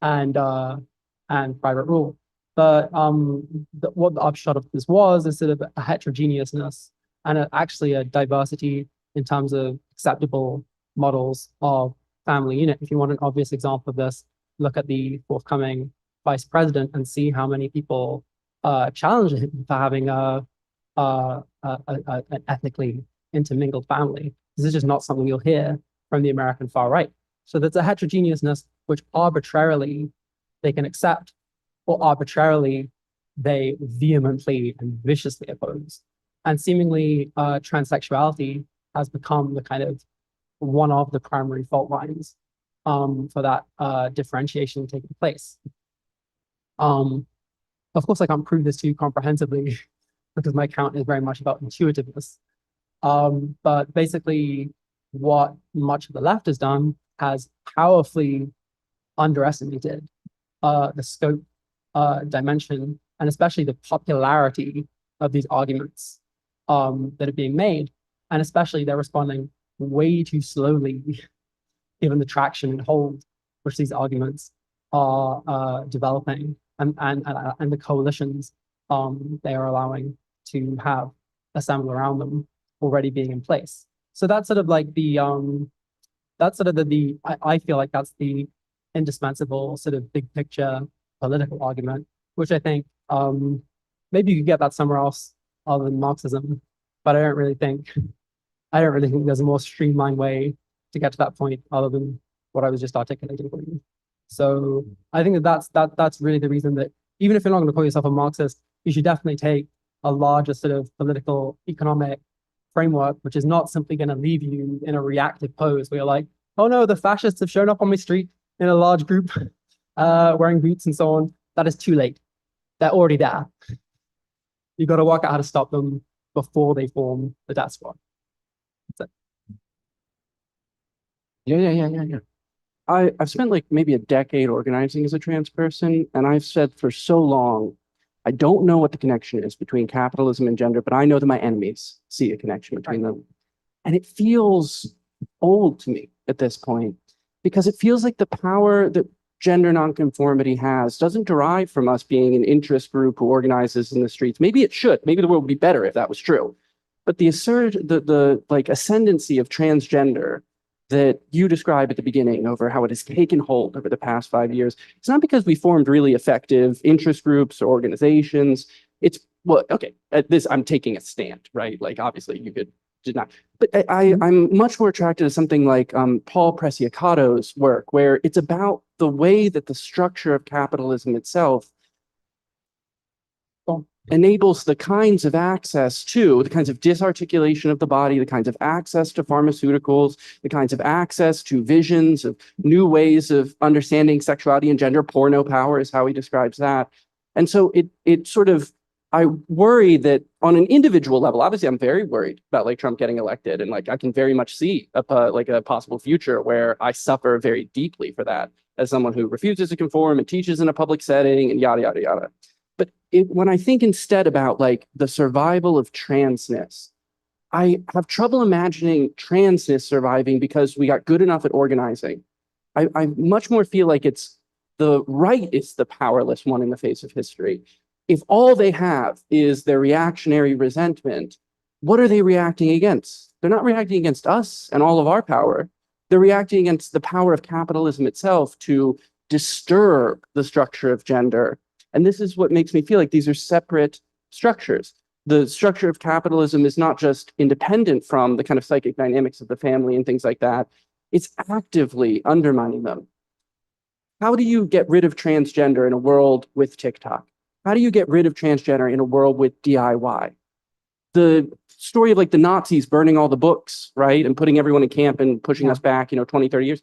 and private rule. But what the upshot of this was is sort of a heterogeneousness and actually a diversity in terms of acceptable models of family unit. If you want an obvious example of this, look at the forthcoming vice president and see how many people challenge him for having an ethnically intermingled family. This is just not something you'll hear from the American far right. So there's a heterogeneousness which arbitrarily they can accept, or arbitrarily they vehemently and viciously oppose. And seemingly transsexuality has become the kind of one of the primary fault lines for that differentiation taking place. Of course, I can't prove this to you comprehensively because my account is very much about intuitiveness. But basically, what much of the left has done has powerfully underestimated the scope, dimension, and especially the popularity of these arguments that are being made. And especially they're responding way too slowly, given the traction and hold which these arguments are developing and the coalitions they are allowing to have assemble around them already being in place. So that's sort of like the I feel like that's the indispensable sort of big picture political argument, which I think maybe you could get that somewhere else other than Marxism, but I don't really think there's a more streamlined way to get to that point other than what I was just articulating for you. So I think that's really the reason that even if you're not going to call yourself a Marxist, you should definitely take a larger sort of political economic framework, which is not simply going to leave you in a reactive pose where you're like, oh no, the fascists have shown up on my street in a large group wearing boots and so on. That is too late. They're already there. You got to work out how to stop them before they form the death squad. That's it. Yeah. I've spent like maybe a decade organizing as a trans person, and I've said for so long, I don't know what the connection is between capitalism and gender, but I know that my enemies see a connection between them. And it feels old to me at this point, because it feels like the power that gender nonconformity has doesn't derive from us being an interest group who organizes in the streets. Maybe it should. Maybe the world would be better if that was true. But the like ascendancy of transgender that you describe at the beginning over how it has taken hold over the past 5 years, it's not because we formed really effective interest groups or organizations. It's, well, okay, at this, I'm taking a stand, right? Like, obviously, you could deny. But I'm much more attracted to something like Paul Preciacato's work, where it's about the way that the structure of capitalism itself enables the kinds of access to, the kinds of disarticulation of the body, the kinds of access to pharmaceuticals, the kinds of access to visions of new ways of understanding sexuality and gender. Porno power is how he describes that. And so it sort of, I worry that on an individual level, obviously I'm very worried about like Trump getting elected, and like I can very much see a possible future where I suffer very deeply for that as someone who refuses to conform and teaches in a public setting and yada, yada, yada. But when I think instead about like the survival of transness, I have trouble imagining transness surviving because we got good enough at organizing. I much more feel like it's the right is the powerless one in the face of history. If all they have is their reactionary resentment, what are they reacting against? They're not reacting against us and all of our power. They're reacting against the power of capitalism itself to disturb the structure of gender. And this is what makes me feel like these are separate structures. The structure of capitalism is not just independent from the kind of psychic dynamics of the family and things like that. It's actively undermining them. How do you get rid of transgender in a world with TikTok? How do you get rid of transgender in a world with DIY? The story of like the Nazis burning all the books, right? And putting everyone in camp and pushing us back, 20, 30 years.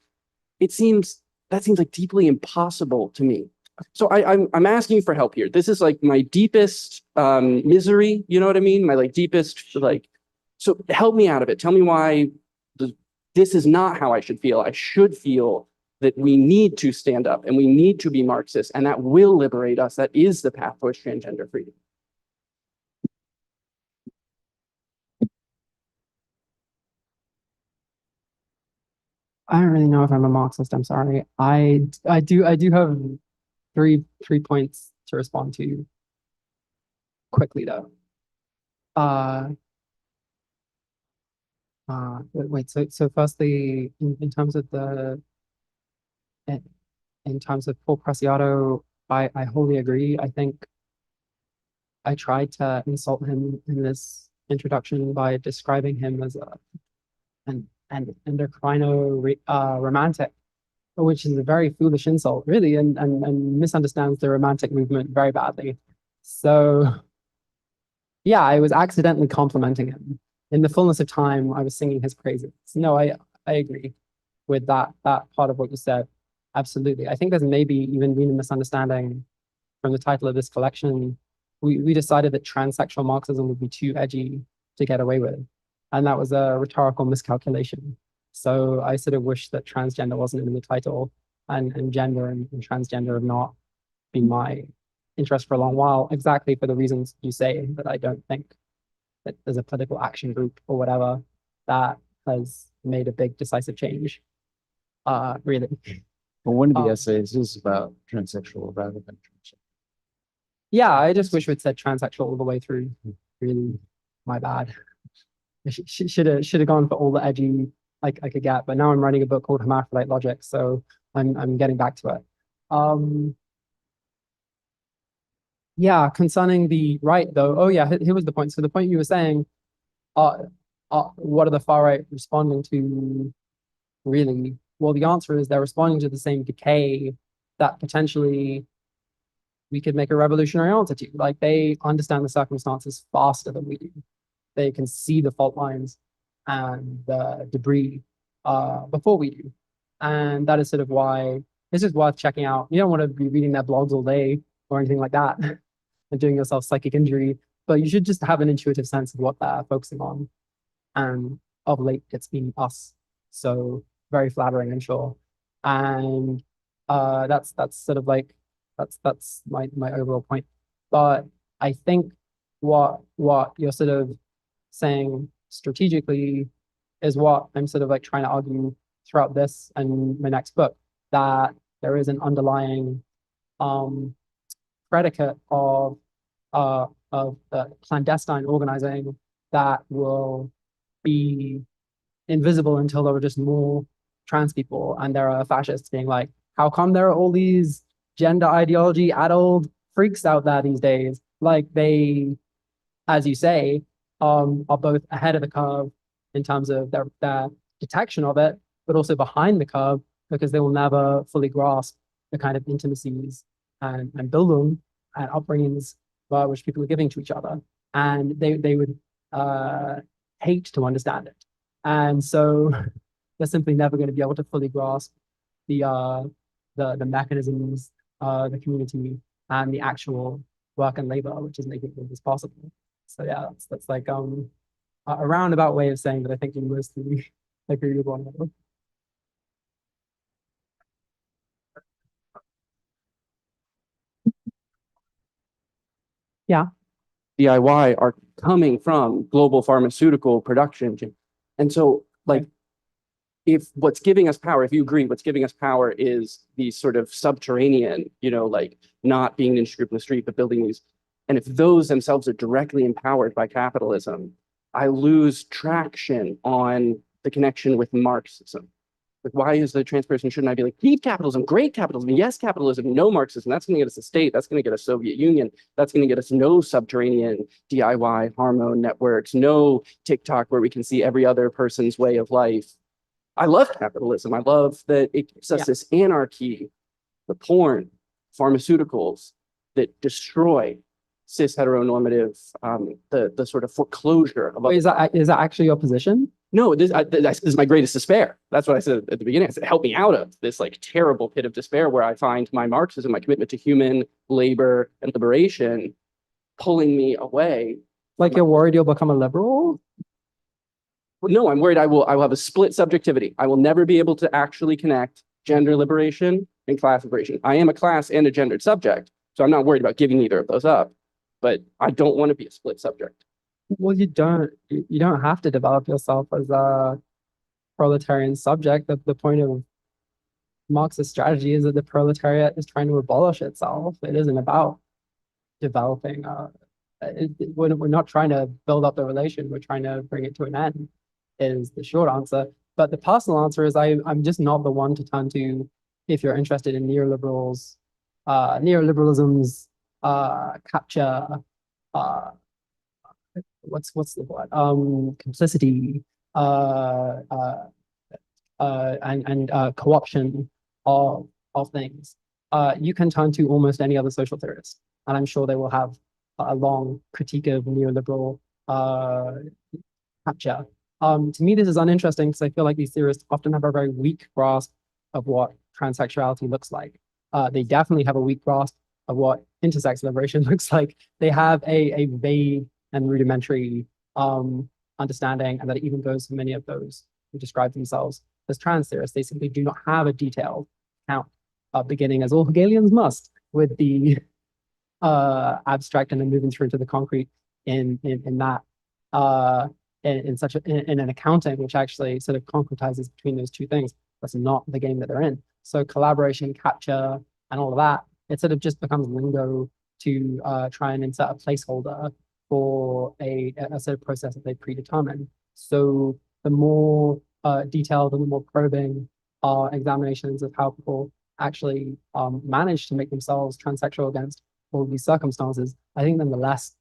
That seems like deeply impossible to me. So I'm asking for help here. This is like my deepest misery, you know what I mean? My like deepest, like, so help me out of it. Tell me why this is not how I should feel. I should feel that we need to stand up and we need to be Marxist, and that will liberate us. That is the path towards transgender freedom. I don't really know if I'm a Marxist. I'm sorry. I do have three points to respond to quickly though. Wait. So firstly, in terms of in terms of Paul Preciado, I wholly agree. I think I tried to insult him in this introduction by describing him as an endocrino romantic, which is a very foolish insult, really, and misunderstands the romantic movement very badly. So, yeah, I was accidentally complimenting him. In the fullness of time, I was singing his praises. No, I agree with that part of what you said. Absolutely. I think there's maybe even been a misunderstanding from the title of this collection. We decided that transsexual Marxism would be too edgy to get away with. And that was a rhetorical miscalculation. So I sort of wish that transgender wasn't in the title, and gender and transgender have not been my interest for a long while, exactly for the reasons you say, that I don't think that there's a political action group or whatever that has made a big decisive change, really. Well, one of the essays is about transsexual rather than transsexual. Yeah, I just wish it said transsexual all the way through. Really, my bad. Should have gone for all the edgy I could get, but now I'm writing a book called Hermaphrodite Logic, so I'm getting back to it. Yeah, concerning the right though. Oh yeah, here was the point. So the point you were saying, what are the far right responding to, really? Well, the answer is they're responding to the same decay that potentially we could make a revolutionary answer to. Like, they understand the circumstances faster than we do. They can see the fault lines and the debris before we do. And that is sort of why this is worth checking out. You don't want to be reading their blogs all day or anything like that and doing yourself psychic injury, but you should just have an intuitive sense of what they're focusing on. And of late, it's been us. So very flattering, I'm sure. And that's sort of like, that's my overall point. But I think what you're sort of saying strategically is what I'm sort of like trying to argue throughout this and my next book, that there is an underlying predicate of clandestine organizing that will be invisible until there are just more trans people, and there are fascists being like, how come there are all these gender ideology addled freaks out there these days? Like they, as you say, are both ahead of the curve in terms of their detection of it, but also behind the curve because they will never fully grasp the kind of intimacies and build them and upbringings which people are giving to each other. And they would hate to understand it. And so they're simply never going to be able to fully grasp the mechanisms, the community, and the actual work and labor, which is making this possible. So yeah, that's like a roundabout way of saying that I think you mostly agree with one another. Yeah. DIY are coming from global pharmaceutical production. And so, like, if what's giving us power, if you agree, what's giving us power is these sort of subterranean, like not being in the street, but building these. And if those themselves are directly empowered by capitalism, I lose traction on the connection with Marxism. Like, why is the trans person, shouldn't I be like, keep capitalism, great capitalism, yes, capitalism, no Marxism, that's going to get us a state, that's going to get us Soviet Union, that's going to get us no subterranean DIY hormone networks, no TikTok where we can see every other person's way of life. I love capitalism. I love that it gives us this anarchy, the porn, pharmaceuticals that destroy cis heteronormative, the sort of foreclosure of. Wait, is that actually your position? No, this is my greatest despair. That's what I said at the beginning. I said, help me out of this like terrible pit of despair where I find my Marxism, my commitment to human labor and liberation, pulling me away. Like you're worried you'll become a liberal? No, I'm worried I will have a split subjectivity. I will never be able to actually connect gender liberation and class liberation. I am a class and a gendered subject, so I'm not worried about giving either of those up, but I don't want to be a split subject. Well, you don't have to develop yourself as a proletarian subject. The point of Marxist strategy is that the proletariat is trying to abolish itself. It isn't about developing. We're not trying to build up the relation. We're trying to bring it to an end, is the short answer. But the personal answer is I'm just not the one to turn to if you're interested in neoliberalism's capture, what's the word? Complicity, and co-option of things. You can turn to almost any other social theorist, and I'm sure they will have a long critique of neoliberal capture. To me, this is uninteresting because I feel like these theorists often have a very weak grasp of what transsexuality looks like. They definitely have a weak grasp of what intersex liberation looks like. They have a vague and rudimentary understanding, and that even goes for many of those who describe themselves as trans theorists. They simply do not have a detailed account, beginning as all Hegelians must, with the abstract and then moving through to the concrete in that in an accounting which actually sort of concretizes between those two things. That's not the game that they're in. So collaboration, capture, and all of that, it sort of just becomes lingo to try and insert a placeholder for a sort of process that they predetermine. So the more detailed and the more probing examinations of how people actually manage to make themselves transsexual against all of these circumstances, I think then the less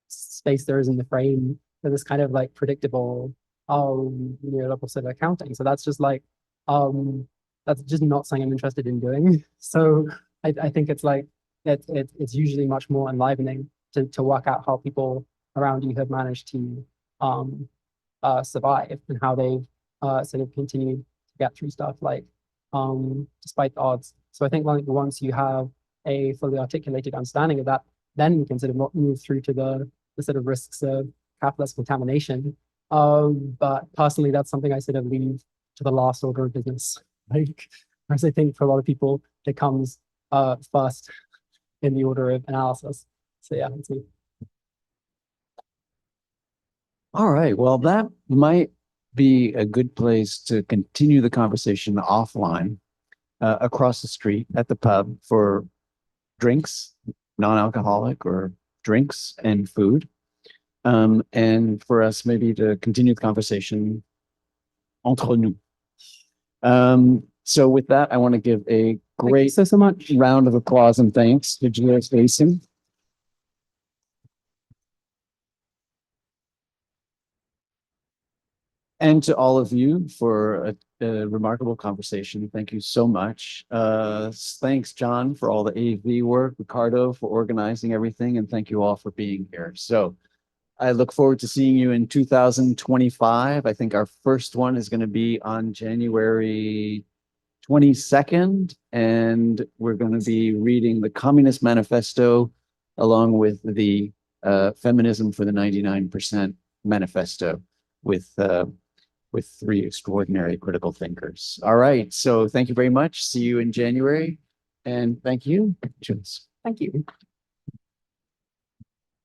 space there is in the frame for this kind of like predictable neoliberal sort of accounting. So that's just like that's just not something I'm interested in doing. So I think it's like it's usually much more enlivening to work out how people around you have managed to survive and how they've sort of continued to get through stuff like despite the odds. So I think like once you have a fully articulated understanding of that, then we can sort of move through to the sort of risks of capitalist contamination. But personally, that's something I sort of leave to the last order of business. Like, whereas I think for a lot of people, it comes first in the order of analysis. So yeah, that's me. All right. Well, that might be a good place to continue the conversation offline. across the street at the pub for drinks, non-alcoholic or drinks and food. And for us maybe to continue the conversation entre nous. So with that, I want to give a Thank you great so much. round of applause and thanks to Jules Gleeson. And to all of you for a remarkable conversation. Thank you so much. Thanks, John, for all the AV work, Ricardo for organizing everything, and thank you all for being here. So I look forward to seeing you in 2025. I think our first one is going to be on January 22nd, and we're going to be reading the Communist Manifesto along with the Feminism for the 99% Manifesto with 3 extraordinary critical thinkers. All right, so thank you very much. See you in January, and thank you, Jules. Thank you.